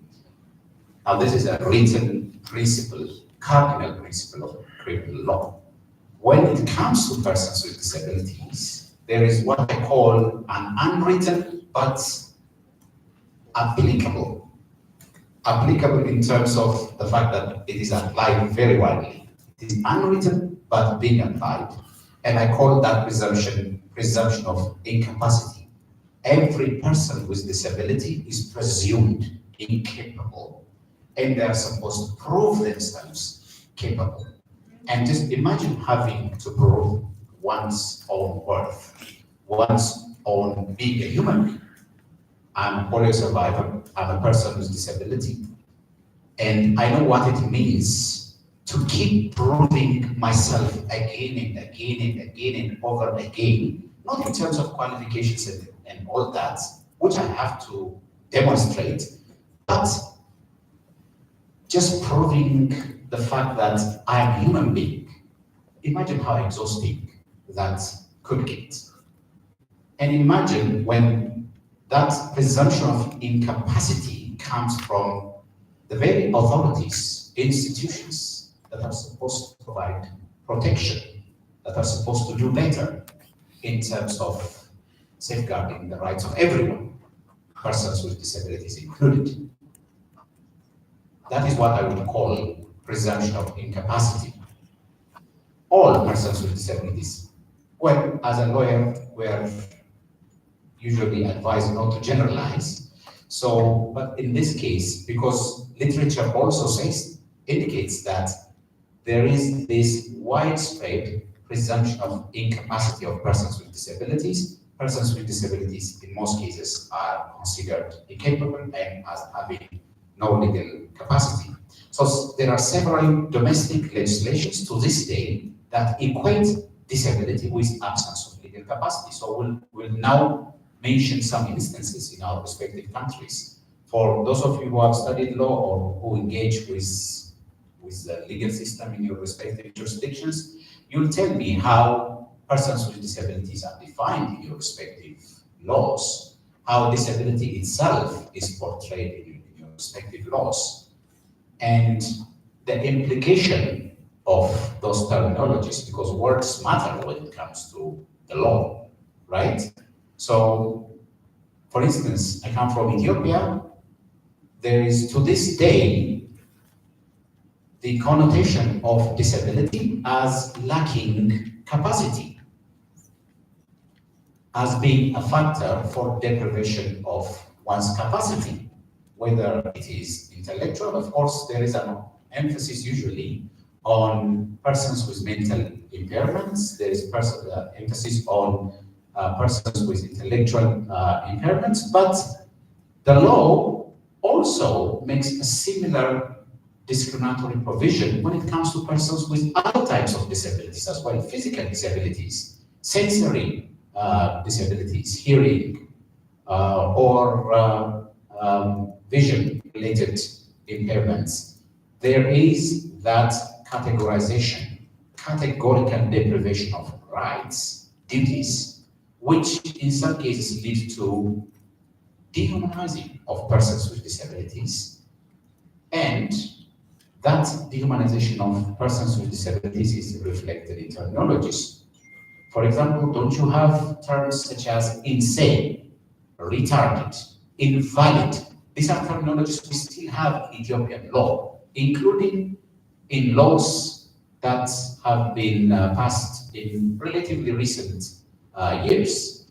Now, this is a written principle, cardinal principle of criminal law. When it comes to persons with disabilities, there is what I call an unwritten but applicable. Applicable in terms of the fact that it is applied very widely. It is unwritten but being applied. And I call that presumption of incapacity. Every person with disability is presumed incapable, and they are supposed to prove themselves capable. And just imagine having to prove one's own worth, one's own being a human being. I'm a polio survivor, I'm a person with disability, and I know what it means to keep proving myself again and again and again and over again, not in terms of qualifications and all that, which I have to demonstrate, but just proving the fact that I am a human being. Imagine how exhausting that could get. And imagine when that presumption of incapacity comes from the very authorities, institutions that are supposed to provide protection, that are supposed to do better in terms of safeguarding the rights of everyone, persons with disabilities included. That is what I would call presumption of incapacity. All persons with disabilities. Well, as a lawyer, we are usually advised not to generalize. So, but in this case, because literature also indicates that there is this widespread presumption of incapacity of persons with disabilities persons with disabilities in most cases are considered incapable and as having no legal capacity. So there are several domestic legislations to this day that equate disability with absence of legal capacity. So we'll now mention some instances in our respective countries. For those of you who have studied law or who engage with the legal system in your respective jurisdictions, you'll tell me how persons with disabilities are defined in your respective laws, how disability itself is portrayed in your respective laws, and the implication of those terminologies, because words matter when it comes to the law, right? So, for instance, I come from Ethiopia. There is, to this day, the connotation of disability as lacking capacity, as being a factor for deprivation of one's capacity, whether it is intellectual. Of course, there is an emphasis usually on persons with mental impairments. There is emphasis on persons with intellectual impairments, but the law also makes a similar discriminatory provision when it comes to persons with other types of disabilities as well, physical disabilities, sensory disabilities, hearing, or vision-related impairments. There is that categorization, categorical deprivation of rights, duties, which in some cases lead to dehumanizing of persons with disabilities, and that dehumanization of persons with disabilities is reflected in terminologies. For example, don't you have terms such as insane, retarded, invalid? These are terminologies we still have in Ethiopian law, including in laws that have been passed in relatively recent years.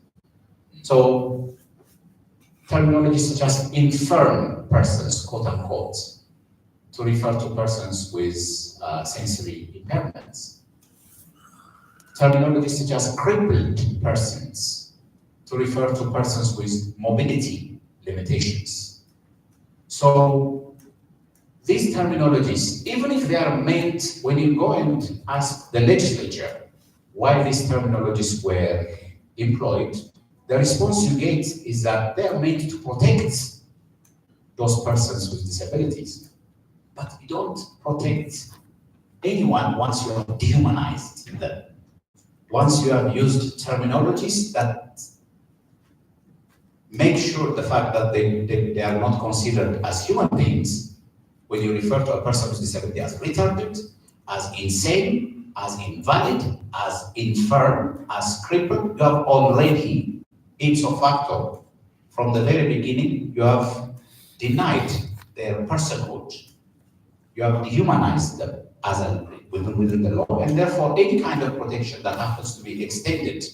So terminologies such as infirm persons, quote unquote, to refer to persons with sensory impairments. Terminologies such as crippled persons, to refer to persons with mobility limitations. So these terminologies, even if they are meant, when you go and ask the legislature why these terminologies were employed, the response you get is that they are meant to protect those persons with disabilities. But we don't protect anyone once you have dehumanized them. Once you have used terminologies that make sure the fact that they are not considered as human beings, when you refer to a person with disability as retarded, as insane, as invalid, as infirm, as crippled, you have already, ipso facto, from the very beginning, you have denied their personhood. You have dehumanized them as within the law, and therefore any kind of protection that happens to be extended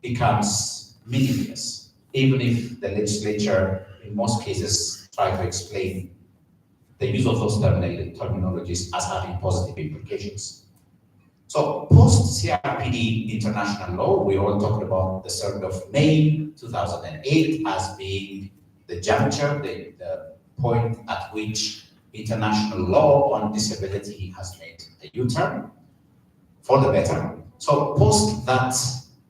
becomes meaningless, even if the legislature, in most cases, try to explain the use of those terminologies as having positive implications. So post-CRPD international law, we all talked about the 3rd of May 2008 as being the juncture, the point at which international law on disability has made a U-turn for the better. So post that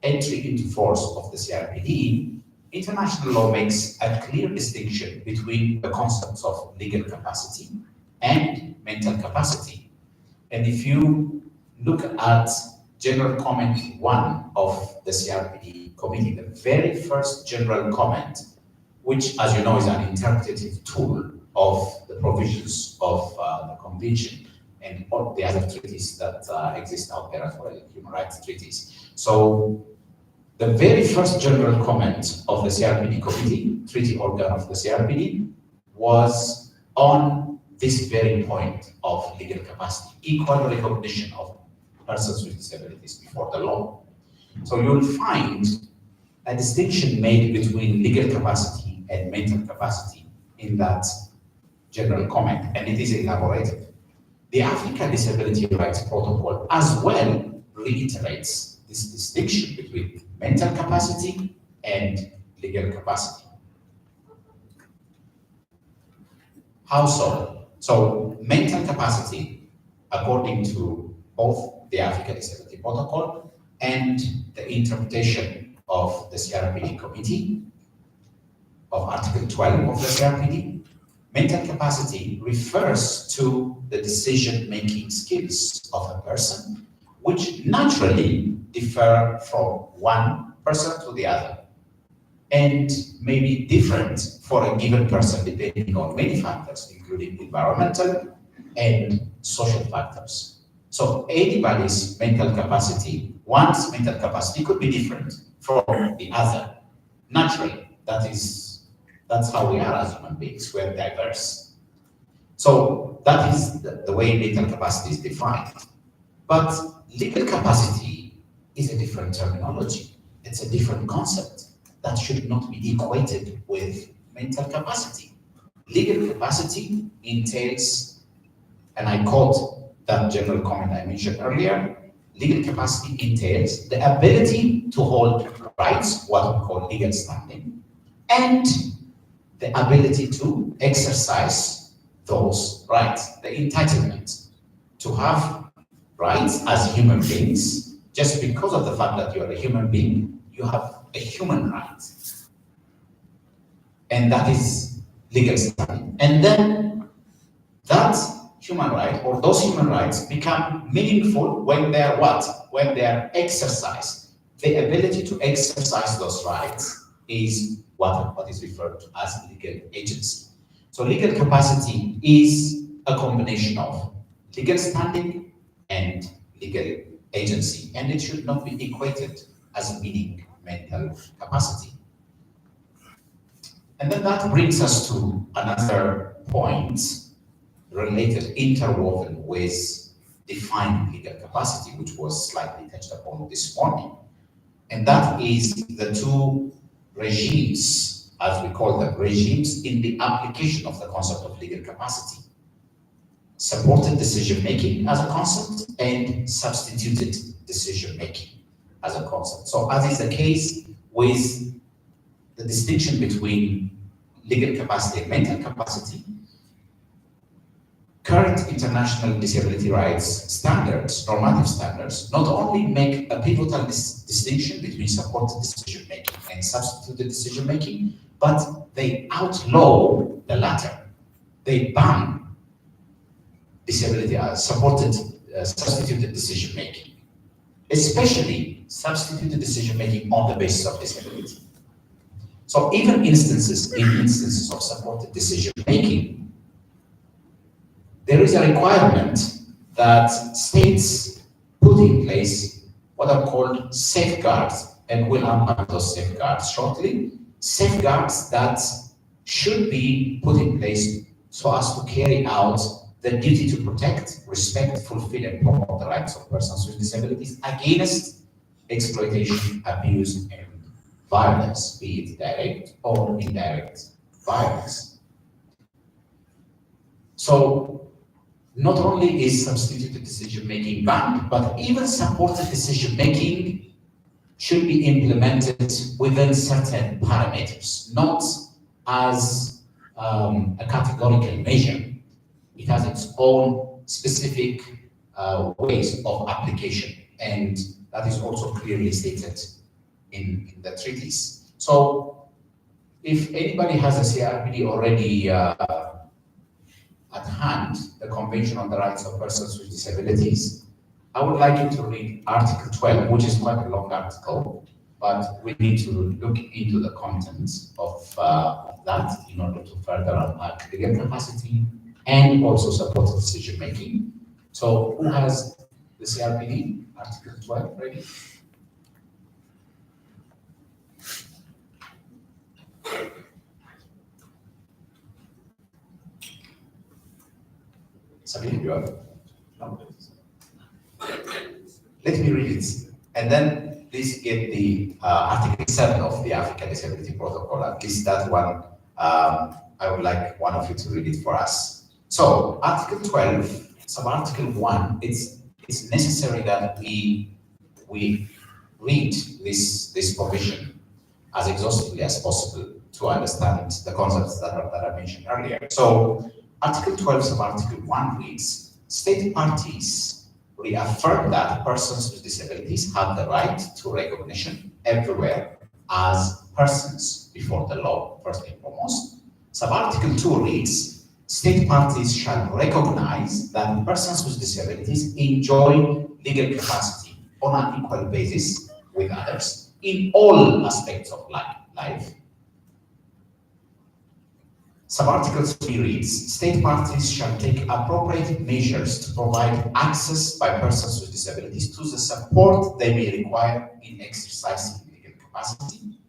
entry into force of the CRPD, international law makes a clear distinction between the concepts of legal capacity and mental capacity. And if you look at General Comment 1 of the CRPD committee, the very first general comment, which, as you know, is an interpretative tool of the provisions of the Convention and all the other treaties that exist out there as well, human rights treaties. So the very first general comment of the CRPD committee, treaty organ of the CRPD, was on this very point of legal capacity, equal recognition of persons with disabilities before the law. So you'll find a distinction made between legal capacity and mental capacity in that general comment, and it is elaborated. The African Disability Rights Protocol as well reiterates this distinction between mental capacity and legal capacity. How so? So mental capacity, according to both the Africa Disability Protocol and the interpretation of the CRPD Committee, of Article 12 of the CRPD, mental capacity refers to the decision-making skills of a person, which naturally differ from one person to the other, and may be different for a given person depending on many factors, including environmental and social factors. So anybody's mental capacity, one's mental capacity could be different from the other. Naturally, that's how we are as human beings, we're diverse. So that is the way mental capacity is defined. But legal capacity is a different terminology. It's a different concept that should not be equated with mental capacity. Legal capacity entails, and I quote that general comment I mentioned earlier, legal capacity entails the ability to hold rights, what we call legal standing, and the ability to exercise those rights, the entitlement to have rights as human beings. Just because of the fact that you're a human being, you have a human right. And that is legal standing. And then that human right, or those human rights, become meaningful when they're what? When they're exercised. The ability to exercise those rights is what is referred to as legal agency. So legal capacity is a combination of legal standing and legal agency, and it should not be equated as meaning mental capacity. And then that brings us to another point related, interwoven with defining legal capacity, which was slightly touched upon this morning. And that is the two regimes, as we call them, regimes in the application of the concept of legal capacity. Supported decision-making as a concept and substituted decision-making as a concept. So as is the case with the distinction between legal capacity and mental capacity, current international disability rights standards, normative standards, not only make a pivotal distinction between supported decision-making and substituted decision-making, but they outlaw the latter. They ban disability as supported, substituted decision-making, especially substituted decision-making on the basis of disability. So even in instances of supported decision-making, there is a requirement that states put in place what are called safeguards, and we'll unpack those safeguards shortly. Safeguards that should be put in place so as to carry out the duty to protect, respect, fulfill, and promote the rights of persons with disabilities against exploitation, abuse, and violence, be it direct or indirect violence. So not only is substituted decision-making banned, but even supported decision-making should be implemented within certain parameters, not as a categorical measure. It has its own specific ways of application, and that is also clearly stated in the treaties. So if anybody has a CRPD already at hand, the Convention on the Rights of Persons with Disabilities, I would like you to read Article 12, which is quite a long article, but we need to look into the contents of that in order to further unpack legal capacity and also support decision-making. So who has the CRPD, Article 12, ready? Sabine, you have? No. Let me read it, and then please get the Article 7 of the Africa Disability Protocol. At least that one, I would like one of you to read it for us. So, Article 12, sub-Article 1, it's necessary that we read this provision as exhaustively as possible to understand the concepts that I mentioned earlier. So Article 12 sub-Article 1 reads, state parties reaffirm that persons with disabilities have the right to recognition everywhere as persons before the law, first and foremost. Sub-Article 2 reads, state parties shall recognize that persons with disabilities enjoy legal capacity on an equal basis with others in all aspects of life. Sub-Article 3 reads, state parties shall take appropriate measures to provide access by persons with disabilities to the support they may require in exercising legal capacity.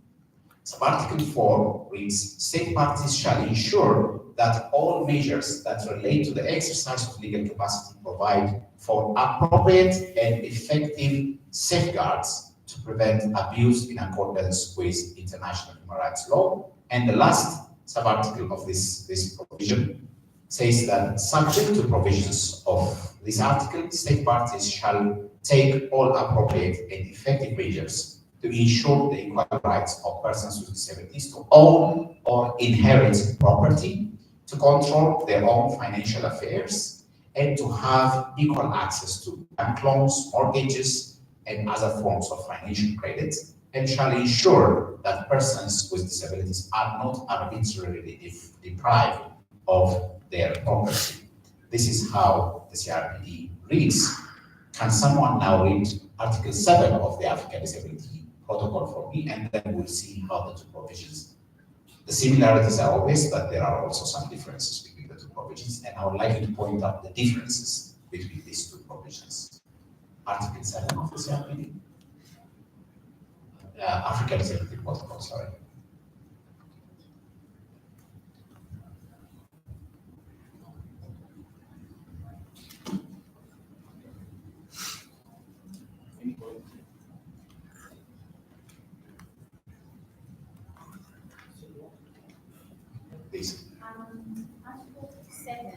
Sub-Article 4 reads, state parties shall ensure that all measures that relate to the exercise of legal capacity provide for appropriate and effective safeguards to prevent abuse in accordance with international human rights law. And the last sub-article of this provision says that subject to provisions of this article, state parties shall take all appropriate and effective measures to ensure the equal rights of persons with disabilities to own or inherit property, to control their own financial affairs, and to have equal access to bank loans, mortgages, and other forms of financial credit, and shall ensure that persons with disabilities are not arbitrarily deprived of their property. This is how the CRPD reads. Can someone now read Article 7 of the African Disability Protocol for me, and then we'll see how the two provisions. The similarities are obvious, but there are also some differences between the two provisions, and I would like you to point out the differences between these two provisions. Article 7 of the CRPD. African Disability Protocol, sorry. Please. Article 7.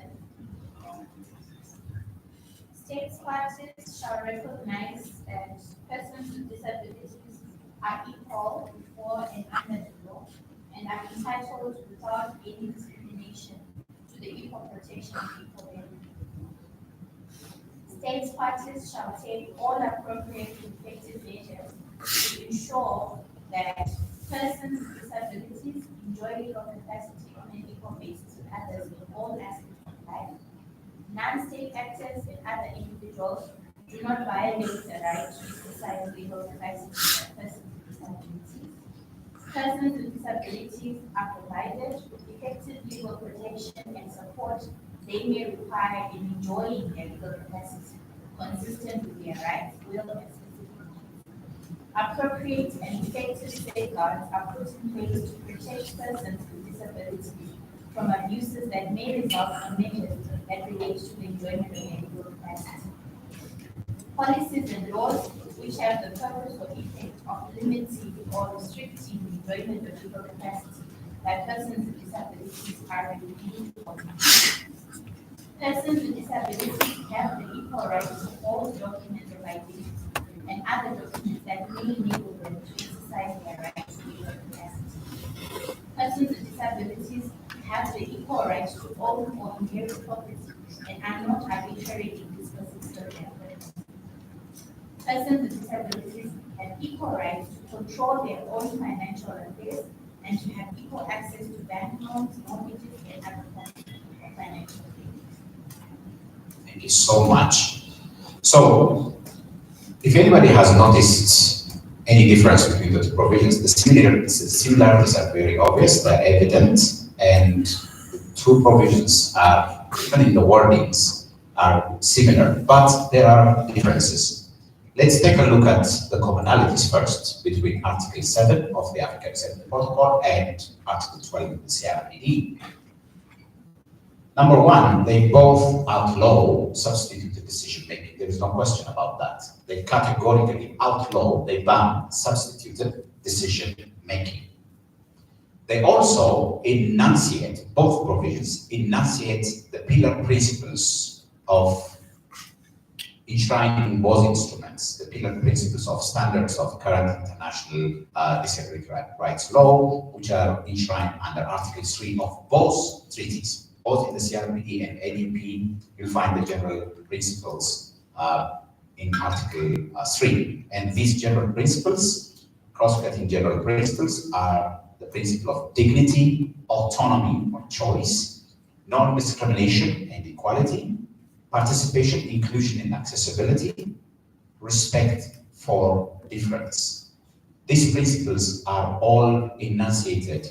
States parties shall recognize that persons with disabilities are equal before and under the law and are entitled without any discrimination to the equal protection of equal value. States parties shall take all appropriate effective measures to ensure that persons with disabilities enjoy legal capacity on an equal basis with others in all aspects of life. Non-state actors and other individuals do not violate the right to exercise legal capacity of persons with disabilities. Persons with disabilities are provided with effective legal protection and support they may require in enjoying their legal capacity, consistent with their rights, will, and specific needs. Appropriate and effective safeguards are put in place to protect persons with disabilities from abuses that may result from measures that relate to the enjoyment of their legal capacity. Policies and laws which have the purpose or effect of limiting or restricting the enjoyment of legal capacity by persons with disabilities are reviewed or persons with disabilities have the equal right to all documents of identity and other documents that may enable them to exercise their rights to legal capacity. Persons with disabilities have the equal right to own or inherit property and are not arbitrarily dispossessed of their property. Persons with disabilities have equal rights to control their own financial affairs and to have equal access to bank loans, mortgages, and other forms of financial affairs. Thank you so much. So, if anybody has noticed any difference between the two provisions, the similarities are very obvious, they're evident, and the two provisions are, even in the wordings, are similar, but there are differences. Let's take a look at the commonalities first between Article 7 of the African Disability Protocol and Article 12 of the CRPD. Number one, they both outlaw substituted decision making. There is no question about that. They categorically outlaw, they ban substituted decision making. They also enunciate, both provisions enunciate the pillar principles of enshrined in both instruments the pillar principles of standards of current international disability rights law, which are enshrined under Article 3 of both treaties. Both in the CRPD and ADP, you'll find the general principles in Article 3. And these general principles, cross-cutting general principles, are the principle of dignity, autonomy or choice, non-discrimination and equality, participation, inclusion and accessibility, respect for difference. These principles are all enunciated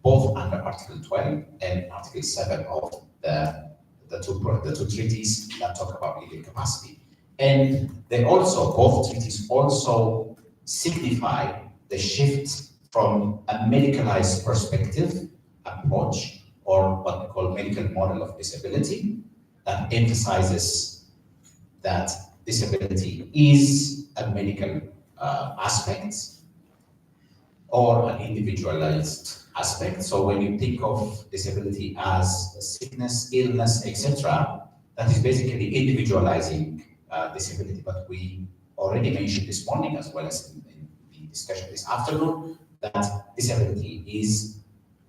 both under Article 12 and Article 7 of the two treaties that talk about legal capacity. And they also, both treaties also signify the shift from a medicalized perspective approach, or what we call medical model of disability, that emphasizes that disability is a medical aspect or an individualized aspect. So when you think of disability as sickness, illness, etc., that is basically individualizing disability. But we already mentioned this morning, as well as in the discussion this afternoon, that disability is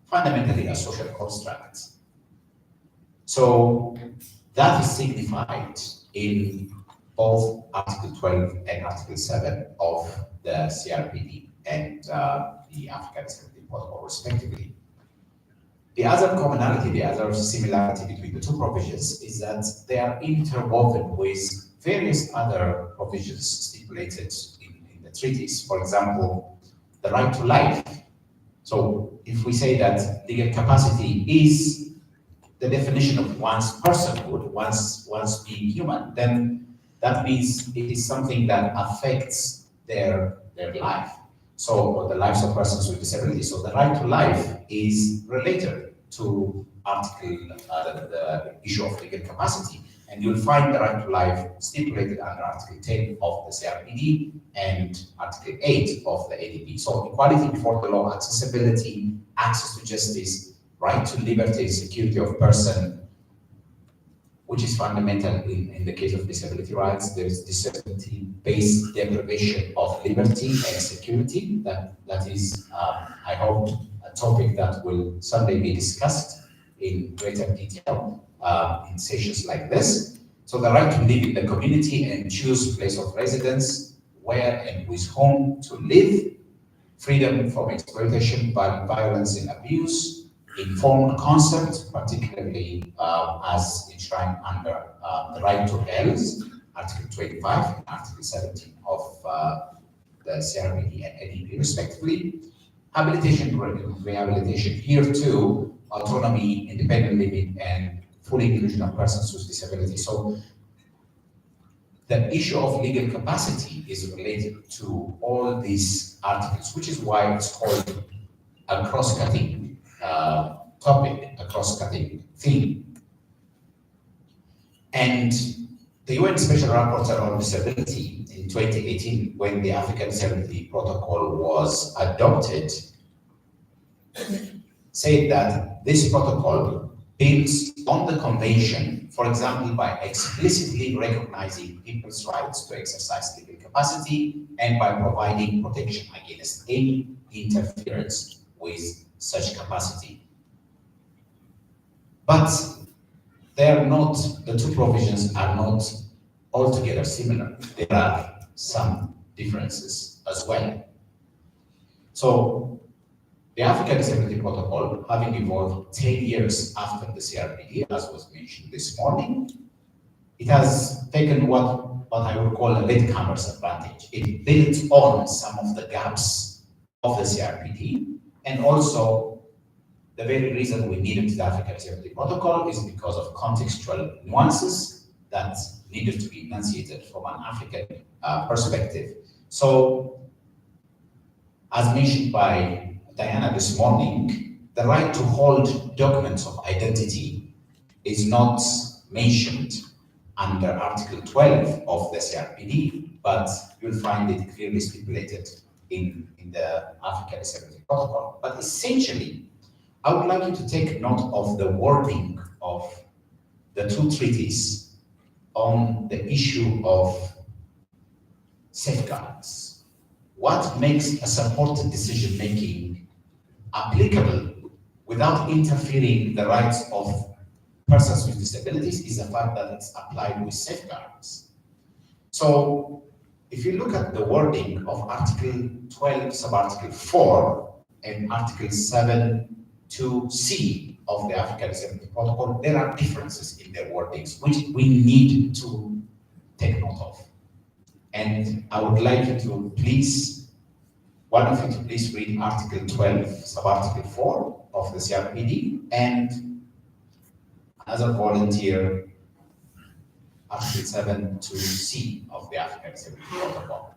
fundamentally a social construct. So that is signified in both Article 12 and Article 7 of the CRPD and the African Disability Protocol, respectively. The other commonality, the other similarity between the two provisions is that they are interwoven with various other provisions stipulated in the treaties. For example, the right to life. So if we say that legal capacity is the definition of one's personhood, one's being human, then that means it is something that affects their life. So, or the lives of persons with disabilities. So the right to life is related to the issue of legal capacity. And you'll find the right to life stipulated under Article 10 of the CRPD and Article 8 of the ADP. So equality before the law, accessibility, access to justice, right to liberty, security of person, which is fundamental in the case of disability rights. There is disability-based deprivation of liberty and security. That is, I hope, a topic that will someday be discussed in greater detail in sessions like this. So the right to live in the community and choose place of residence, where and with whom to live, freedom from exploitation, violence and abuse, informed consent, particularly as enshrined under the right to health, Article 25 and Article 17 of the CRPD and ADP, respectively. Habilitation, rehabilitation, here too, autonomy, independent living, and full inclusion of persons with disabilities. So the issue of legal capacity is related to all these articles, which is why it's called a cross-cutting topic, a cross-cutting theme. And the UN Special Rapporteur on Disability in 2018, when the African Disability Protocol was adopted, said that this protocol builds on the convention, for example, by explicitly recognizing people's rights to exercise legal capacity and by providing protection against any interference with such capacity. But the two provisions are not altogether similar. There are some differences as well. So the African Disability Protocol, having evolved 10 years after the CRPD, as was mentioned this morning, it has taken what I would call a latecomer's advantage. It built on some of the gaps of the CRPD, and also the very reason we needed the African Disability Protocol is because of contextual nuances that needed to be enunciated from an African perspective. So, as mentioned by Diana this morning, the right to hold documents of identity is not mentioned under Article 12 of the CRPD, but you'll find it clearly stipulated in the African Disability Protocol. But essentially, I would like you to take note of the wording of the two treaties on the issue of safeguards. What makes a supported decision-making applicable without interfering the rights of persons with disabilities is the fact that it's applied with safeguards. So if you look at the wording of Article 12, Subarticle 4 and Article 7 2C of the African Disability Protocol, there are differences in their wordings, which we need to take note of. And I would like you to please, one of you to please read Article 12, Subarticle 4 of the CRPD, and another volunteer, Article 7 to C of the African Disability Protocol.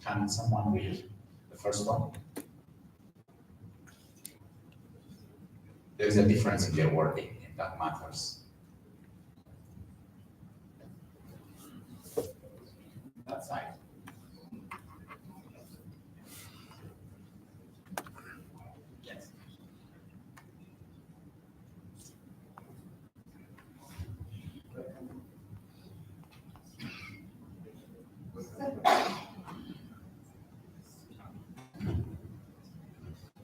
Can someone read the first one? There is a difference in their wording, and that matters. That side. Yes.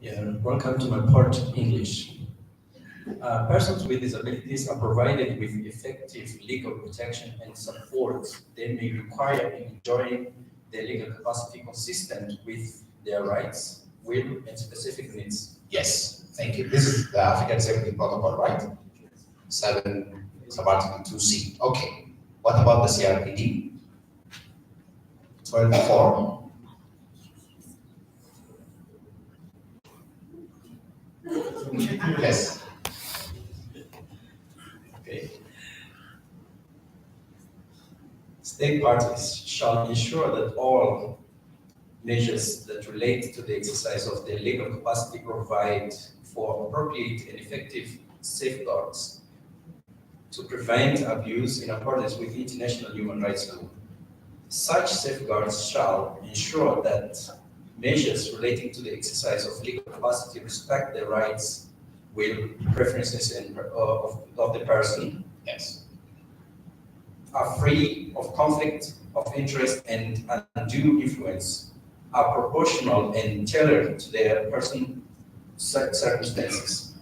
Yeah, welcome to my part, English. Persons with disabilities are provided with effective legal protection and support they may require in enjoying their legal capacity consistent with their rights, will, and specific needs. Yes, thank you. This is the African Disability Protocol, right? 7, Subarticle 2C. Okay. What about the CRPD? 12.4. Yes. Okay. State parties shall ensure that all measures that relate to the exercise of their legal capacity provide for appropriate and effective safeguards to prevent abuse in accordance with international human rights law. Such safeguards shall ensure that measures relating to the exercise of legal capacity respect the rights, will, preferences, and of the person. Yes. Are free of conflict of interest and undue influence, are proportional and tailored to their person circumstances,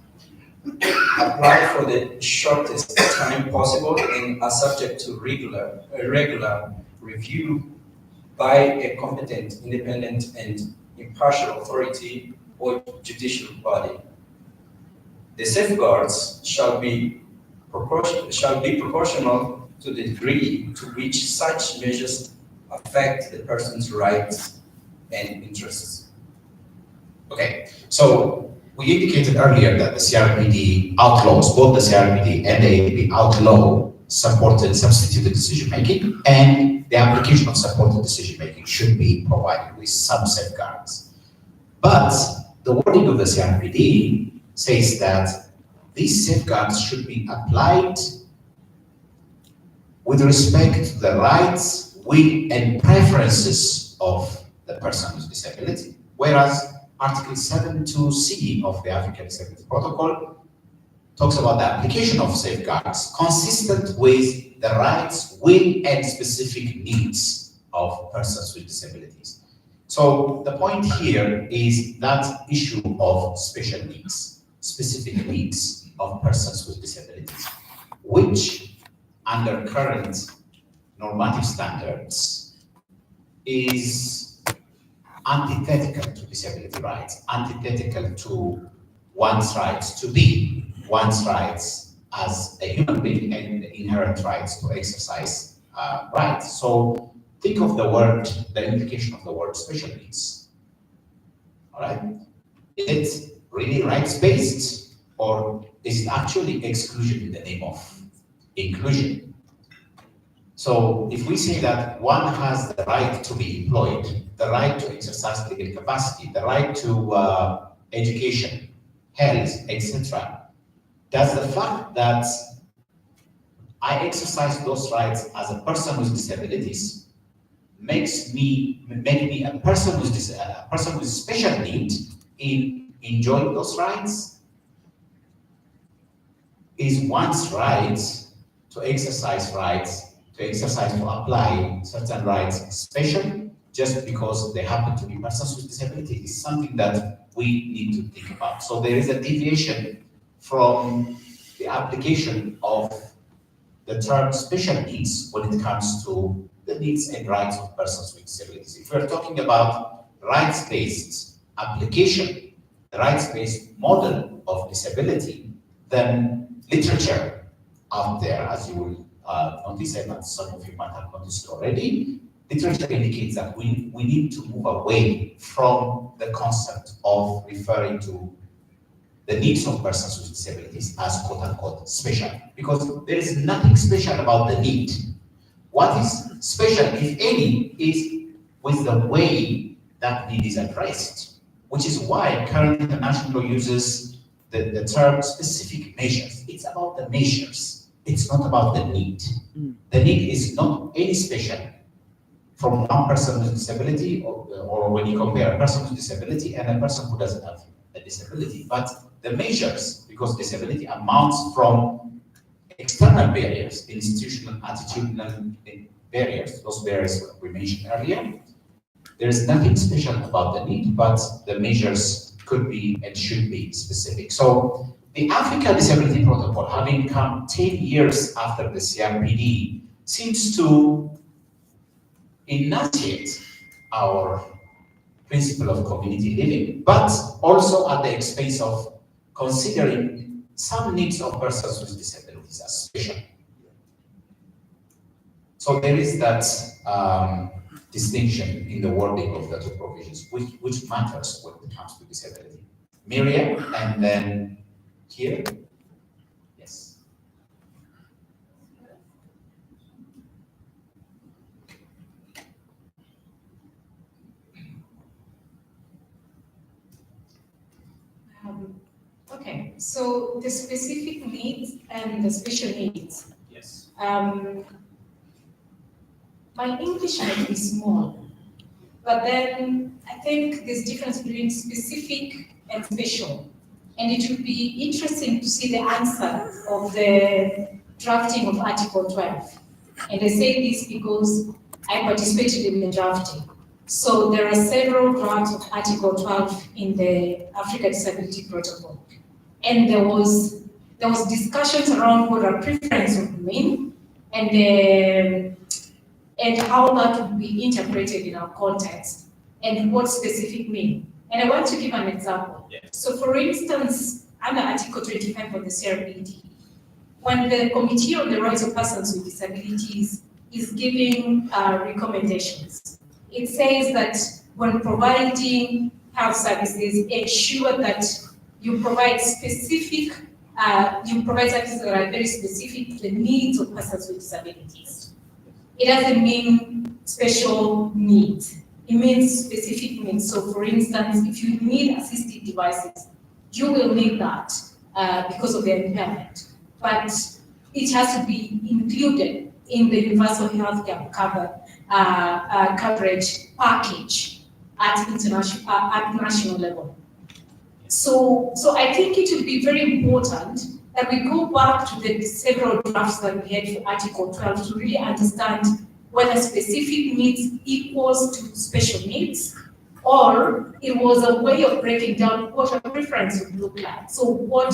apply for the shortest time possible, and are subject to regular review by a competent, independent, and impartial authority or judicial body. The safeguards shall be proportional to the degree to which such measures affect the person's rights and interests. Okay, so we indicated earlier that the CRPD outlaws, both the CRPD and the ADP outlaw supported substituted decision-making, and the application of supported decision-making should be provided with some safeguards. But the wording of the CRPD says that these safeguards should be applied with respect to the rights, will, and preferences of the person with disability, whereas Article 7.2c of the African Disability Protocol talks about the application of safeguards consistent with the rights, will, and specific needs of persons with disabilities. So the point here is that issue of special needs, specific needs of persons with disabilities, which under current normative standards is antithetical to disability rights, antithetical to one's rights to be, one's rights as a human being, and the inherent rights to exercise rights. So think of the word, the implication of the word special needs. All right? Is it really rights-based, or is it actually exclusion in the name of inclusion? So if we say that one has the right to be employed, the right to exercise legal capacity, the right to education, health, etc., does the fact that I exercise those rights as a person with disabilities make me a person with special need in enjoying those rights? Is one's right to exercise rights to exercise, to apply certain rights, especially just because they happen to be persons with disability, is something that we need to think about. So there is a deviation from the application of the term special needs when it comes to the needs and rights of persons with disabilities. If we're talking about rights-based application, the rights-based model of disability, then literature out there, as you will notice, and some of you might have noticed already, literature indicates that we need to move away from the concept of referring to the needs of persons with disabilities as quote-unquote special, because there is nothing special about the need. What is special, if any, is with the way that need is addressed, which is why current international law uses the term specific measures. It's about the measures. It's not about the need. The need is not any special from one person with disability, or when you compare a person with disability and a person who doesn't have a disability. But the measures, because disability amounts from external barriers, institutional, attitudinal barriers, those barriers we mentioned earlier. There is nothing special about the need, but the measures could be and should be specific. So the Africa Disability Protocol, having come 10 years after the CRPD, seems to enunciate our principle of community living, but also at the expense of considering some needs of persons with disabilities as special. So there is that distinction in the wording of the two provisions, which matters when it comes to disability. Miriam, and then here. Yes. Okay, so the specific needs and the special needs. Yes. My English might be small, but then I think there's difference between specific and special. And it would be interesting to see the answer of the drafting of Article 12. And I say this because I participated in the drafting. So there are several drafts of Article 12 in the Africa Disability Protocol. And there was discussions around what a preference would mean and how that would be interpreted in our context and what specific mean. And I want to give an example. Yes. So for instance, under Article 25 of the CRPD, when the Committee on the Rights of Persons with Disabilities is giving recommendations, it says that when providing health services, ensure that you provide specific, services that are very specific to the needs of persons with disabilities. It doesn't mean special needs. It means specific needs. So for instance, if you need assistive devices, you will need that because of their impairment. But it has to be included in the universal healthcare coverage package at national level. So I think it would be very important that we go back to the several drafts that we had for Article 12 to really understand whether specific needs equals to special needs, or it was a way of breaking down what a preference would look like. So what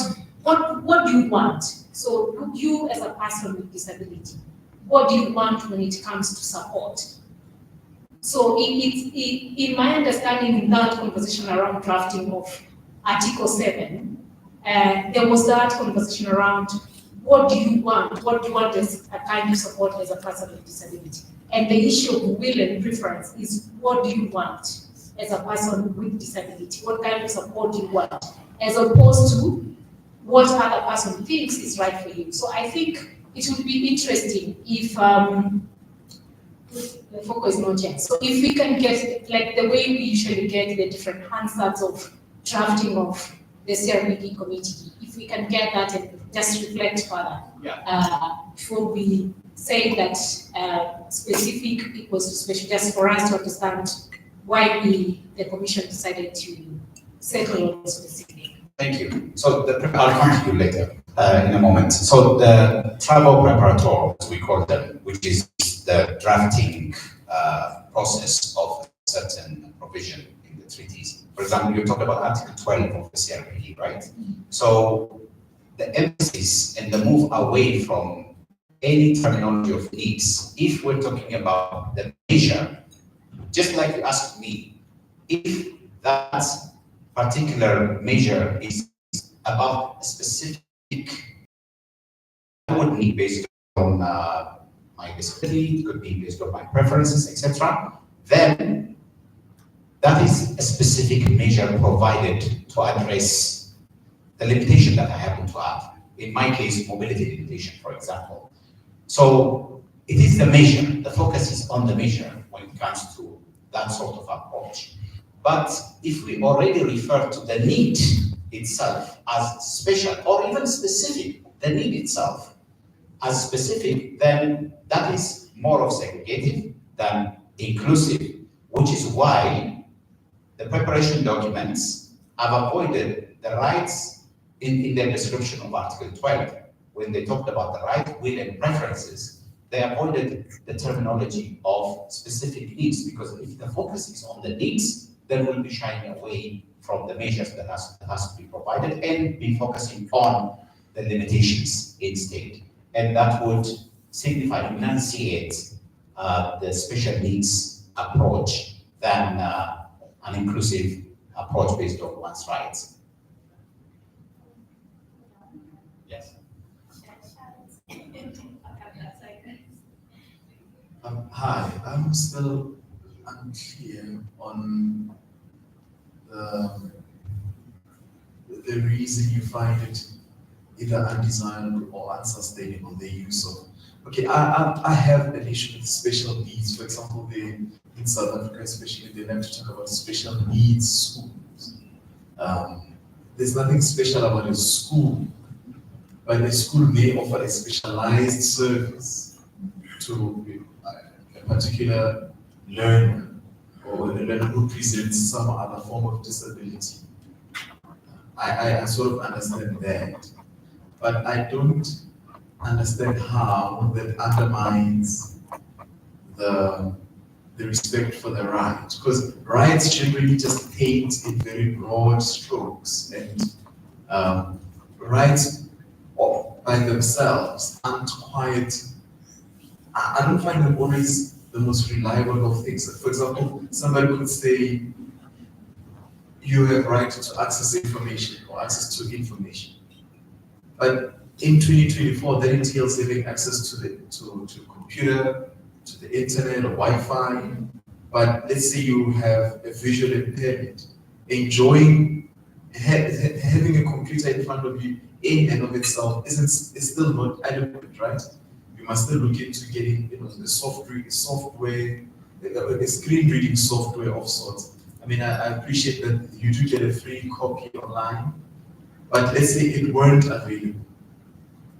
do you want? So you as a person with disability, what do you want when it comes to support? So in my understanding, in that conversation around drafting of Article 7, there was that conversation around what do you want? What do you want as a kind of support as a person with disability? And the issue of will and preference is what do you want as a person with disability? What kind of support do you want? As opposed to what other person thinks is right for you. So I think it would be interesting if the focus is not yet. So if we can get, like the way we usually get the different Hansards of drafting of the CRPD committee, if we can get that and just reflect further before we say that specific equals to special, just for us to understand why the commission decided to settle on specific. Thank you. So I'll come to you later. in a moment. So the travel preparator, as we call them, which is the drafting process of a certain provision in the treaties. For example, you talked about Article 12 of the CRPD, right? So the emphasis and the move away from any terminology of needs, if we're talking about the measure, just like you asked me, if that particular measure is about a specific I would need based on my disability, it could be based on my preferences, etc., then that is a specific measure provided to address the limitation that I happen to have. In my case, mobility limitation, for example. So it is the measure, the focus is on the measure when it comes to that sort of approach. But if we already refer to the need itself as special or even specific, the need itself as specific, then that is more of segregative than inclusive, which is why the preparation documents have avoided the rights in their description of Article 12. When they talked about the right, will, and preferences, they avoided the terminology of specific needs, because if the focus is on the needs, then we'll be shying away from the measures that has to be provided and be focusing on the limitations instead. And that would signify, enunciate the special needs approach than an inclusive approach based on one's rights. Yes. Hi, I'm still unclear on the reason you find it either undesirable or unsustainable, the use of. Okay, I have an issue with special needs. For example, in South Africa especially, they like to talk about special needs schools. There's nothing special about a school, but a school may offer a specialized service to a particular learner or a learner who presents some other form of disability. I sort of understand that, but I don't understand how that undermines the respect for the right, because rights generally just paint in very broad strokes, and rights by themselves aren't quite. I don't find them always the most reliable of things. For example, somebody could say, you have right to access information or access to information. But in 2024, that entails having access to the computer, to the internet or Wi-Fi. But let's say you have a visual impairment, enjoying having a computer in front of you in and of itself is still not adequate, right? You must still look into getting the software, a screen reading software of sorts. I mean, I appreciate that you do get a free copy online, but let's say it weren't available.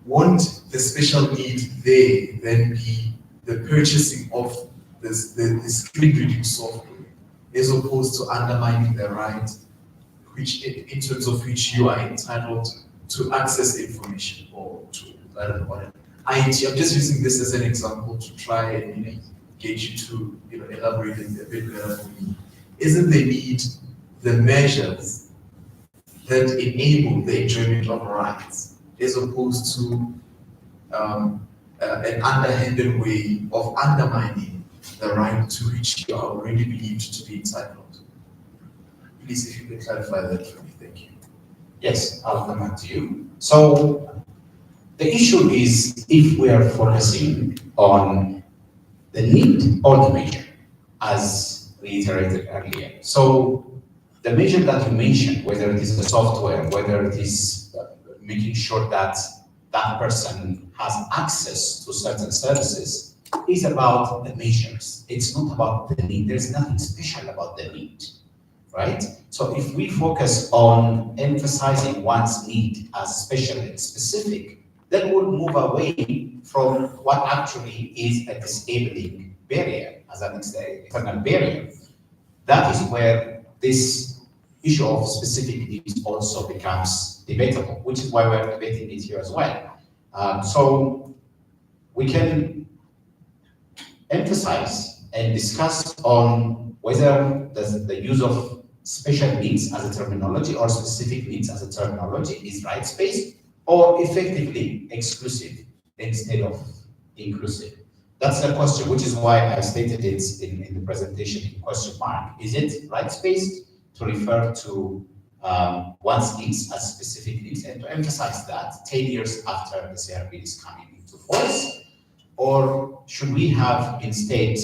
Won't the special need there then be the purchasing of the screen reading software, as opposed to undermining the right, which in terms of which you are entitled to access information or to, I don't know what. I'm just using this as an example to try and get you to elaborate a bit better for me. Isn't the need the measures that enable the enjoyment of rights, as opposed to an underhanded way of undermining the right to which you are already believed to be entitled? Please, if you could clarify that for me, thank you. Yes, I'll come back to you. So the issue is if we are focusing on the need or the measure, as reiterated earlier. So the measure that you mentioned, whether it is the software, whether it is making sure that that person has access to certain services, is about the measures. It's not about the need. There's nothing special about the need, right? So if we focus on emphasizing one's need as special and specific, then we'll move away from what actually is a disabling barrier, as an external barrier. That is where this issue of specific needs also becomes debatable, which is why we're debating it here as well. So we can emphasize and discuss on whether the use of special needs as a terminology or specific needs as a terminology is rights-based or effectively exclusive instead of inclusive. That's the question, which is why I stated it in the presentation in question mark. Is it rights-based to refer to one's needs as specific needs and to emphasize that 10 years after the CRP is coming into force? Or should we have instead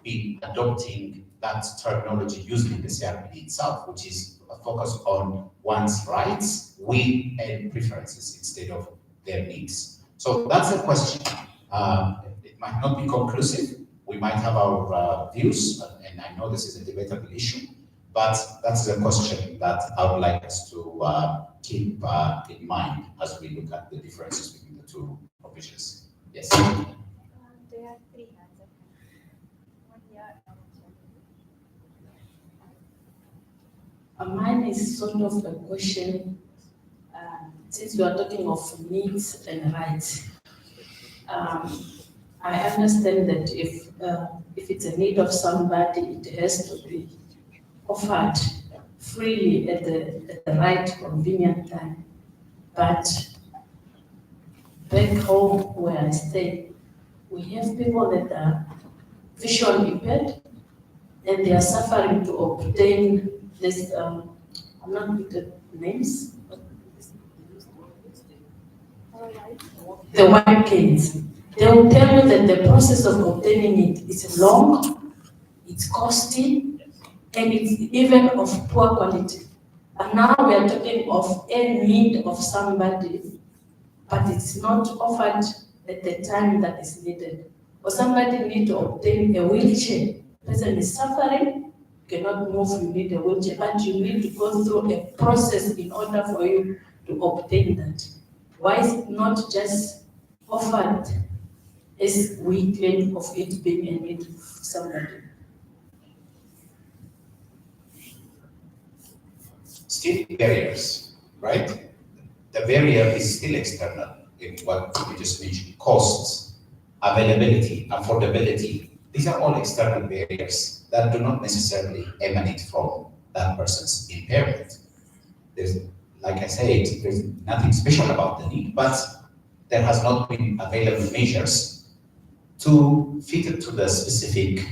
been adopting that terminology used in the CRPD itself, which is a focus on one's rights, will, and preferences instead of their needs? So that's the question. It might not be conclusive. We might have our views, and I know this is a debatable issue, but that's the question that I would like us to keep in mind as we look at the differences between the two provisions. Yes. There are 3 hands up. 1 here and 1 Mine is sort of a question, since we are talking of needs and rights. I understand that if it's a need of somebody, it has to be offered freely at the right convenient time. But back home where I stay, we have people that are visually impaired and they are suffering to obtain this, I'm not good at names, the white planes. They will tell you that the process of obtaining it is long, it's costly, and it's even of poor quality. And now we are talking of a need of somebody, but it's not offered at the time that is needed. Or somebody need to obtain a wheelchair. The person is suffering, cannot move, you need a wheelchair, but you need to go through a process in order for you to obtain that. Why is it not just offered as we claim of it being a need of somebody? Still barriers, right? The barrier is still external in what we just mentioned. Costs, availability, affordability. These are all external barriers that do not necessarily emanate from that person's impairment. There's, like I said, there's nothing special about the need, but there has not been available measures to fit it to the specific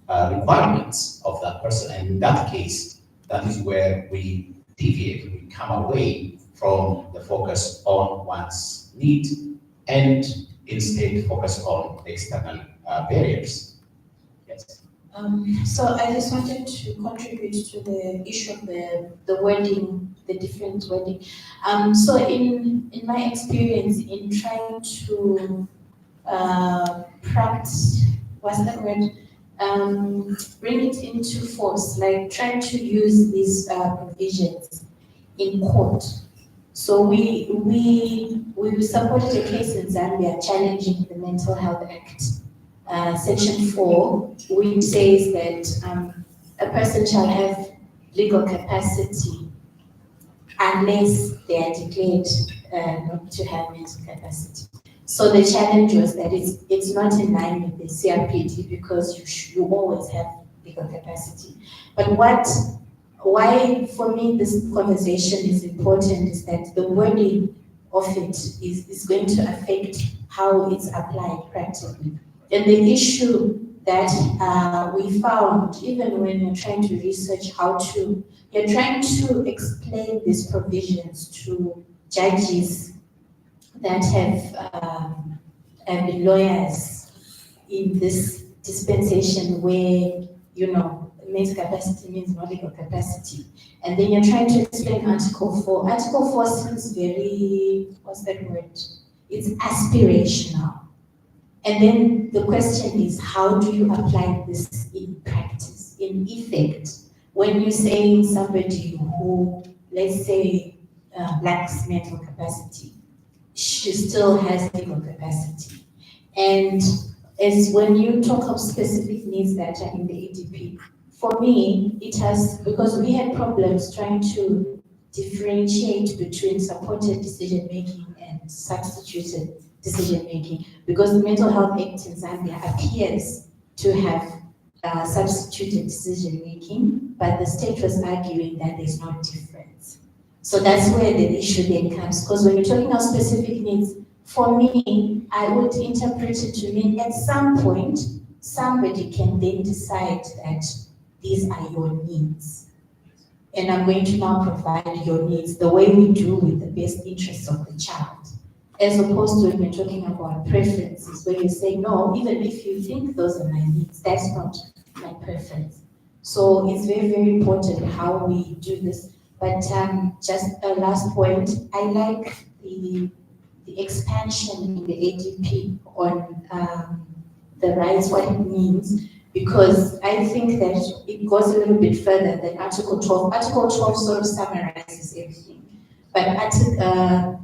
requirements of that person. And in that case, that is where we deviate, we come away from the focus on one's need and instead focus on external barriers. Yes. So I just wanted to contribute to the issue of the wording, the different wording. So in my experience in trying to practice, what's that word? Bring it into force, like trying to use these provisions in court. So we supported a case in Zambia challenging the Mental Health Act, Section 4, which says that a person shall have legal capacity unless they are declared not to have mental capacity. So the challenge was that it's not in line with the CRPD because you always have legal capacity. But why for me this conversation is important is that the wording of it is going to affect how it's applied practically. And the issue that we found, even when you're trying to research you're trying to explain these provisions to judges that have been lawyers in this dispensation where, mental capacity means no legal capacity. And then you're trying to explain Article 4. Article 4 seems very, what's that word? It's aspirational. And then the question is, how do you apply this in practice, in effect? When you're saying somebody who, let's say, lacks mental capacity, she still has legal capacity. And as when you talk of specific needs that are in the ADP, for me, it has, because we had problems trying to differentiate between supported decision-making and substituted decision-making, because the Mental Health Act in Zambia appears to have substituted decision-making, but the state was arguing that there's no difference. So that's where the issue then comes, because when you're talking about specific needs, for me, I would interpret it to mean at some point, somebody can then decide that these are your needs. And I'm going to now provide your needs the way we do with the best interests of the child. As opposed to when we're talking about preferences, where you say, no, even if you think those are my needs, that's not my preference. So it's very, very important how we do this. But just a last point, I like the expansion in the ADP on the rights, what it means, because I think that it goes a little bit further than Article 12. Article 12 sort of summarizes everything. But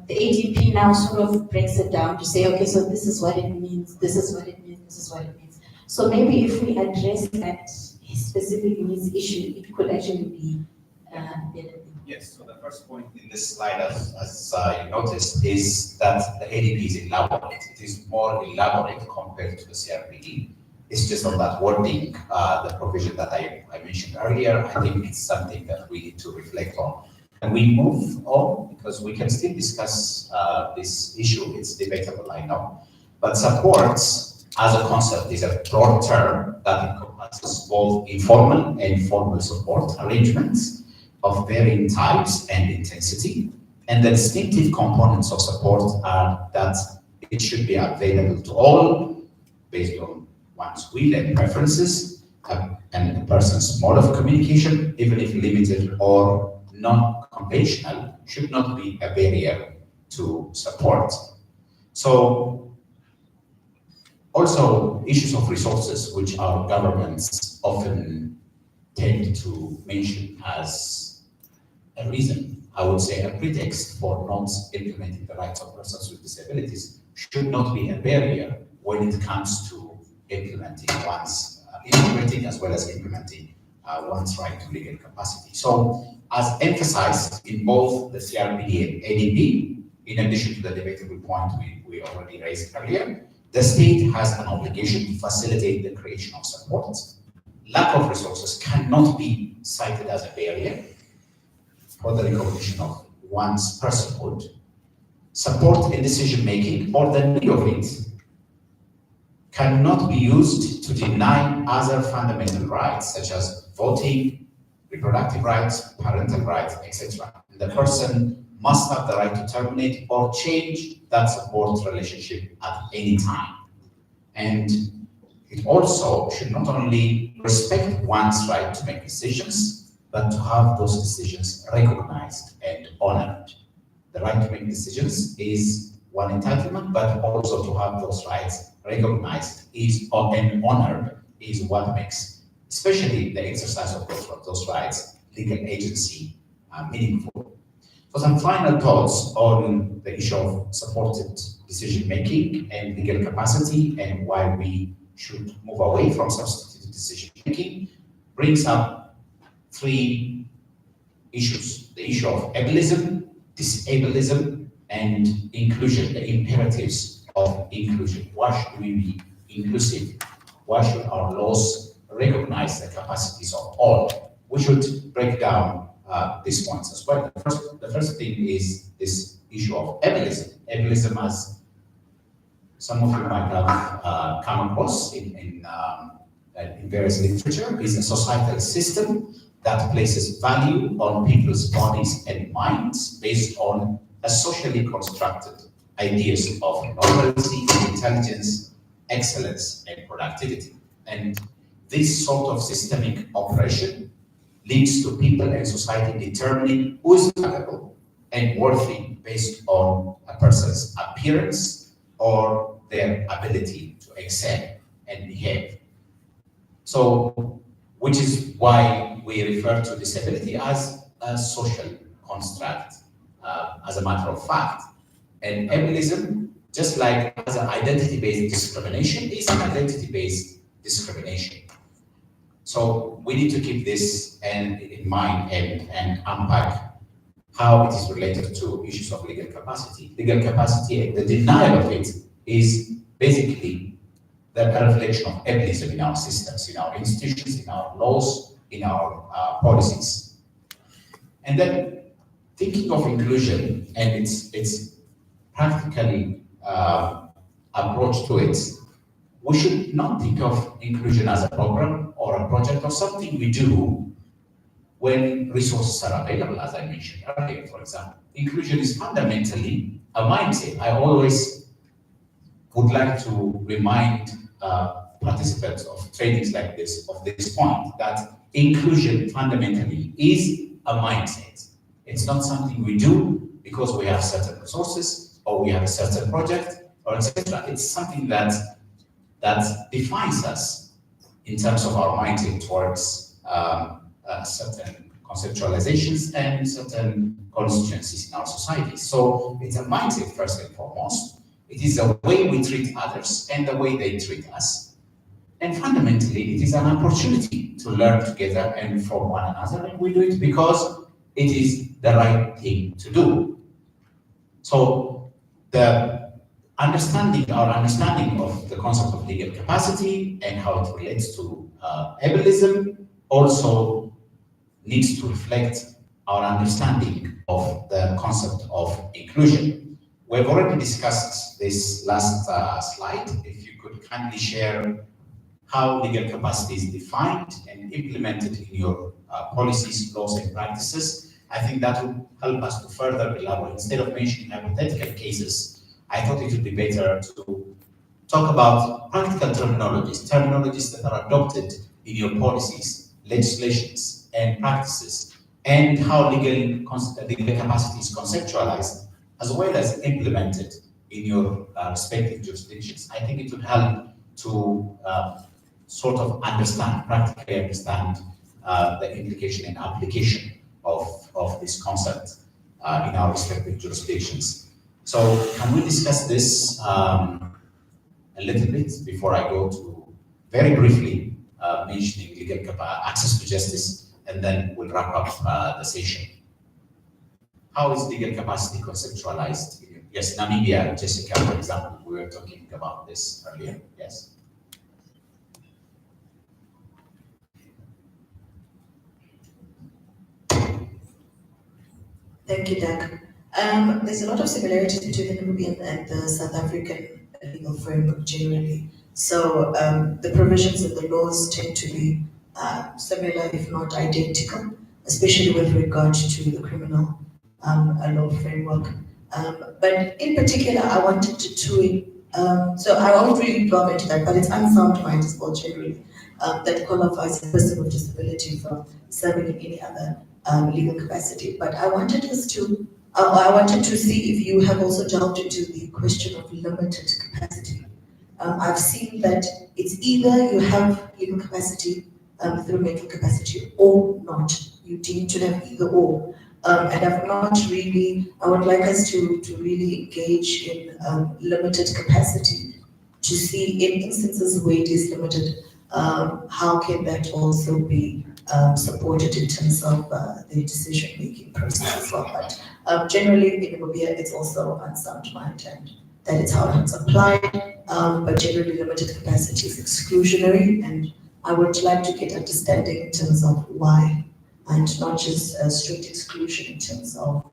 the ADP now sort of breaks it down to say, okay, so this is what it means, this is what it means, this is what it means. So maybe if we address that specific needs issue, it could actually be better. Yes, so the first point in this slide, as you noticed, is that the ADP is elaborate. It is more elaborate compared to the CRPD. It's just on that wording, the provision that I mentioned earlier. I think it's something that we need to reflect on. And we move on, because we can still discuss this issue. It's debatable, I know. But supports as a concept is a broad term that encompasses both informal and formal support arrangements of varying types and intensity. And the distinctive components of support are that it should be available to all based on one's will and preferences and the person's mode of communication, even if limited or non-conventional, should not be a barrier to support. So also issues of resources, which our governments often tend to mention as a reason, I would say a pretext for not implementing the rights of persons with disabilities, should not be a barrier when it comes to implementing one's, integrating as well as implementing one's right to legal capacity. So as emphasized in both the CRPD and ADP, in addition to the debatable point we already raised earlier, the state has an obligation to facilitate the creation of support. Lack of resources cannot be cited as a barrier for the recognition of one's personhood. Support in decision-making or the need of it cannot be used to deny other fundamental rights, such as voting, reproductive rights, parental rights, etc. The person must have the right to terminate or change that support relationship at any time. And it also should not only respect one's right to make decisions, but to have those decisions recognized and honored. The right to make decisions is one entitlement, but also to have those rights recognized and honored is what makes, especially the exercise of those rights, legal agency meaningful. So some final thoughts on the issue of supported decision-making and legal capacity and why we should move away from substituted decision-making brings up three issues: the issue of ableism, disableism, and inclusion, the imperatives of inclusion. Why should we be inclusive? Why should our laws recognize the capacities of all? We should break down these points as well. The first thing is this issue of ableism. Ableism, as some of you might have come across in various literature, is a societal system that places value on people's bodies and minds based on a socially constructed ideas of normalcy, intelligence, excellence, and productivity. And this sort of systemic operation leads to people and society determining who is valuable and worthy based on a person's appearance or their ability to excel and behave. So, which is why we refer to disability as a social construct, as a matter of fact. And ableism, just like as an identity-based discrimination, is an identity-based discrimination. So we need to keep this in mind and unpack how it is related to issues of legal capacity. Legal capacity, the denial of it is basically the reflection of ableism in our systems, in our institutions, in our laws, in our policies. And then thinking of inclusion and its practically approach to it, we should not think of inclusion as a program or a project or something we do when resources are available, as I mentioned earlier, for example. Inclusion is fundamentally a mindset. I always would like to remind participants of trainings like this, of this point, that inclusion fundamentally is a mindset. It's not something we do because we have certain resources or we have a certain project or etc. It's something that defines us in terms of our mindset towards certain conceptualizations and certain constituencies in our society. So it's a mindset first and foremost. It is the way we treat others and the way they treat us. And fundamentally, it is an opportunity to learn together and from one another, and we do it because it is the right thing to do. So our understanding of the concept of legal capacity and how it relates to ableism also needs to reflect our understanding of the concept of inclusion. We've already discussed this last slide. If you could kindly share how legal capacity is defined and implemented in your policies, laws, and practices, I think that would help us to further elaborate. Instead of mentioning hypothetical cases, I thought it would be better to talk about practical terminologies that are adopted in your policies, legislations, and practices, and how legal capacity is conceptualized, as well as implemented in your respective jurisdictions. I think it would help to sort of practically understand the implication and application of this concept in our respective jurisdictions. So can we discuss this a little bit before I go to very briefly mentioning legal access to justice, and then we'll wrap up the session. How is legal capacity conceptualized? Yes, Namibia, Jessica, for example, we were talking about this earlier. Yes. Thank you, Doug. There's a lot of similarities between the Namibian and the South African legal framework generally. So the provisions of the laws tend to be similar, if not identical, especially with regard to the criminal law framework. But in particular, I wanted to so I won't really delve into that, but it's unsound mind as well generally that qualifies a person with disability from serving in any other legal capacity. But I wanted to see if you have also delved into the question of limited capacity. I've seen that it's either you have legal capacity through mental capacity or not. You need to have either or. And I've not really, I would like us to really engage in limited capacity to see in instances where it is limited, how can that also be supported in terms of the decision-making process as well. But generally in Namibia, it's also unsound mind, and that is how it's applied. But generally limited capacity is exclusionary, and I would like to get understanding in terms of why, and not just a strict exclusion in terms of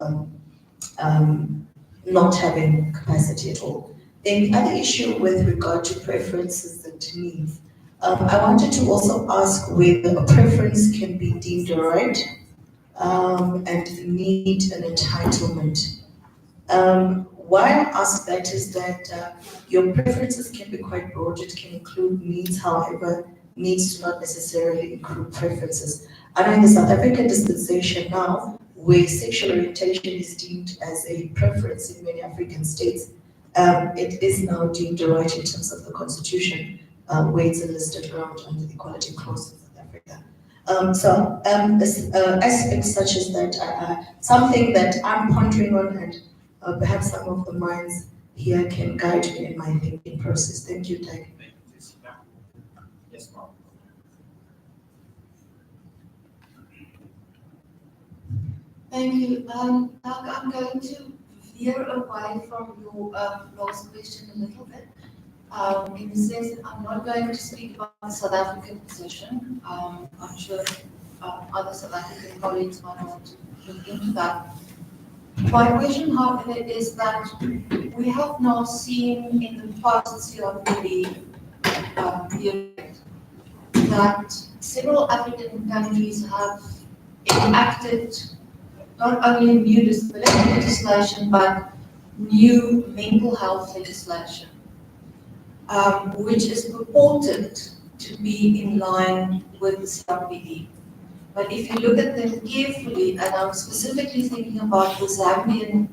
not having capacity at all. Then the other issue with regard to preferences and needs, I wanted to also ask whether a preference can be deemed a right and need an entitlement. Why I ask that is that your preferences can be quite broad. It can include needs, however, needs do not necessarily include preferences. I know in the South African dispensation now, where sexual orientation is deemed as a preference in many African states, it is now deemed a right in terms of the constitution, where it's a listed ground under the Equality Clause in South Africa. Aspects such as that, something that I'm pondering on, and perhaps some of the minds here can guide me in my thinking process. Thank you, Doug. Yes, ma'am. Thank you. Doug, I'm going to veer away from your last question a little bit. In the sense that I'm not going to speak about the South African position. I'm sure other South African colleagues might want to look into that. My question, however, is that we have now seen in the past CRPD period that several African countries have enacted not only new disability legislation, but new mental health legislation, which is purported to be in line with the CRPD. But if you look at them carefully, and I'm specifically thinking about the Zambian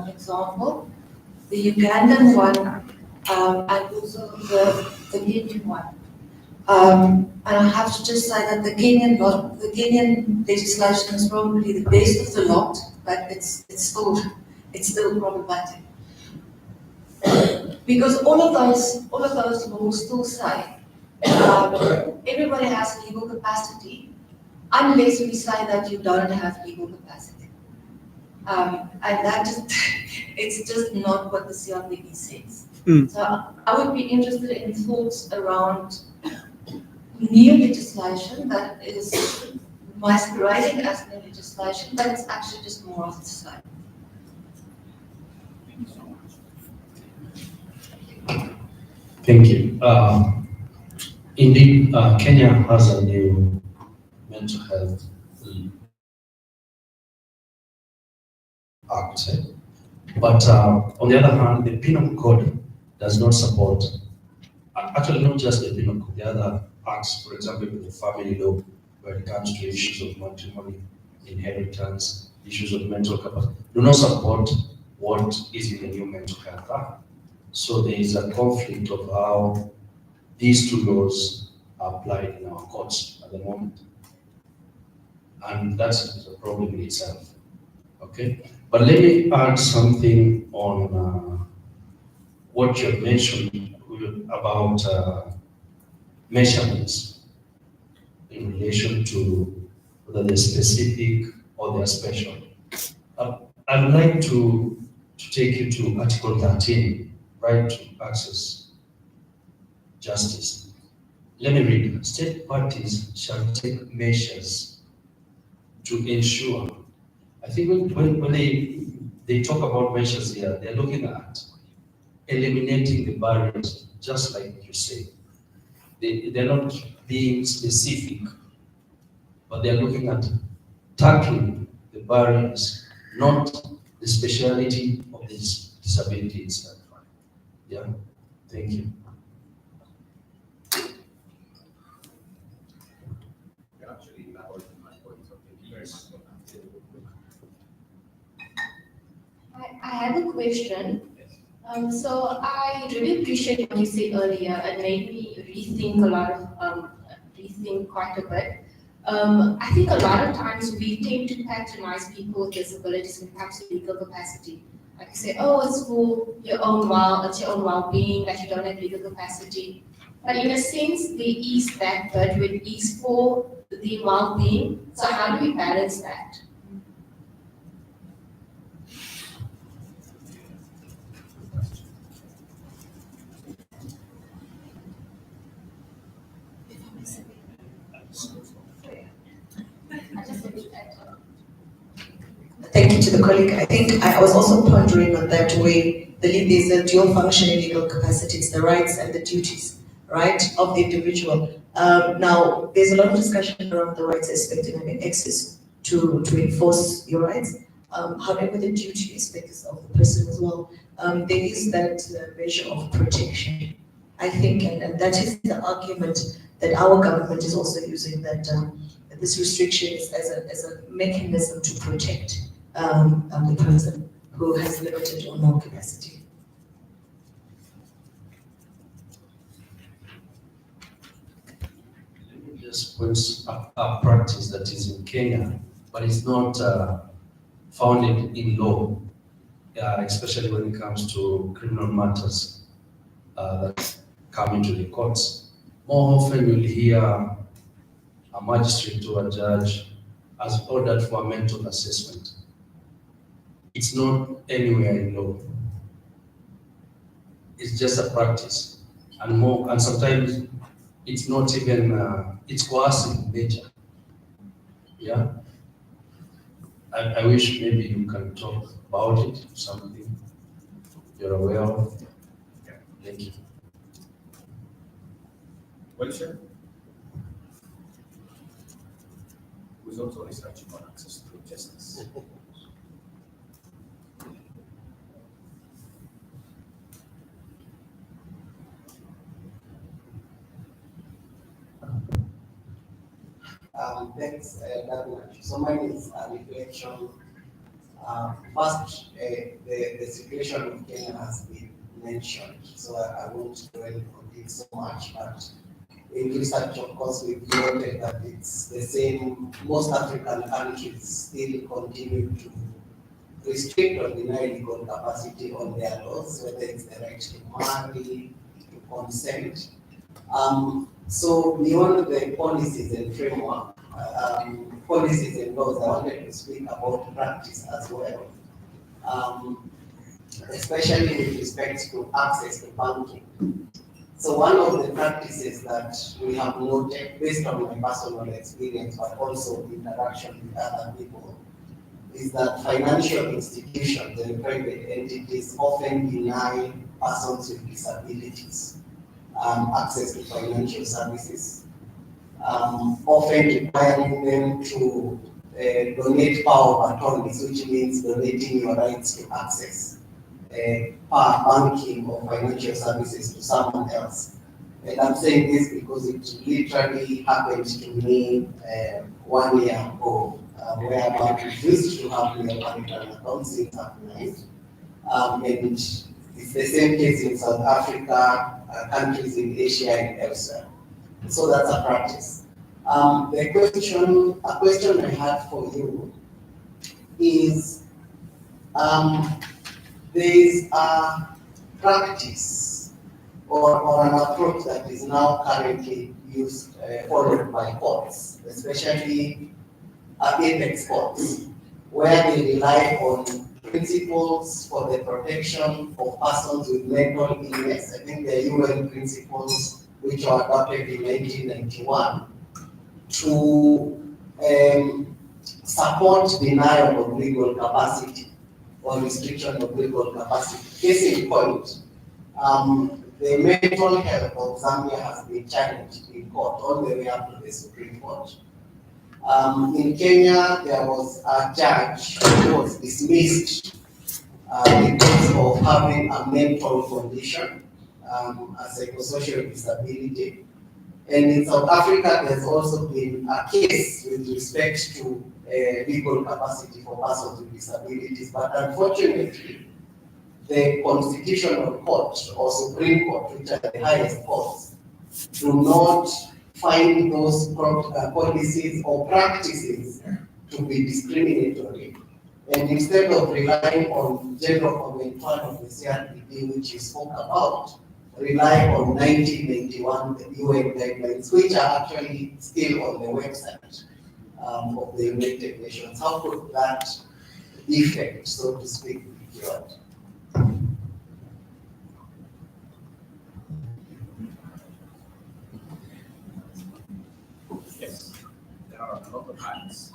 example, the Ugandan one, and also the Kenyan one. And I have to just say that the Kenyan legislation is probably the best of the lot, but it's still problematic. Because all of those laws still say everybody has legal capacity, unless we say that you don't have legal capacity. And that just, it's just not what the CRPD says. So I would be interested in thoughts around new legislation that is masquerading as new legislation, but it's actually just more of the same. Thank you. Indeed, Kenya has a new mental health act, but on the other hand, the penal code does not support, actually not just the penal code, the other acts, for example, the family law, when it comes to issues of matrimony, inheritance, issues of mental capacity, do not support what is in the new mental health act. So there is a conflict of how these two laws are applied in our courts at the moment. And that's a problem in itself. Okay? But let me add something on what you mentioned about measurements in relation to whether they're specific or they're special. I would like to take you to Article 13, right to access justice. Let me read. State parties shall take measures to ensure. I think when they talk about measures here, they're looking at eliminating the barriers, just like you say. They're not being specific, but they're looking at tackling the barriers, not the speciality of this disability itself. Yeah, thank you. I have a question. So I really appreciate what you said earlier. It made me rethink quite a bit. I think a lot of times we tend to patronize people with disabilities when it comes to legal capacity. Like you say, oh, it's for your own well-being that you don't have legal capacity. But in a sense, there is that, but it is for the well-being. So how do we balance that? Thank you to the colleague. I think I was also pondering on that way. There's a dual functioning legal capacity. It's the rights and the duties, right, of the individual. Now, there's a lot of discussion around the rights aspect and having access to enforce your rights. However, the duty aspect is of the person as well. There is that measure of protection, I think, and that is the argument that our government is also using, that this restriction is as a mechanism to protect the person who has limited or no capacity. Just points a practice that is in Kenya, but it's not founded in law, especially when it comes to criminal matters that come into the courts. More often you'll hear a magistrate or a judge has ordered for a mental assessment. it's not anywhere in law. It's just a practice, and sometimes it's not even it's coercive in nature. Yeah, I wish maybe you can talk about it, something you're aware of. Yeah. Thank you. Well, sure. Who's also researching on access to justice. Thanks, so mine is a reflection. First, the situation of Kenya has been mentioned, so I won't dwell on it so much, but in research, of course, we've noted that it's the same. Most African countries still continue to restrict or deny legal capacity on their laws, whether it's the right to marry, to consent. So beyond the policies and framework, policies and laws, I wanted to speak about practice as well, especially with respect to access to banking. So one of the practices that we have noted, based on my personal experience, but also interaction with other people, is that financial institutions and private entities often deny persons with disabilities access to financial services, often requiring them to donate power of attorney, which means donating your rights to access banking or financial services to someone else. And I'm saying this because it literally happened to me 1 year ago, where I used to have my marital account since I've nine. And it's the same case in South Africa, countries in Asia and elsewhere. So that's a practice. A question I had for you is, there is a practice or an approach that is now currently used, followed by courts, especially apex courts, where they rely on principles for the protection of persons with mental illness. I think the UN principles, which were adopted in 1991, to support denial of legal capacity or restriction of legal capacity. Case in point, the mental health of Zambia has been challenged in court all the way up to the Supreme Court. In Kenya, there was a judge who was dismissed because of having a mental condition, a psychosocial disability. And in South Africa, there's also been a case with respect to legal capacity for persons with disabilities. But unfortunately, the Constitutional Court or Supreme Court, which are the highest courts, do not find those policies or practices to be discriminatory. And instead of relying on General Comment 1 of the CRPD, which you spoke about, rely on 1991, the UN guidelines, which are actually still on the website of the United Nations. How could that effect, so to speak, be cured? Yes, there are a lot of hands.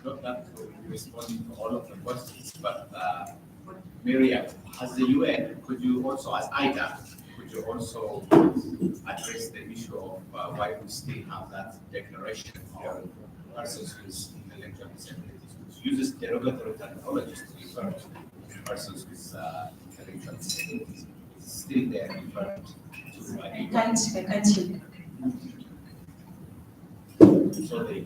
Not that we'll be responding to all of the questions, but Miriam, as the UN, could you also, as IDA, could you also address the issue of why we still have that declaration of persons with intellectual disabilities, which uses derogatory terminologies to refer to persons with intellectual disabilities? It's still there referred to. I can't. So the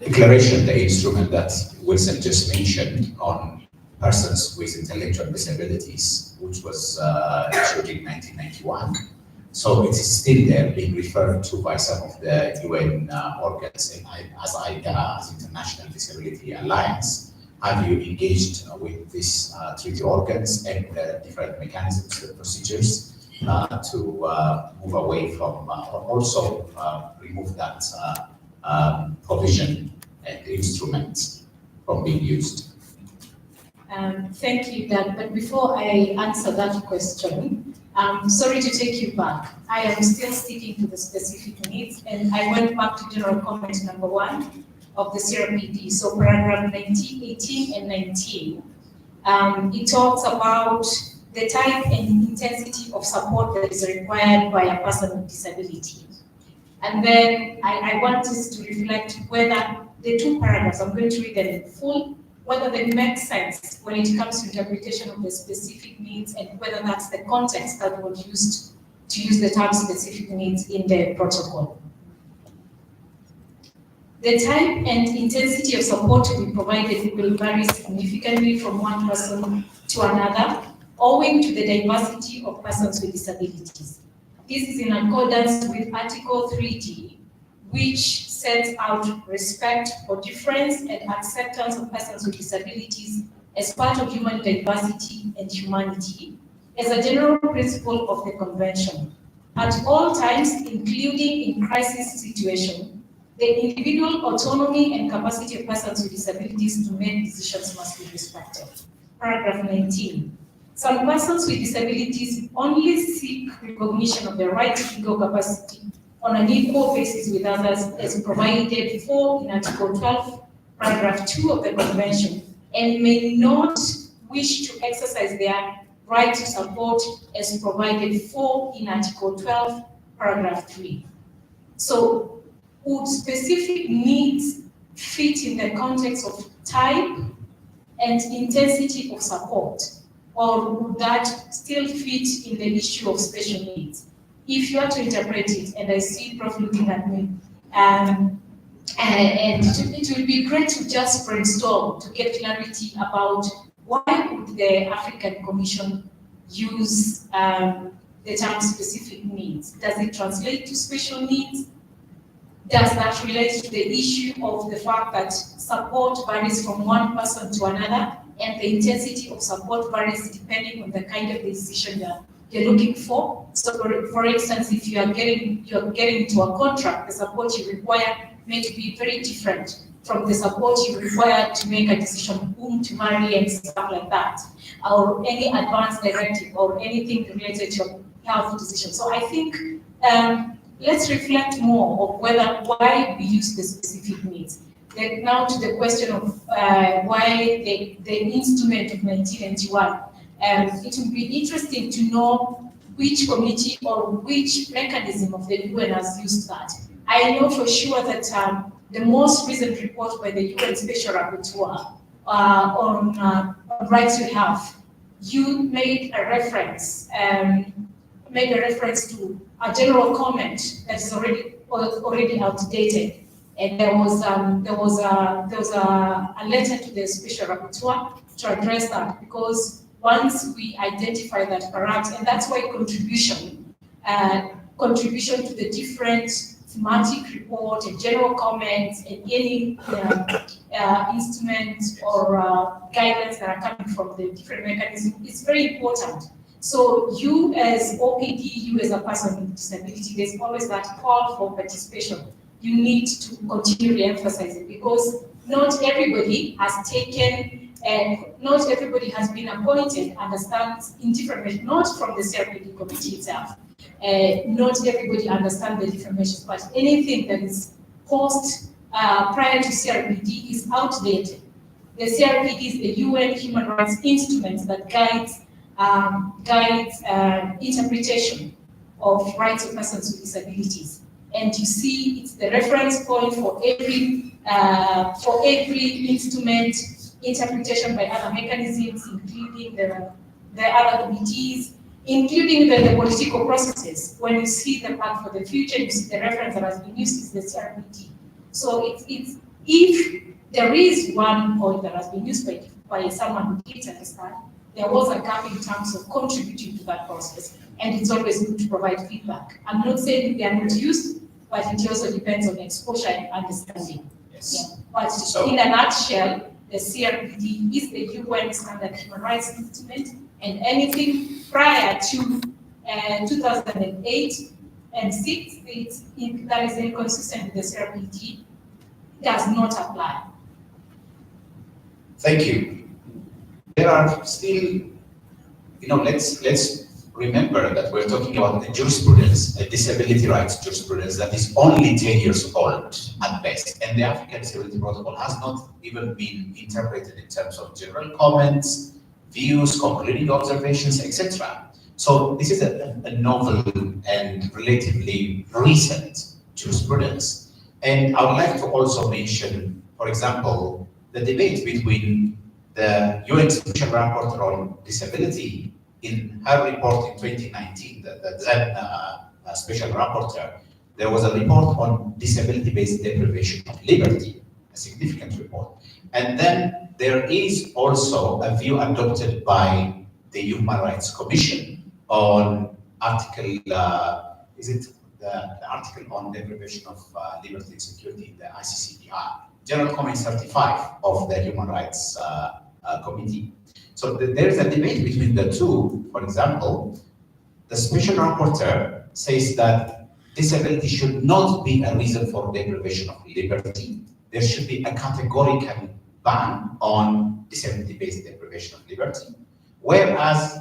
declaration, the instrument that Wilson just mentioned on persons with intellectual disabilities, which was issued in 1991. So it is still there, being referred to by some of the UN organs, as IDA, as International Disability Alliance. Have you engaged with these treaty organs and different mechanisms and procedures to move away from, or also remove that provision and instrument from being used? Thank you, Doug. But before I answer that question, I'm sorry to take you back. I am still sticking to the specific needs, and I went back to general comment number 1 of the CRPD. So paragraph 19, 18, and 19. It talks about the type and intensity of support that is required by a person with disability. And then I want us to reflect whether the 2 paragraphs, I'm going to read them in full, whether they make sense when it comes to interpretation of the specific needs and whether that's the context that was used to use the term specific needs in the protocol. The type and intensity of support to be provided will vary significantly from one person to another, owing to the diversity of persons with disabilities. This is in accordance with Article 3D, which sets out respect for difference and acceptance of persons with disabilities as part of human diversity and humanity, as a general principle of the Convention. At all times, including in crisis situations, the individual autonomy and capacity of persons with disabilities to make decisions must be respected. Paragraph 19. Some persons with disabilities only seek recognition of their right to legal capacity on an equal basis with others as provided for in Article 12, paragraph 2 of the Convention, and may not wish to exercise their right to support as provided for in Article 12, paragraph 3. So, would specific needs fit in the context of type and intensity of support? Or would that still fit in the issue of special needs? If you are to interpret it, and I see Prof looking at me, and it will be great to just brainstorm to get clarity about why would the African Commission use the term specific needs? Does it translate to special needs? Does that relate to the issue of the fact that support varies from one person to another, and the intensity of support varies depending on the kind of decision that you're looking for? So, for instance, if you're getting into a contract, the support you require may be very different from the support you require to make a decision whom to marry and stuff like that, or any advance directive or anything related to health decisions. So I think let's reflect more of why we use the specific needs. Now to the question of why the instrument of 1991. It would be interesting to know which committee or which mechanism of the UN has used that. I know for sure that the most recent report by the UN Special Rapporteur on rights to health, you made a reference to a general comment that is already outdated, and there was a letter to the Special Rapporteur to address that, because once we identify that perhaps, and that's why contribution to the different thematic report and general comments and any instruments or guidelines that are coming from the different mechanisms is very important. So you as OPD, you as a person with disability, there's always that call for participation. You need to continually emphasize it, because not everybody has taken, and not everybody has been appointed, understands in different measures, not from the CRPD committee itself. Not everybody understands the different measures, but anything that is post prior to CRPD is outdated. The CRPD is the UN human rights instrument that guides interpretation of rights of persons with disabilities. And you see, it's the reference point for every instrument, interpretation by other mechanisms, including the other committees, including the political processes. When you see the path for the future, you see the reference that has been used is the CRPD. So it's if there is one point that has been used by someone who didn't understand, there was a gap in terms of contributing to that process, and it's always good to provide feedback. I'm not saying they are not used, but it also depends on exposure and understanding. Yes. Yeah. But in a nutshell, the CRPD is the UN standard human rights instrument, and anything prior to 2008 and 6 that is inconsistent with the CRPD does not apply. Thank you. there are still, let's remember that we're talking about a jurisprudence, a disability rights jurisprudence that is only 10 years old at best. And the African Disability Protocol has not even been interpreted in terms of general comments, views, concluding observations, etc. So this is a novel and relatively recent jurisprudence. And I would like to also mention, for example, the debate between the UN Special Rapporteur on Disability in her report in 2019, the then Special Rapporteur. There was a report on disability-based deprivation of liberty, a significant report. And then there is also a view adopted by the Human Rights Commission on article, is it the article on deprivation of liberty and security, the ICCPR, General Comment 35 of the Human Rights Committee. So there's a debate between the two. For example, the Special Rapporteur says that disability should not be a reason for deprivation of liberty. There should be a categorical ban on disability-based deprivation of liberty. Whereas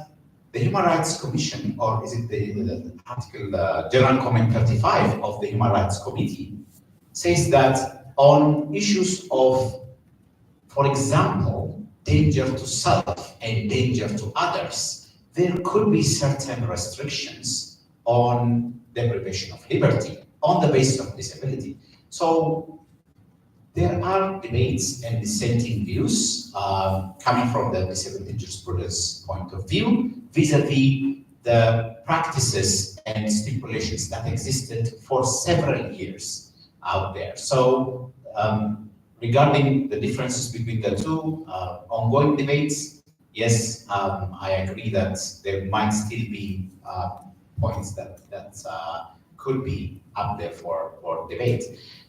the Human Rights Commission, or is it the article, General Comment 35 of the Human Rights Committee, says that on issues of, for example, danger to self and danger to others, there could be certain restrictions on deprivation of liberty on the basis of disability. So there are debates and dissenting views coming from the disability jurisprudence point of view vis-a-vis the practices and stipulations that existed for several years out there. So regarding the differences between the two ongoing debates, yes, I agree that there might still be points that could be up there for debate.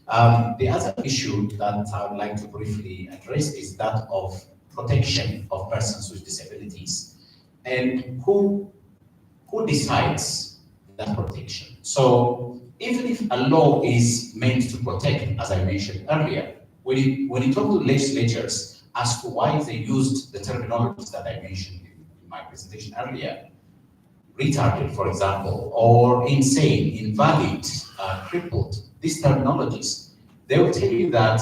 The other issue that I would like to briefly address is that of protection of persons with disabilities, and who decides that protection. So even if a law is meant to protect, as I mentioned earlier, when you talk to legislatures as to why they used the terminologies that I mentioned in my presentation earlier, retarded, for example, or insane, invalid, crippled, these terminologies, they will tell you that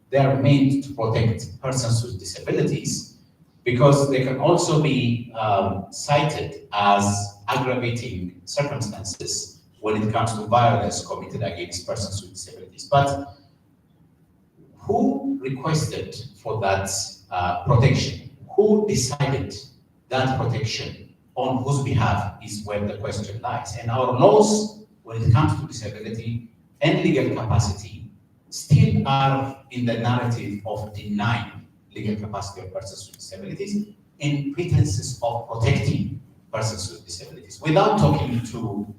they are meant to protect persons with disabilities because they can also be cited as aggravating circumstances when it comes to violence committed against persons with disabilities. But who requested for that protection? Who decided that protection? On whose behalf is where the question lies. And our laws, when it comes to disability and legal capacity, still are in the narrative of denying legal capacity of persons with disabilities in pretenses of protecting persons with disabilities without talking to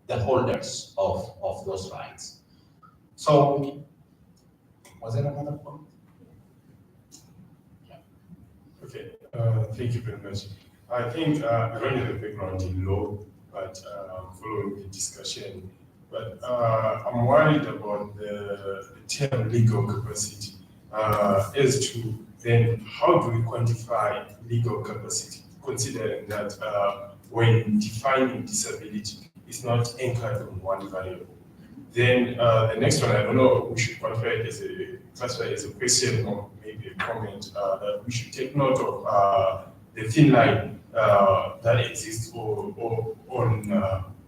the holders of those rights. So, was there another point? Yeah. Okay, thank you very much. I think I don't have a background in law, but following the discussion, but I'm worried about the term legal capacity as to then how do we quantify legal capacity, considering that when defining disability, it's not anchored on one variable. Then the next one, I don't know, we should classify it as a question or maybe a comment that we should take note of the thin line that exists on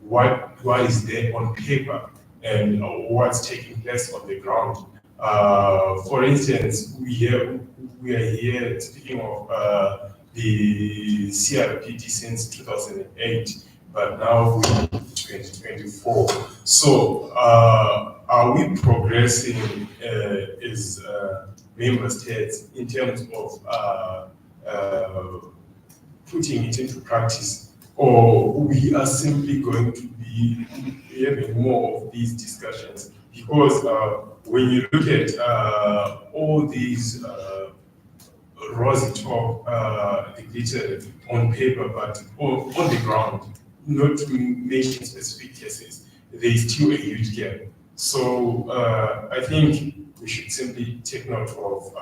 what is there on paper and what's taking place on the ground. For instance, we are here speaking of the CRPD since 2008, but now we're 2024. So are we progressing as member states in terms of putting it into practice, or we are simply going to be having more of these discussions? Because when you look at all these rosy talk depicted on paper, but on the ground, not to mention specific cases, there is still a huge gap. So I think we should simply take note of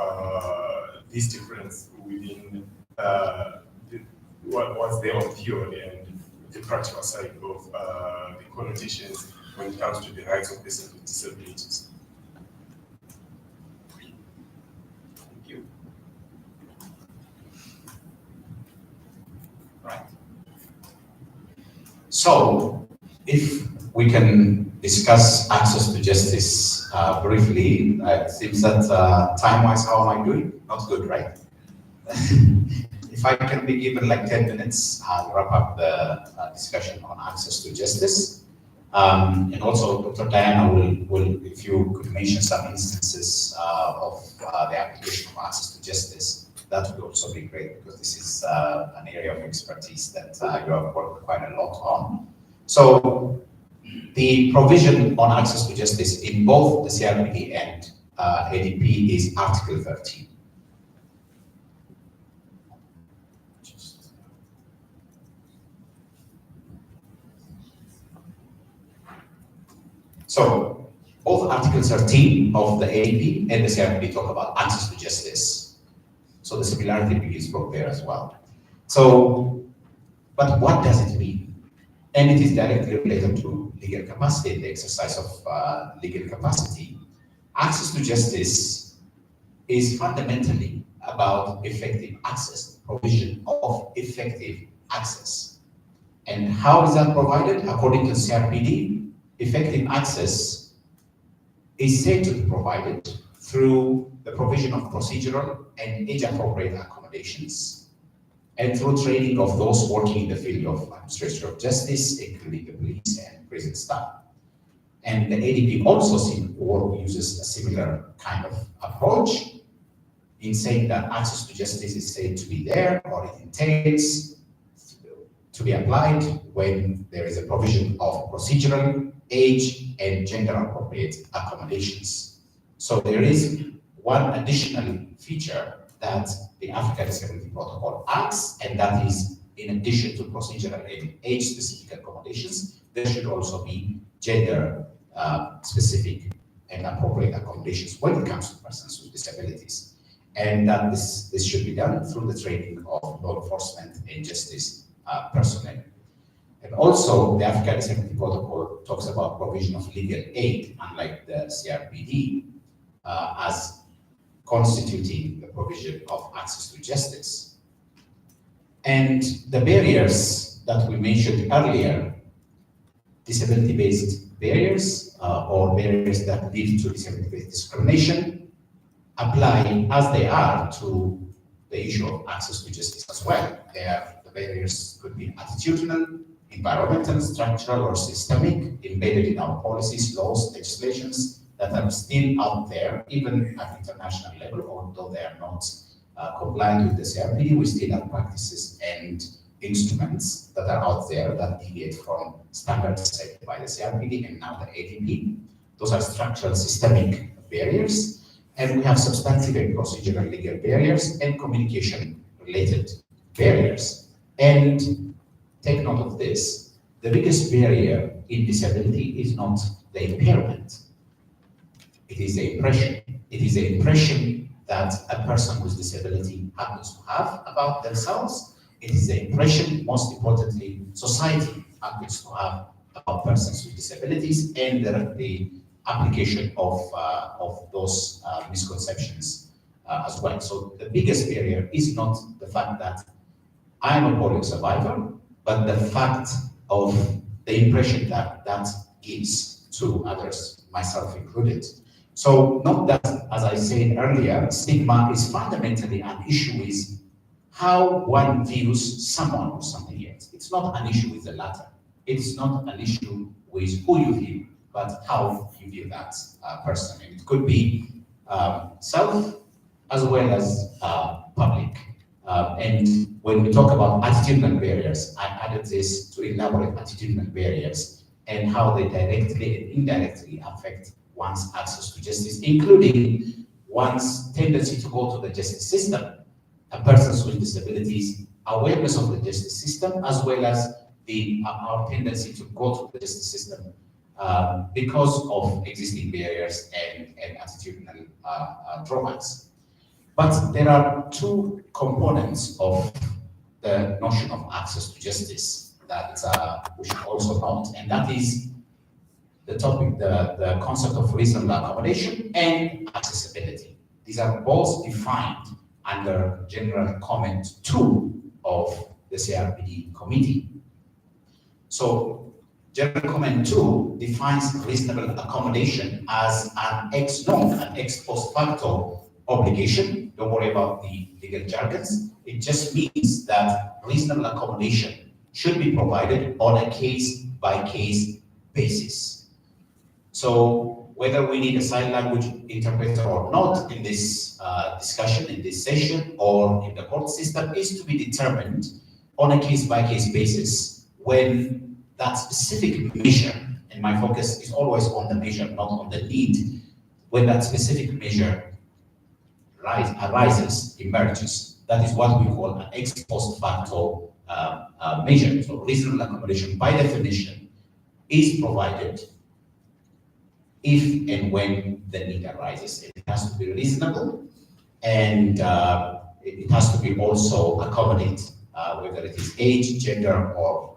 this difference within what's there on theory and the practical side of the connotations when it comes to the rights of persons with disabilities. Thank you. Right. So, if we can discuss access to justice briefly, it seems that time-wise, how am I doing? Not good, right? If I can be given like 10 minutes, I'll wrap up the discussion on access to justice. And also, Dr. Diana will, if you could mention some instances of the application of access to justice, that would also be great, because this is an area of expertise that you have worked quite a lot on. So, the provision on access to justice in both the CRPD and ADP is Article 13. So, both Article 13 of the ADP and the CRPD talk about access to justice. So the similarity begins from there as well. So, but what does it mean? And it is directly related to legal capacity, the exercise of legal capacity. Access to justice is fundamentally about effective access, provision of effective access. And how is that provided? According to CRPD, effective access is said to be provided through the provision of procedural and age-appropriate accommodations, and through training of those working in the field of administration of justice, including the police and prison staff. And the ADP also uses a similar kind of approach in saying that access to justice is said to be there, or it entails to be applied when there is a provision of procedural, age, and gender-appropriate accommodations. So there is one additional feature that the Africa Disability Protocol adds, and that is, in addition to procedural and age-specific accommodations, there should also be gender-specific and appropriate accommodations when it comes to persons with disabilities. And that this should be done through the training of law enforcement and justice personnel. And also, the Africa Disability Protocol talks about provision of legal aid, unlike the CRPD, as constituting the provision of access to justice. And the barriers that we mentioned earlier, disability-based barriers or barriers that lead to disability-based discrimination, apply as they are to the issue of access to justice as well. The barriers could be attitudinal, environmental, structural, or systemic, embedded in our policies, laws, legislations that are still out there, even at international level, although they are not compliant with the CRPD. We still have practices and instruments that are out there that deviate from standards set by the CRPD and now the ADP. Those are structural, systemic barriers. And we have substantive and procedural legal barriers and communication-related barriers. And take note of this, the biggest barrier in disability is not the impairment. It is the impression. It is the impression that a person with disability happens to have about themselves. It is the impression, most importantly, society happens to have about persons with disabilities, and the application of those misconceptions as well. So the biggest barrier is not the fact that I am a polio survivor, but the fact of the impression that that gives to others, myself included. So not that, as I said earlier, stigma is fundamentally an issue with how one views someone or something else. It's not an issue with the latter. It's not an issue with who you view, but how you view that person. And it could be self as well as public. And when we talk about attitudinal barriers, I added this to elaborate attitudinal barriers and how they directly and indirectly affect one's access to justice, including one's tendency to go to the justice system, a person with disabilities, awareness of the justice system, as well as our tendency to go to the justice system because of existing barriers and attitudinal drawbacks. But there are two components of the notion of access to justice that we should also note, and that is the topic, the concept of reasonable accommodation and accessibility. These are both defined under General Comment 2 of the CRPD Committee. So, General Comment 2 defines reasonable accommodation as an ex nunc, an ex post facto obligation. Don't worry about the legal jargons. It just means that reasonable accommodation should be provided on a case-by-case basis. So whether we need a sign language interpreter or not in this discussion, in this session, or in the court system is to be determined on a case-by-case basis when that specific measure, and my focus is always on the measure, not on the need, when that specific measure arises, emerges. That is what we call an ex post facto measure. So reasonable accommodation, by definition, is provided if and when the need arises. It has to be reasonable, and it has to be also accommodate, whether it is age, gender, or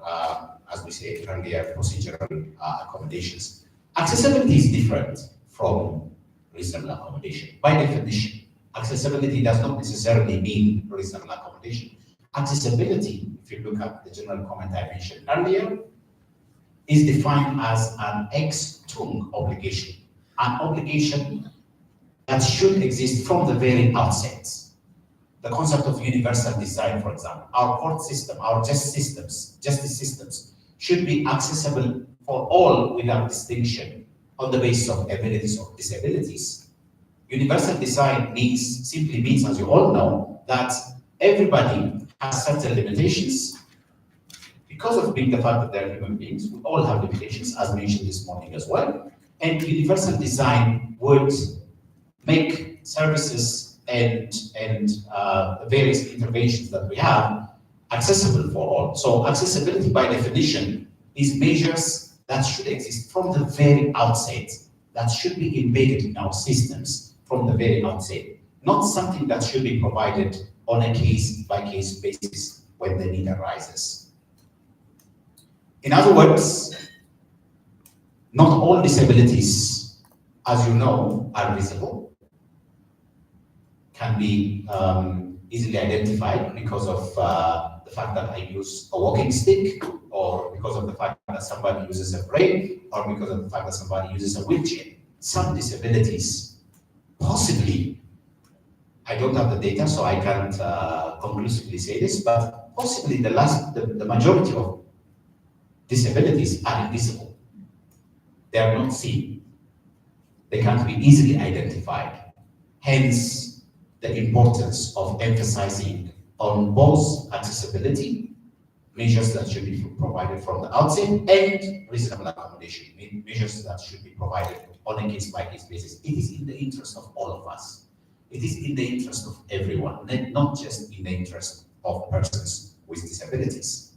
as we said earlier, procedural accommodations. Accessibility is different from reasonable accommodation. By definition, accessibility does not necessarily mean reasonable accommodation. Accessibility, if you look at the general comment I mentioned earlier, is defined as an ex tunc obligation, an obligation that should exist from the very outset. The concept of universal design, for example, our court system, our justice systems should be accessible for all without distinction on the basis of abilities or disabilities. Universal design simply means, as you all know, that everybody has certain limitations because of being the fact that they're human beings. We all have limitations, as mentioned this morning as well. And universal design would make services and various interventions that we have accessible for all. So accessibility by definition is measures that should exist from the very outset, that should be embedded in our systems from the very outset, not something that should be provided on a case-by-case basis when the need arises. In other words, not all disabilities, as you know, are visible, can be easily identified because of the fact that I use a walking stick, or because of the fact that somebody uses a braille, or because of the fact that somebody uses a wheelchair. Some disabilities, possibly, I don't have the data, so I can't conclusively say this, but possibly the majority of disabilities are invisible. They are not seen. They can't be easily identified. Hence, the importance of emphasizing on both accessibility, measures that should be provided from the outset, and reasonable accommodation, measures that should be provided on a case-by-case basis. It is in the interest of all of us. It is in the interest of everyone, not just in the interest of persons with disabilities.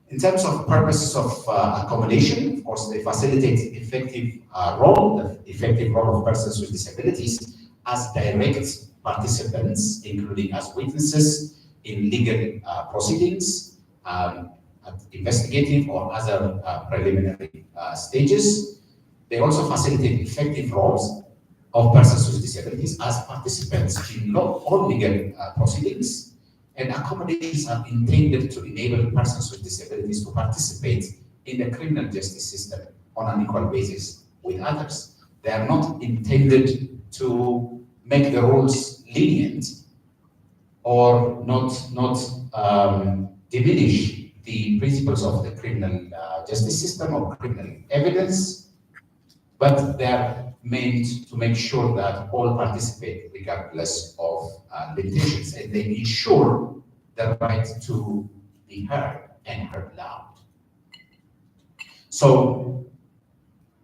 In terms of purposes of accommodation, of course, they facilitate the effective role of persons with disabilities as direct participants, including as witnesses in legal proceedings, investigative or other preliminary stages. They also facilitate effective roles of persons with disabilities as participants in all legal proceedings, and accommodations are intended to enable persons with disabilities to participate in the criminal justice system on an equal basis with others. They are not intended to make the rules lenient or not diminish the principles of the criminal justice system or criminal evidence, but they are meant to make sure that all participate regardless of limitations, and they ensure the right to be heard and heard loud. So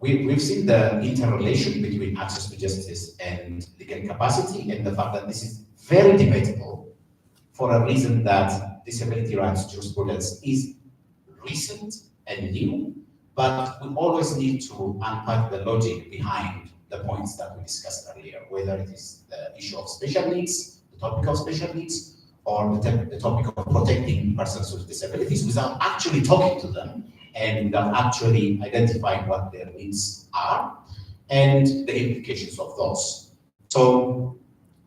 we've seen the interrelation between access to justice and legal capacity, and the fact that this is very debatable for a reason that disability rights jurisprudence is recent and new, but we always need to unpack the logic behind the points that we discussed earlier, whether it is the issue of special needs, the topic of special needs, or the topic of protecting persons with disabilities without actually talking to them and without actually identifying what their needs are and the implications of those. So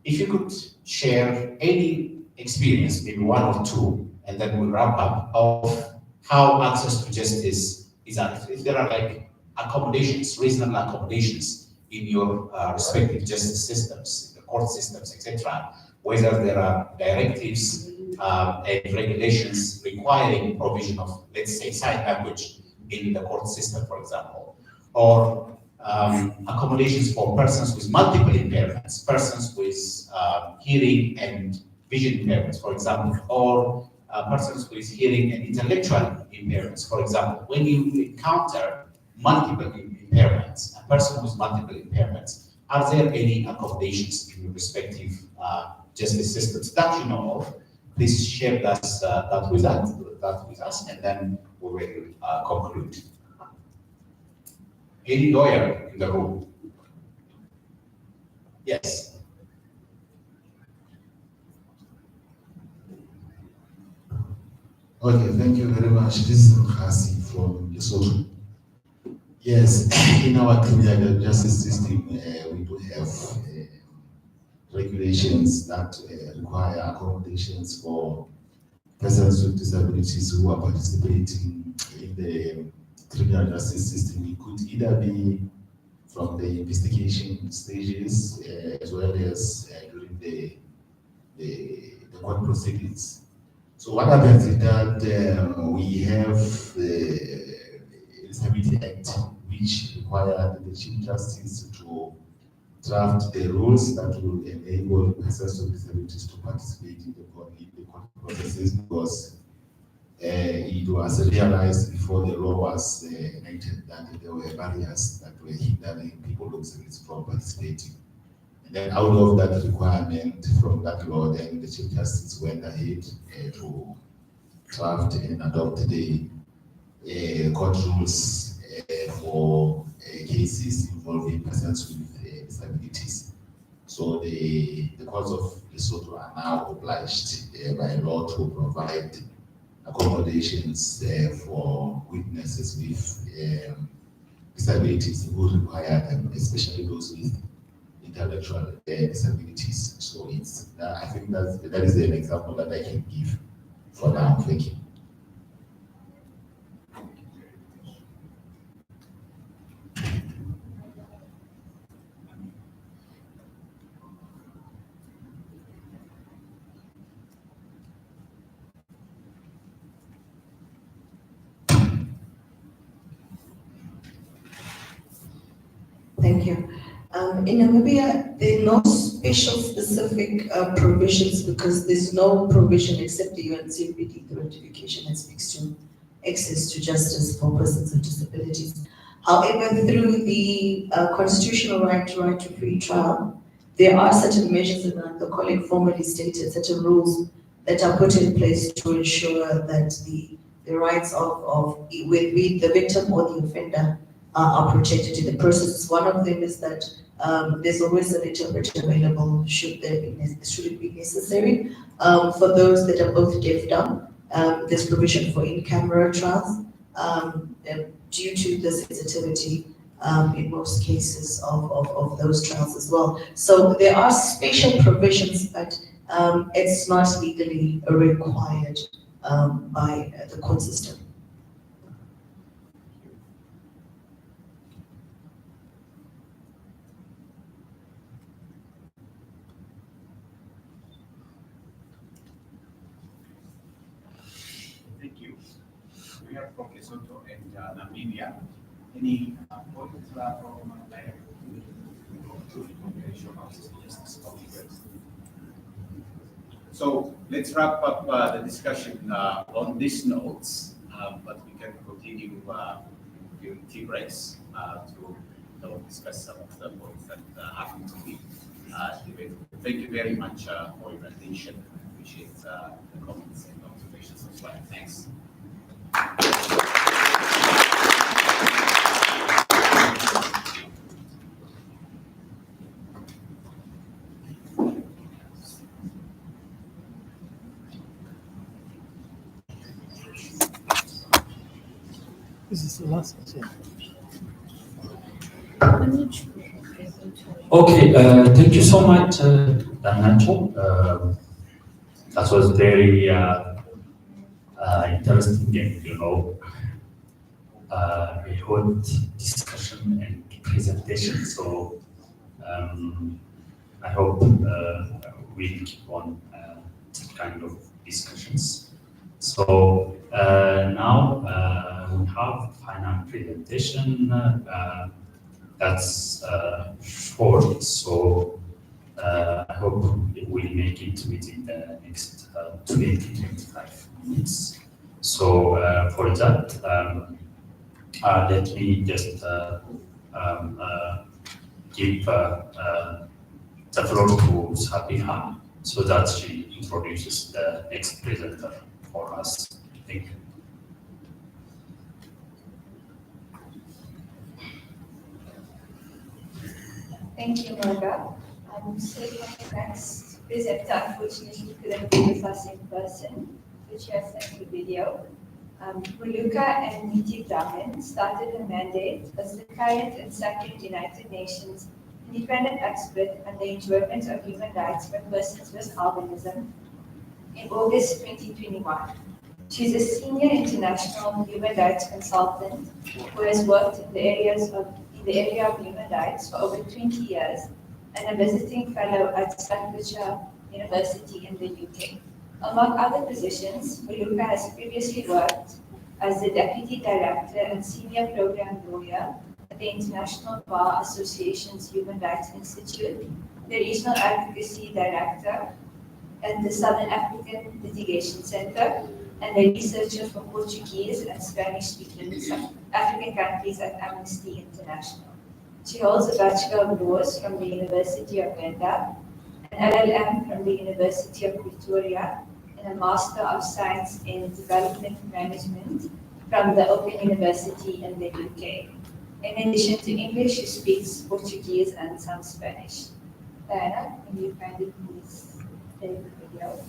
if you could share any experience, maybe one or two, and then we'll wrap up, of how access to justice is at, if there are like accommodations, reasonable accommodations in your respective justice systems, the court systems, etc., whether there are directives and regulations requiring provision of, let's say, sign language in the court system, for example, or accommodations for persons with multiple impairments, persons with hearing and vision impairments, for example, or persons with hearing and intellectual impairments, for example. When you encounter multiple impairments, a person with multiple impairments, are there any accommodations in your respective justice systems that you know of? Please share that with us, and then we will conclude. Any lawyer in the room? Yes. Okay, thank you very much. This is Mkhasi from Lesotho. Yes, in our criminal justice system, we do have regulations that require accommodations for persons with disabilities who are participating in the criminal justice system. It could either be from the investigation stages as well as during the court proceedings. So what happens is that we have the Disability Act, which require the Chief Justice to draft the rules that will enable persons with disabilities to participate in the court processes, because it was realized before the law was enacted that there were barriers that were hindering people with disabilities from participating. And then out of that requirement from that law, then the Chief Justice went ahead to draft and adopt the court rules for cases involving persons with disabilities. So the courts of Lesotho are now obliged by law to provide accommodations for witnesses with disabilities who require them, especially those with intellectual disabilities. So it's I think that is an example that I can give for now. Thank you. Thank you. In Namibia, there are no special specific provisions because there's no provision except the UNCPD, the ratification that speaks to access to justice for persons with disabilities. However, through the constitutional right to free trial, there are certain measures, and the colleague formally stated, certain rules that are put in place to ensure that the rights of the victim or the offender are protected in the process. One of them is that there's always an interpreter available should it be necessary. For those that are both deaf-dumb, there's provision for in-camera trials due to the sensitivity in most cases of those trials as well. So there are special provisions, but it's not legally required by the court system. Thank you. We are from Lesotho and Namibia. Any points from So let's wrap up the discussion on these notes, but we can continue during tea breaks to discuss some of the points that happen to be debated. Thank you very much for your attention. I appreciate the comments and observations as well. Thanks. This is the last one. Okay, thank you so much, Danato. That was very interesting and, a hot discussion and presentation. So I hope we'll keep on that kind of discussions. So now we have final presentation that's short. So I hope we'll make it within the next 20-25 minutes. So for that, let me just give the floor to Sabiha so that she introduces the next presenter for us. Thank you. Thank you, Marga. So my next presenter unfortunately couldn't be with us in person, so she has sent the video. Moluka and Niti Draman started a mandate as the current and second United Nations independent expert on the enjoyment of human rights for persons with albinism in August 2021. She's a senior international human rights consultant who has worked in the area of human rights for over 20 years and a visiting fellow at Staffordshire University in the UK. Among other positions, Moluka has previously worked as the Deputy Director and Senior Program Lawyer at the International Bar Association's Human Rights Institute, the Regional Advocacy Director at the Southern African Litigation Center, and a researcher for Portuguese and Spanish-speaking African countries at Amnesty International. She holds a Bachelor of Laws from the University of Venda, an LLM from the University of Pretoria, and a Master of Science in Development Management from the Open University in the UK. In addition to English, she speaks Portuguese and some Spanish. Diana, can you kindly please play the video?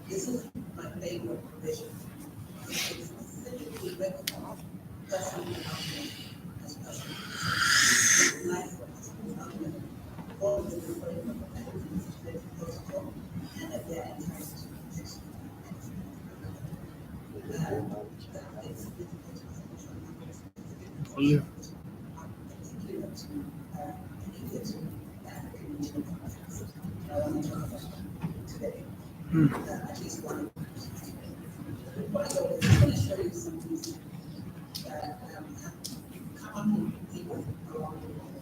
This is my favorite provision. It specifically recognizes personal development as personal development, all of the framework of the Administrative Protocol, and that they are entitled to protection. Yeah. At least one. What I want to show you something that have come up with people around the world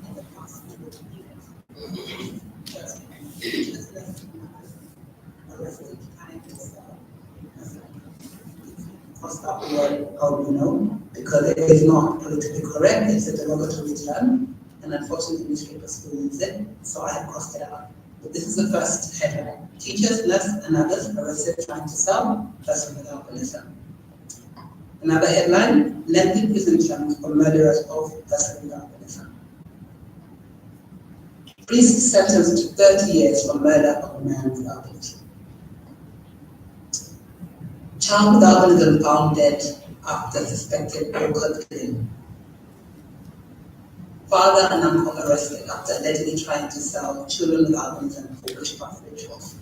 in the past 40 years. Just less than arrested time crossed up the word albino because it is not politically correct, it's a derogatory term, and unfortunately newspapers still use it, so I have crossed it out. But this is the first headline. Teachers, nurses, and others arrested trying to sell person with albinism. Another headline, lengthy prison terms for murderers of person with albinism. Priest sentenced to 30 years for murder of a man with albinism. Child with albinism found dead after suspected organ killing. Father and uncle arrested after allegedly trying to sell children with albinism for witchcraft rituals.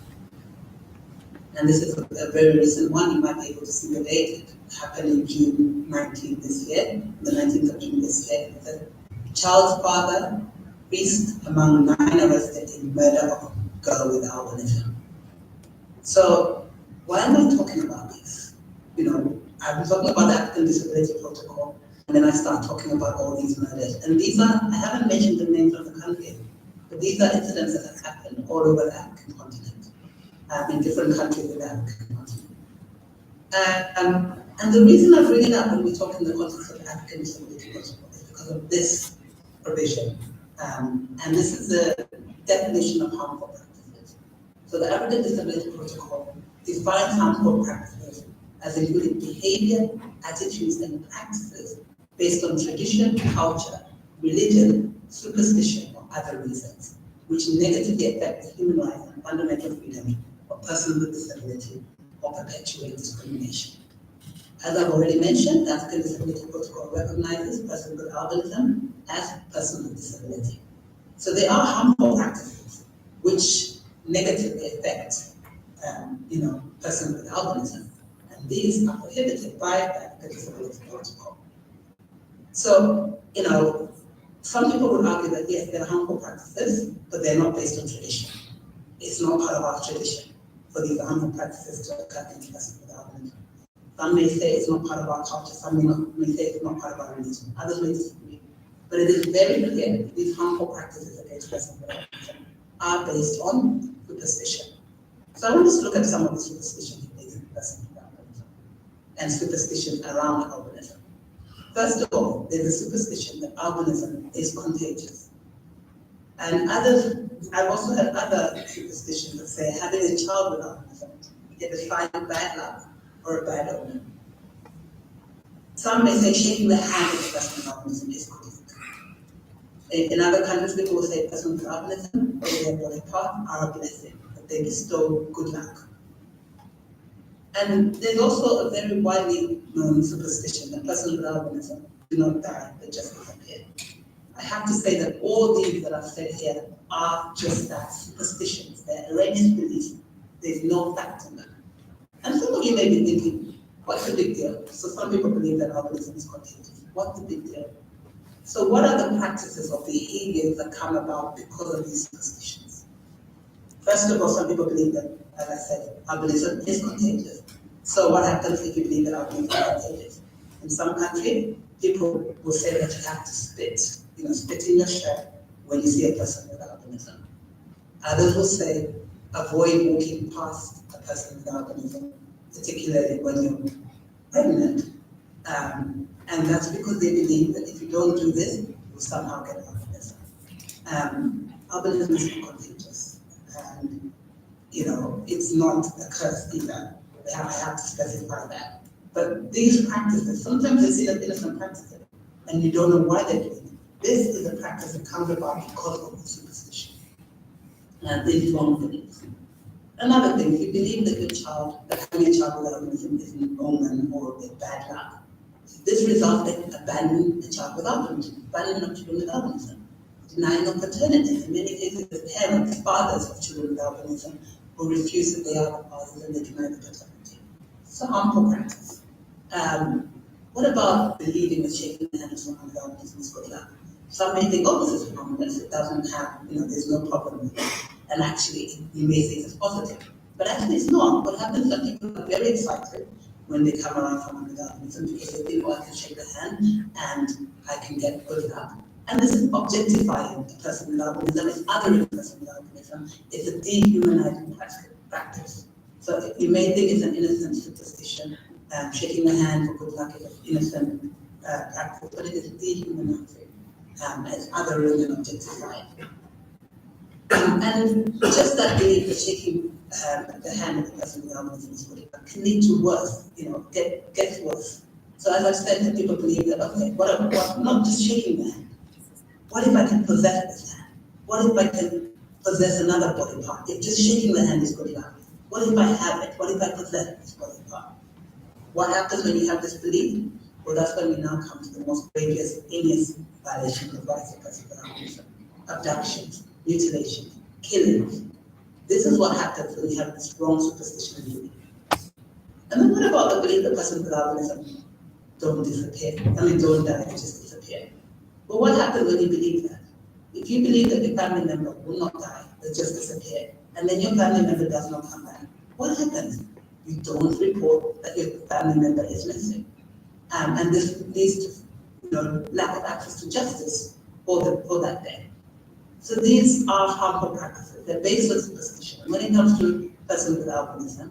And this is a very recent one, you might be able to see the date. It happened in June 19 this year, the 19th of June this year. The child's father faced among 9 arrested in murder of girl with albinism. So why am I talking about this? I've been talking about the African Disability Protocol, and then I start talking about all these murders. And these are, I haven't mentioned the names of the country, but these are incidents that have happened all over the African continent, in different countries in the African continent. And the reason I bring it up when we talk in the context of the African Disability Protocol is because of this provision. And this is the definition of harmful practices. So the African Disability Protocol defines harmful practices as including behavior, attitudes, and practices based on tradition, culture, religion, superstition, or other reasons, which negatively affect the human rights and fundamental freedoms of persons with disability or perpetuate discrimination. As I've already mentioned, the African Disability Protocol recognizes persons with albinism as persons with disability. So they are harmful practices which negatively affect persons with albinism. And these are prohibited by the African Disability Protocol. So, some people would argue that yes, they're harmful practices, but they're not based on tradition. It's not part of our tradition for these harmful practices to occur in persons with albinism. Some may say it's not part of our culture, some may say it's not part of our religion. Others may disagree. But it is very clear that these harmful practices against persons with albinism are based on superstition. So I want us to look at some of the superstitions related to persons with albinism and superstitions around albinism. First of all, there's a superstition that albinism is contagious. And I've also had other superstitions that say having a child with albinism is a sign of bad luck or a bad omen. Some may say shaking the hand of a person with albinism is good luck. In other countries, people will say persons with albinism or their body part are a blessing, that they bestow good luck. And there's also a very widely known superstition that persons with albinism do not die, they just disappear. I have to say that all these that I've said here are just that, superstitions. They're erroneous beliefs. There's no fact in them. And some of you may be thinking, what's the big deal? So some people believe that albinism is contagious. What's the big deal? So what are the practices or behaviors that come about because of these superstitions? First of all, some people believe that, as I said, albinism is contagious. So what happens if you believe that albinism is contagious? In some countries, people will say that you have to spit in your shirt when you see a person with albinism. Others will say, avoid walking past a person with albinism, particularly when you're pregnant. And that's because they believe that if you don't do this, you'll somehow get albinism. Albinism is contagious. And, it's not a curse either. I have to specify that. But these practices, sometimes they see them innocent practices, and you don't know why they're doing it. This is a practice that comes about because of the superstition. And these wrong beliefs. Another thing, if you believe that having a child with albinism is an omen or a bad luck, this results in abandoning the child with albinism, abandoning of children with albinism, denying of paternity. In many cases, the parents, fathers of children with albinism, who refuse that they are the fathers and they deny the paternity. It's a harmful practice. What about believing that shaking the hand of someone with albinism is good luck? Some may think, oh, this is harmless, it doesn't have, there's no problem with it. And actually, you may think it's positive. But actually, it's not. What happens is that people are very excited when they come around someone with albinism because they think, oh, I can shake the hand and I can get good luck. And this is objectifying the person with albinism, it's othering the person with albinism, it's a dehumanizing practice. So you may think it's an innocent superstition, shaking the hand for good luck is an innocent practice, but it is dehumanizing. As othering and objectifying. And just that belief that shaking the hand of the person with albinism is good luck can lead to worse, get worse. So as I've said, some people believe that, okay, what not just shaking the hand, what if I can possess this hand? What if I can possess another body part? If just shaking the hand is good enough, what if I have it? What if I possess this body part? What happens when you have this belief? Well, that's when we now come to the most grievous, heinous violations of rights of persons with albinism: abductions, mutilations, killings. This is what happens when you have this wrong superstition and belief. And then what about the belief that persons with albinism don't disappear? I mean, don't die, they just disappear. But what happens when you believe that? If you believe that your family member will not die, they just disappear, and then your family member does not come back, what happens? You don't report that your family member is missing. And this leads to lack of access to justice for that death. So these are harmful practices. They're based on superstition. And when it comes to persons with albinism,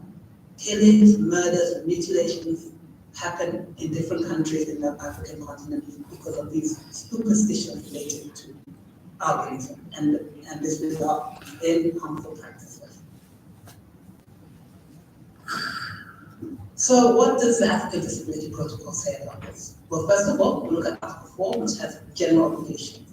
killings, murders, and mutilations happen in different countries in the African continent because of these superstitions related to albinism, and this result in harmful practices. So what does the African Disability Protocol say about this? Well, first of all, we look at Article 4, which has general obligations.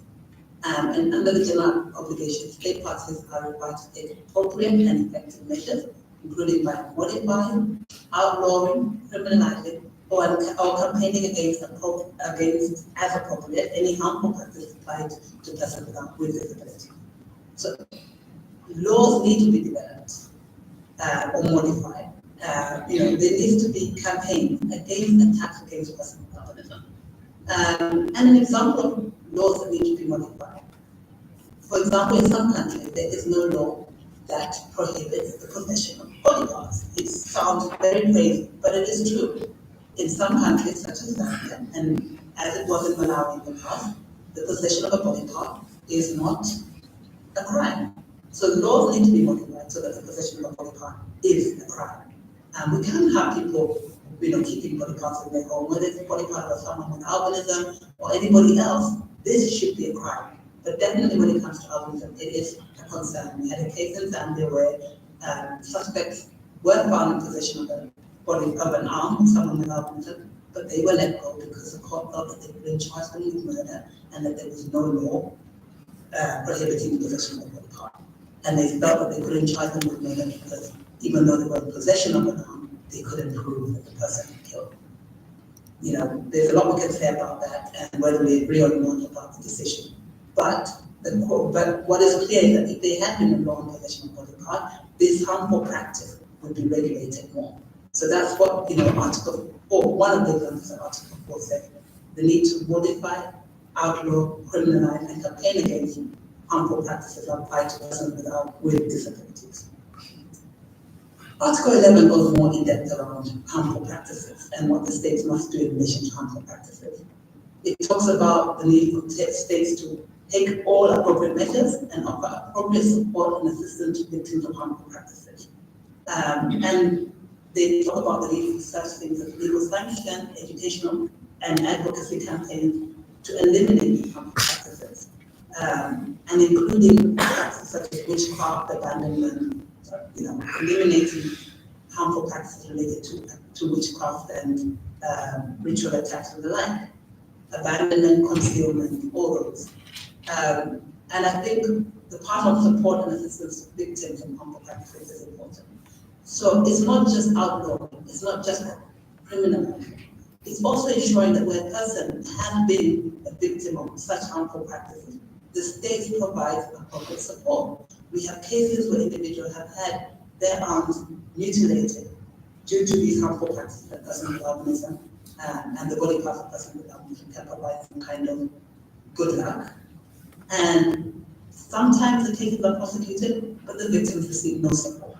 And under the general obligations, state parties are required to take appropriate and effective measures, including by modifying, outlawing, criminalizing, or campaigning against as appropriate any harmful practice applied to persons with disability. So laws need to be developed or modified. There needs to be campaigns against attacks against persons with albinism. And an example of laws that need to be modified. For example, in some countries, there is no law that prohibits the possession of body parts. It sounds very crazy, but it is true. In some countries, such as Zambia, and as it was in Malawi in the past, the possession of a body part is not a crime. So laws need to be modified so that the possession of a body part is a crime. We can't have people, keeping body parts in their home, whether it's a body part of someone with albinism or anybody else. This should be a crime. But definitely when it comes to albinism, it is a concern. We had a case in Zambia where suspects were found in possession of a body of an arm of someone with albinism, but they were let go because the court thought that they couldn't charge them with murder and that there was no law prohibiting the possession of a body part. And they felt that they couldn't charge them with murder because even though they were in possession of an arm, they couldn't prove that the person had killed. There's a lot we can say about that and whether we agree or not about the decision. But what is clear is that if they had been in wrong possession of body part, this harmful practice would be regulated more. So that's what Article 4, one of the examples of Article 4 says. The need to modify, outlaw, criminalize, and campaign against harmful practices applied to persons with disabilities. Article 11 goes more in depth around harmful practices and what the states must do in relation to harmful practices. It talks about the need for states to take all appropriate measures and offer appropriate support and assistance to victims of harmful practices. And they talk about the need for such things as legal sanction, educational and advocacy campaigns to eliminate these harmful practices, and including practices such as witchcraft, abandonment, eliminating harmful practices related to witchcraft and ritual attacks and the like, abandonment, concealment, all those. And I think the part of support and assistance to victims of harmful practices is important. So it's not just outlawing, it's not just criminalizing. It's also ensuring that where a person has been a victim of such harmful practices, the state provides appropriate support. We have cases where individuals have had their arms mutilated due to these harmful practices that persons with albinism, and the body parts of persons with albinism can provide some kind of good luck. And sometimes the cases are prosecuted, but the victims receive no support.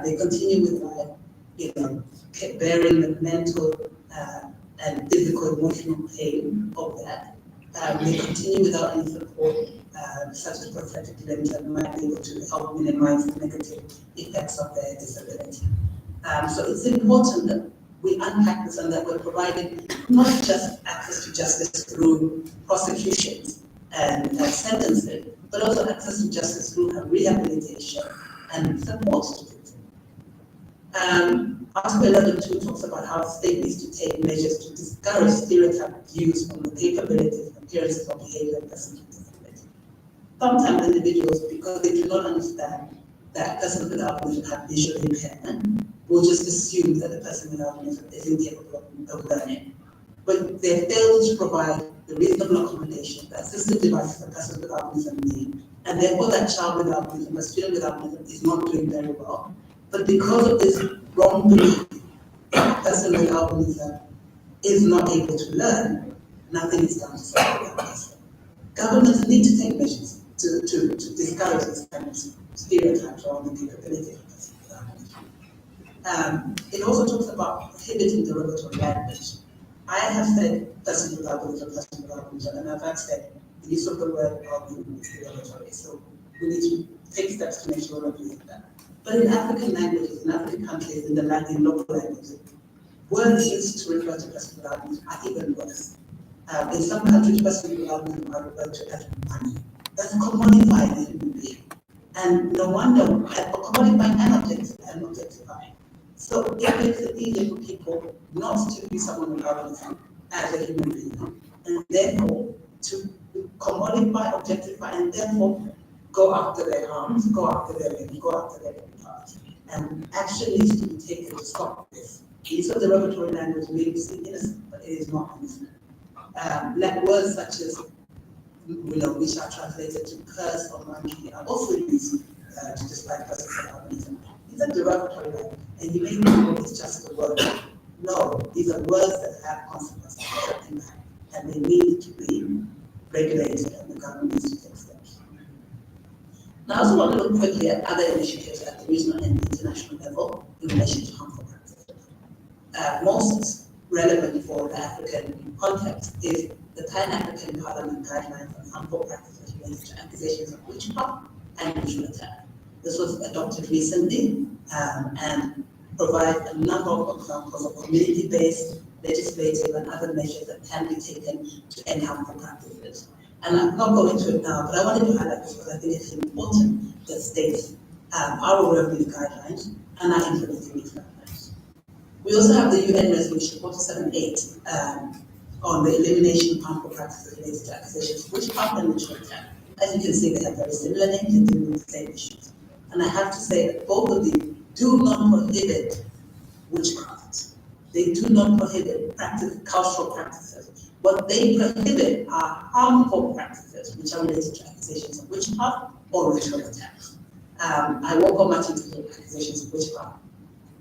They continue with life, bearing the mental and physical, emotional pain of that. They continue without any support, such as prosthetic limbs that might be able to help minimize the negative effects of their disability. So it's important that we unpack this and that we're providing not just access to justice through prosecutions and sentencing, but also access to justice through rehabilitation and support to victims. Article 11.2 talks about how the state needs to take measures to discourage stereotype views on the capabilities, appearances, or behavior of persons with disability. Sometimes individuals, because they do not understand that persons with albinism have visual impairment, will just assume that the person with albinism is incapable of learning. But they fail to provide the reasonable accommodation, the assistive devices that persons with albinism need, and therefore that child with albinism, a student with albinism, is not doing very well. But because of this wrong belief a person with albinism is not able to learn, nothing is done to support that person. Governments need to take measures to discourage this kind of stereotypes around the capability of persons with albinism. It also talks about prohibiting derogatory language. I have said person with albinism, and I've said the use of the word albinism is derogatory. So we need to take steps to make sure we're not doing that. But in African languages, in African countries, in local languages, words used to refer to persons with albinism are even worse. In some countries, persons with albinism are referred to as money. That's commodifying a human being. And no wonder, commodifying and objectifying. So it makes it easier for people not to view someone with albinism as a human being, and therefore to commodify, objectify, and therefore go after their arms, go after their limbs, go after their body parts. And action needs to be taken to stop this. Use of derogatory language may seem innocent, but it is not innocent. Like words such as, which are translated to curse or monkey, are also used to describe persons with albinism. These are derogatory words, and you may think it's just a word. No, these are words that have consequences, impact, and they need to be regulated, and the government needs to take steps. Now, I also want to look quickly at other initiatives at the regional and international level in relation to harmful practices. Most relevant for the African context is the Pan-African Parliament Guidelines on Harmful Practices related to accusations of witchcraft and ritual attack. This was adopted recently and provides a number of examples of community-based, legislative, and other measures that can be taken to end harmful practices. And I'm not going to it now, but I wanted to highlight this because I think it's important that states are aware of these guidelines and are implementing these guidelines. We also have the UN Resolution 478 on the elimination of harmful practices related to accusations of witchcraft and ritual attack. As you can see, they have very similar names and deal with the same issues. And I have to say that both of these do not prohibit witchcraft. They do not prohibit cultural practices. What they prohibit are harmful practices, which are related to accusations of witchcraft or ritual attacks. I won't go much into the accusations of witchcraft.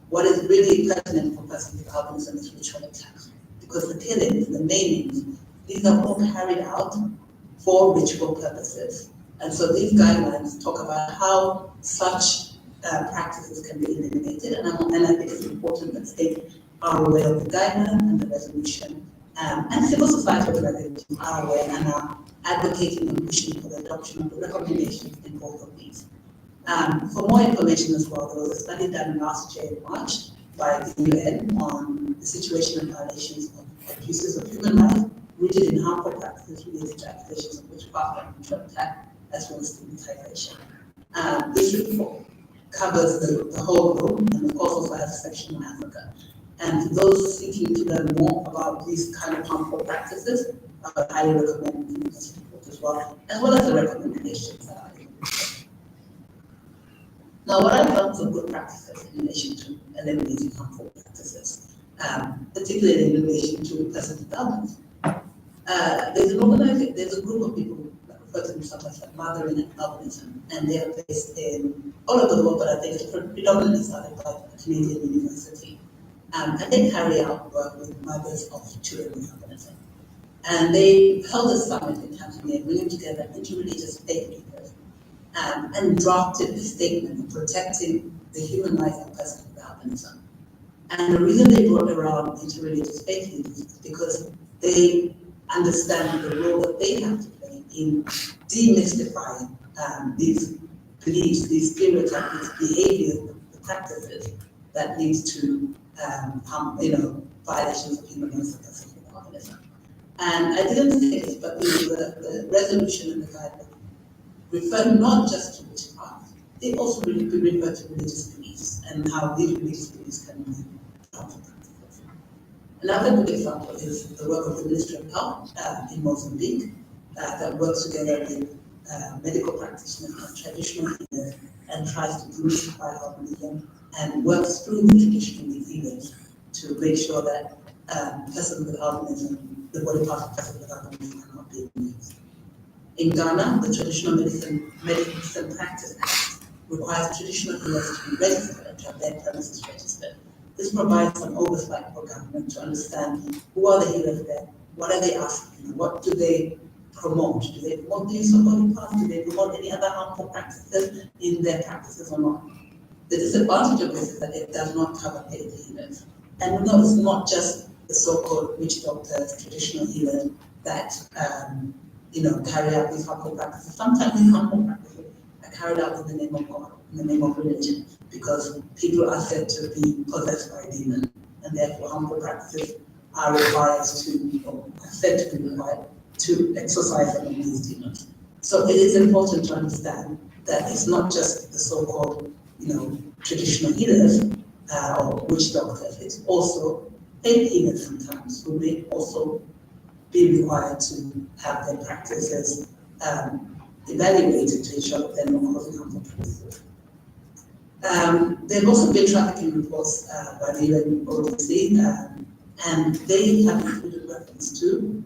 What is really pertinent for persons with albinism is ritual attacks, because the killings, the maimings, these are all carried out for ritual purposes. And so these guidelines talk about how such practices can be eliminated, and I think it's important that states are aware of the guideline and the resolution, and civil society organizations are aware and are advocating and pushing for the adoption of the recommendations in both of these. For more information as well, there was a study done last year in March by the UN on the situation and violations of abuses of human life rooted in harmful practices related to accusations of witchcraft and ritual attack, as well as stigmatization. This report covers the whole globe, and of course also has a section on Africa. And for those seeking to learn more about these kind of harmful practices, I would highly recommend reading this report as well as the recommendations that are in the report. Now, what are some good practices in relation to eliminating harmful practices, particularly in relation to persons with albinism? There's a group of people that refer to themselves as Mothering and Albinism, and they are based in all over the world, but I think it's predominantly started by a Canadian university. And they carry out work with mothers of children with albinism. And they held a summit in Tanzania, bringing together interreligious faith leaders, and drafted a statement on protecting the human life of persons with albinism. And the reason they brought around interreligious faith leaders is because they understand the role that they have to play in demystifying these beliefs, these stereotypes, these behaviors, the practices that leads to violations of human rights of persons with albinism. And I didn't say this, but the resolution and the guideline refer not just to witchcraft, they also refer to religious beliefs and how these religious beliefs can be harmful practices. Another good example is the work of the Ministry of Health in Mozambique that works together with medical practitioners and traditional healers and tries to demystify albinism and works through the traditional healers to make sure that persons with albinism, the body parts of persons with albinism are not being used. In Ghana, the Traditional Medicine Practice Act requires traditional healers to be registered and to have their premises registered. this provides some oversight for government to understand who are the healers there, what are they asking, what do they promote? Do they promote the use of body parts? Do they promote any other harmful practices in their practices or not? The disadvantage of this is that it does not cover paid healers. And we know it's not just the so-called witch doctors, traditional healers that carry out these harmful practices. Sometimes these harmful practices are carried out in the name of God, in the name of religion, because people are said to be possessed by demons, and therefore harmful practices are required to, or are said to be required to exorcise some of these demons. So it is important to understand that it's not just the so-called, traditional healers or witch doctors. It's also paid healers sometimes who may also be required to have their practices evaluated to ensure that they're not causing harmful practices. There have also been trafficking reports by the UN ODC, and they have included reference to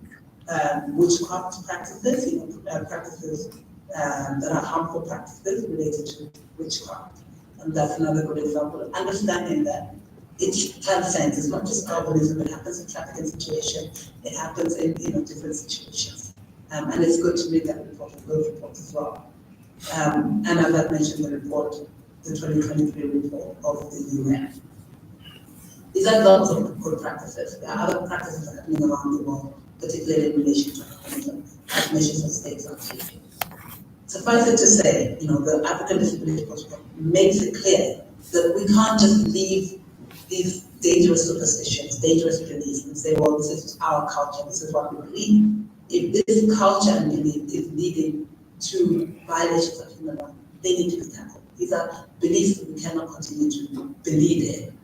witchcraft practices, practices that are harmful practices related to witchcraft. And that's another good example of understanding that it transcends. It's not just urbanism, it happens in trafficking situations, it happens in different situations. And it's good to read that report, those reports as well. And as I mentioned, the report, the 2023 report of the UN. These are lots of good practices. There are other practices happening around the world, particularly in relation to urbanism, as measures of states are taking. Suffice it to say, the African Disability Protocol makes it clear that we can't just leave these dangerous superstitions, dangerous beliefs, and say, well, this is our culture, this is what we believe. If this culture and belief is leading to violations of human rights, they need to be tackled. These are beliefs that we cannot continue to believe in.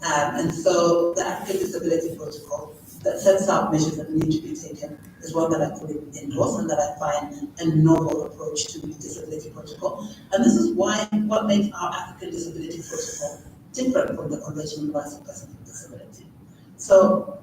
And so the African Disability Protocol that sets out measures that need to be taken is one that I fully endorse and that I find a novel approach to the disability protocol. And this is what makes our African Disability Protocol different from the Convention on the Rights of Persons with Disability. So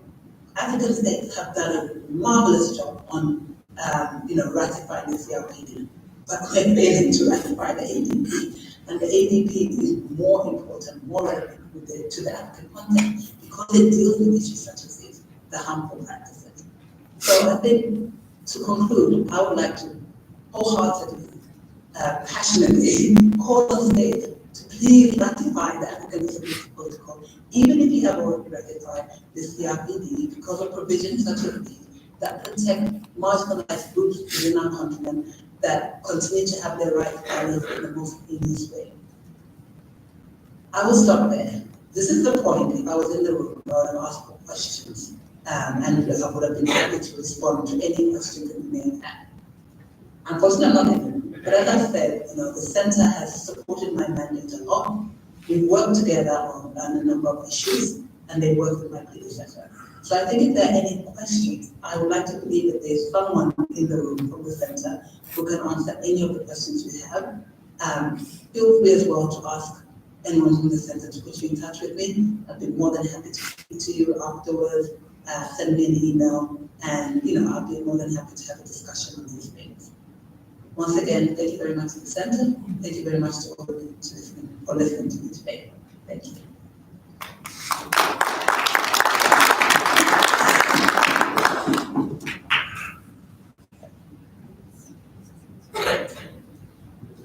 African states have done a marvelous job on ratifying the CRPD, but they're failing to ratify the ADP. And the ADP is more important, more relevant to the African context because it deals with issues such as these, the harmful practices. So I think, to conclude, I would like to wholeheartedly, passionately call on states to please ratify the African Disability Protocol, even if you have already ratified the CRPD, because of provisions such as these that protect marginalized groups within our continent that continue to have their rights violated in the most heinous way. I will stop there. This is the point. If I was in the room, I would have asked for questions, and I would have been happy to respond to any question that you may have had. Unfortunately, I'm not in the room. But as I said, the center has supported my mandate a lot. We've worked together on a number of issues, and they work with my predecessor. So I think if there are any questions, I would like to believe that there's someone in the room from the center who can answer any of the questions you have. Feel free as well to ask anyone from the center to put you in touch with me. I'd be more than happy to speak to you afterwards, send me an email, and I'll be more than happy to have a discussion on these things. Once again, thank you very much to the center. Thank you very much to all of you for listening to me today. Thank you.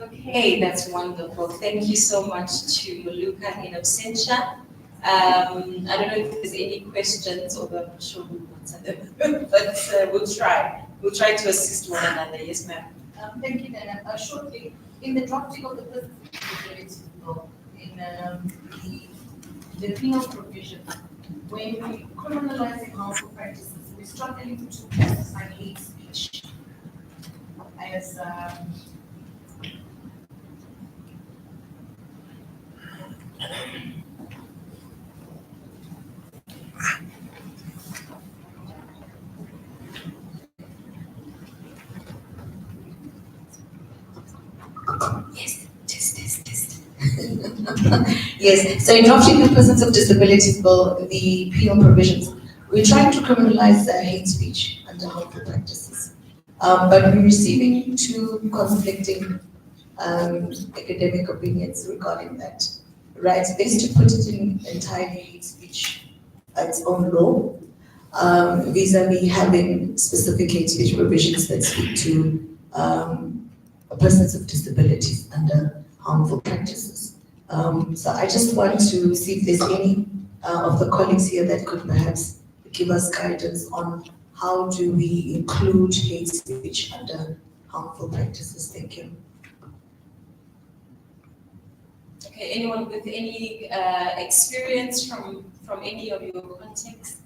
Okay, that's wonderful. Thank you so much to Luca in absentia. I don't know if there's any questions, although I'm not sure who will answer them, but we'll try. We'll try to assist one another. Yes, ma'am. Thank you, Nana. Shortly, in the drafting of the Persons law, in the penal provision, when we criminalize harmful practices, we struck a link to classify hate speech as Yes, test. Yes, so in drafting the Persons of Disabilities Bill, the penal provisions, we're trying to criminalize hate speech and harmful practices. But we're receiving two conflicting academic opinions regarding that rights is to put it in entirely hate speech its own law, vis-a-vis having specific hate speech provisions that speak to persons with disabilities under harmful practices. So I just want to see if there's any of the colleagues here that could perhaps give us guidance on how do we include hate speech under harmful practices. Thank you. Okay, anyone with any experience from any of your contexts?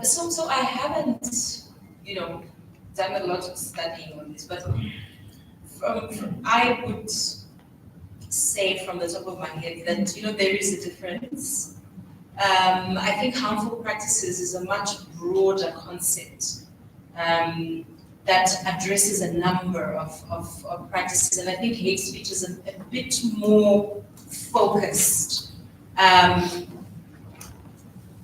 So I haven't, done a lot of studying on this, but I would say from the top of my head that, there is a difference. I think harmful practices is a much broader concept that addresses a number of practices, and I think hate speech is a bit more focused.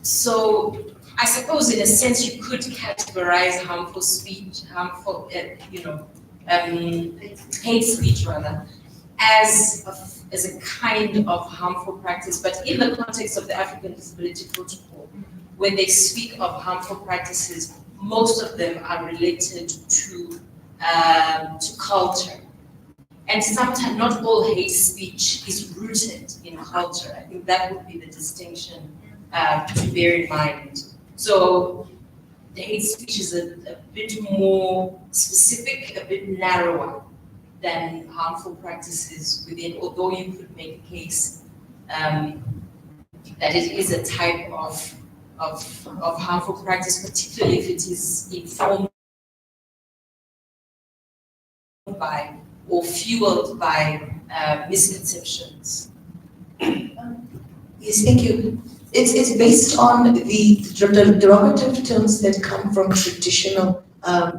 So I suppose in a sense you could categorize harmful speech, hate speech rather, as a kind of harmful practice, but in the context of the African Disability Protocol, when they speak of harmful practices, most of them are related to culture. And sometimes not all hate speech is rooted in culture. I think that would be the distinction to bear in mind. So the hate speech is a bit more specific, a bit narrower than harmful practices within, although you could make a case that it is a type of harmful practice, particularly if it is informed by or fueled by misconceptions. Yes, thank you. It's based on the derogative terms that come from traditional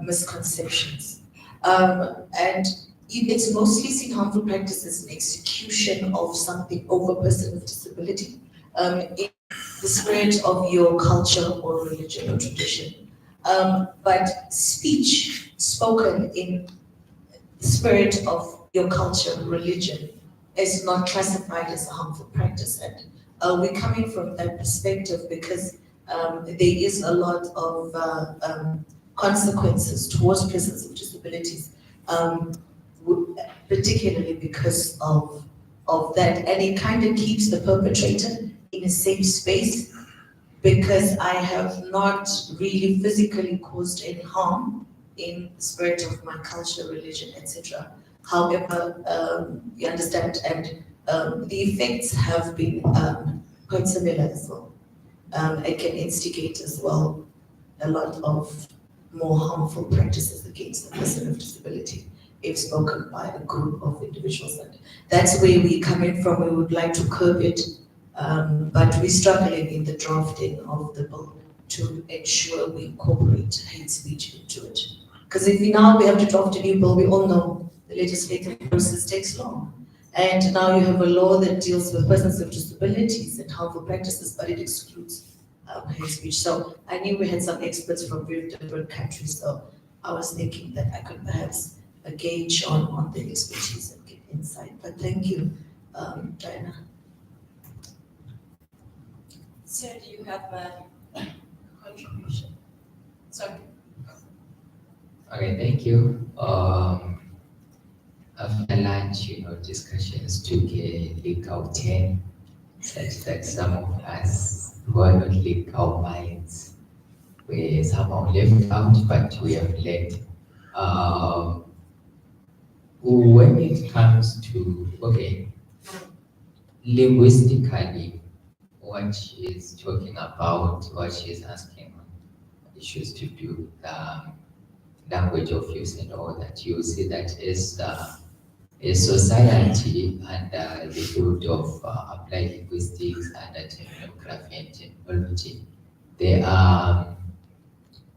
misconceptions. And it's mostly seen harmful practices in execution of something over a person with disability, in the spirit of your culture or religion or tradition. But speech spoken in the spirit of your culture or religion is not classified as a harmful practice. And we're coming from that perspective because there is a lot of consequences towards persons with disabilities, particularly because of that. And it kind of keeps the perpetrator in a safe space, because I have not really physically caused any harm in the spirit of my culture, religion, etc. However, you understand, and the effects have been quite similar as well. It can instigate as well a lot of more harmful practices against the person with disability if spoken by a group of individuals. And that's where we're coming from. We would like to curb it, but we're struggling in the drafting of the bill to ensure we incorporate hate speech into it. Because if we have to draft a new bill, we all know the legislative process takes long. And now you have a law that deals with persons with disabilities and harmful practices, but it excludes hate speech. So I knew we had some experts from very different countries, so I was thinking that I could perhaps gauge on the expertise and get insight. But thank you, Diana. Sir, do you have a contribution? Sorry. Okay, thank you. After lunch, discussions took a legal turn, such that some of us who are not legal minds were somehow left out, but we have learned. When it comes to, linguistically, what she's talking about, what she's asking, issues to do with language of use and all that, you see that is a society under the field of applied linguistics and ethnography and technology. There are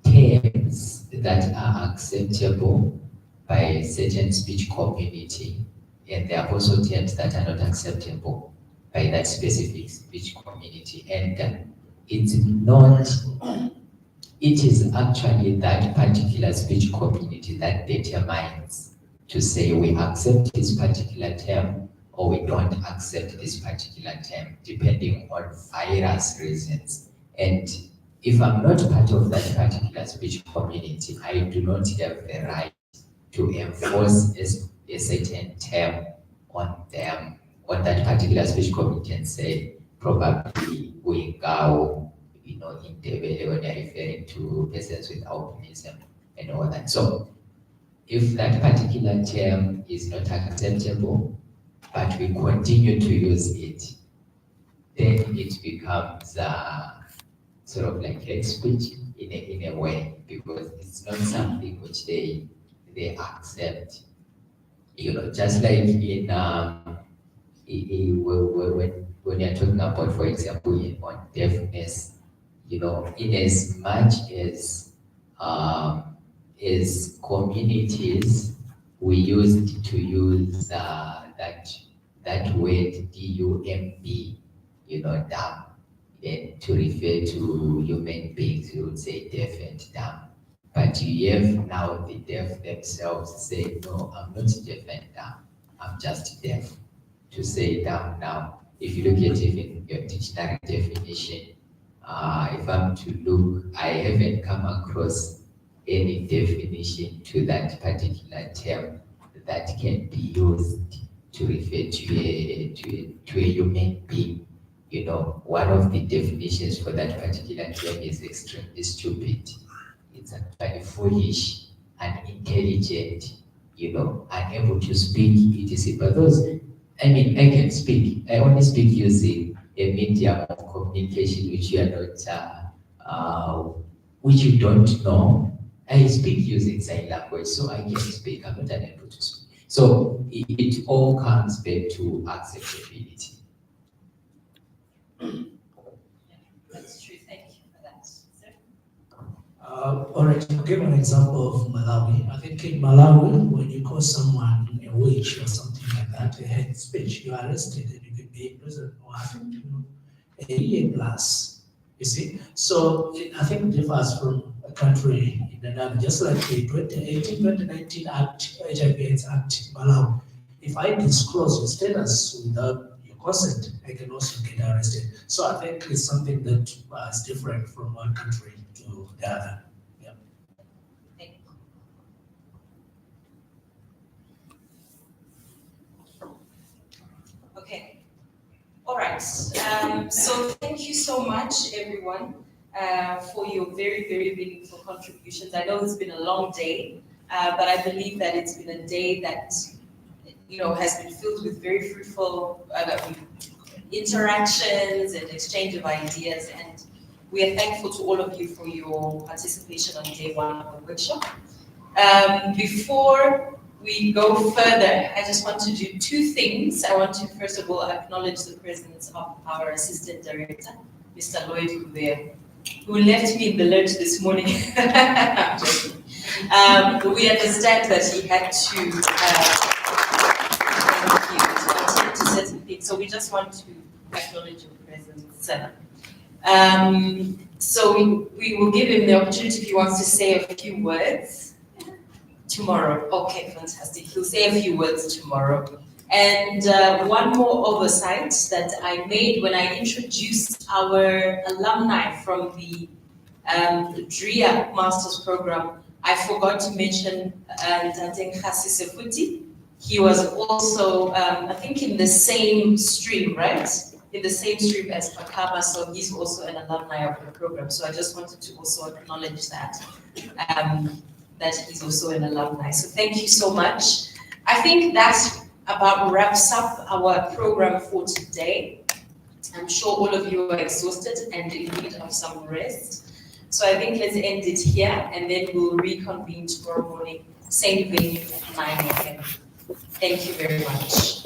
terms that are acceptable by certain speech community, and there are also terms that are not acceptable by that specific speech community. And it's not it is actually that particular speech community that determines to say we accept this particular term or we don't accept this particular term, depending on various reasons. And if I'm not part of that particular speech community, I do not have the right to enforce a certain term on them, on that particular speech community and say, probably we go, in Ndebele when you're referring to persons with albinism and all that. So if that particular term is not acceptable, but we continue to use it, then it becomes sort of like hate speech in a way, because it's not something which they accept. Just like when you're talking about, for example, on deafness, in as much as communities, we used to use that word DUMB, dumb, and to refer to human beings, you would say deaf and dumb. But you have now the deaf themselves say, no, I'm not deaf and dumb, I'm just deaf. To say dumb now, if you look at even your dictionary definition, if I'm to look, I haven't come across any definition to that particular term that can be used to refer to a human being. One of the definitions for that particular term is extremely stupid. It's actually foolish, unintelligent, unable to speak, etc. But those, I can speak. I only speak using a medium of communication which you are not, which you don't know. I speak using sign language, so I can speak. I'm not unable to speak. So it all comes back to acceptability. That's true. Thank you for that. Sir? All right, to give an example of Malawi, I think in Malawi, when you call someone a witch or something like that, a hate speech, you are arrested and you can be in prison or a year plus. You see? So I think it differs from a country in another, just like the 2018-2019 Act, HIV/AIDS Act in Malawi. If I disclose your status without your consent, I can also get arrested. So I think it's something that is different from one country to the other. Yeah. Thank you. Okay. All right. So thank you so much, everyone, for your very, very meaningful contributions. I know it's been a long day, but I believe that it's been a day that has been filled with very fruitful interactions and exchange of ideas. And we are thankful to all of you for your participation on day one of the workshop. Before we go further, I just want to do two things. I want to, first of all, acknowledge the presence of our Assistant Director, Mr. Lloyd Kubea, who left me in the lurch this morning. I'm joking. We understand that he had to attend to certain things, so we just want to acknowledge your presence. So we will give him the opportunity if he wants to say a few words tomorrow. Okay, fantastic. He'll say a few words tomorrow. And one more oversight that I made when I introduced our alumni from the DRIA Master's Program, I forgot to mention Tate Khasi Sefuti. He was also, I think, in the same stream, right? In the same stream as Pakama, so he's also an alumni of the program. So I just wanted to also acknowledge that, that he's also an alumni. So thank you so much. I think that about wraps up our program for today. I'm sure all of you are exhausted and in need of some rest. So I think let's end it here and then we'll reconvene tomorrow morning, same venue at 9 a.m. Thank you very much.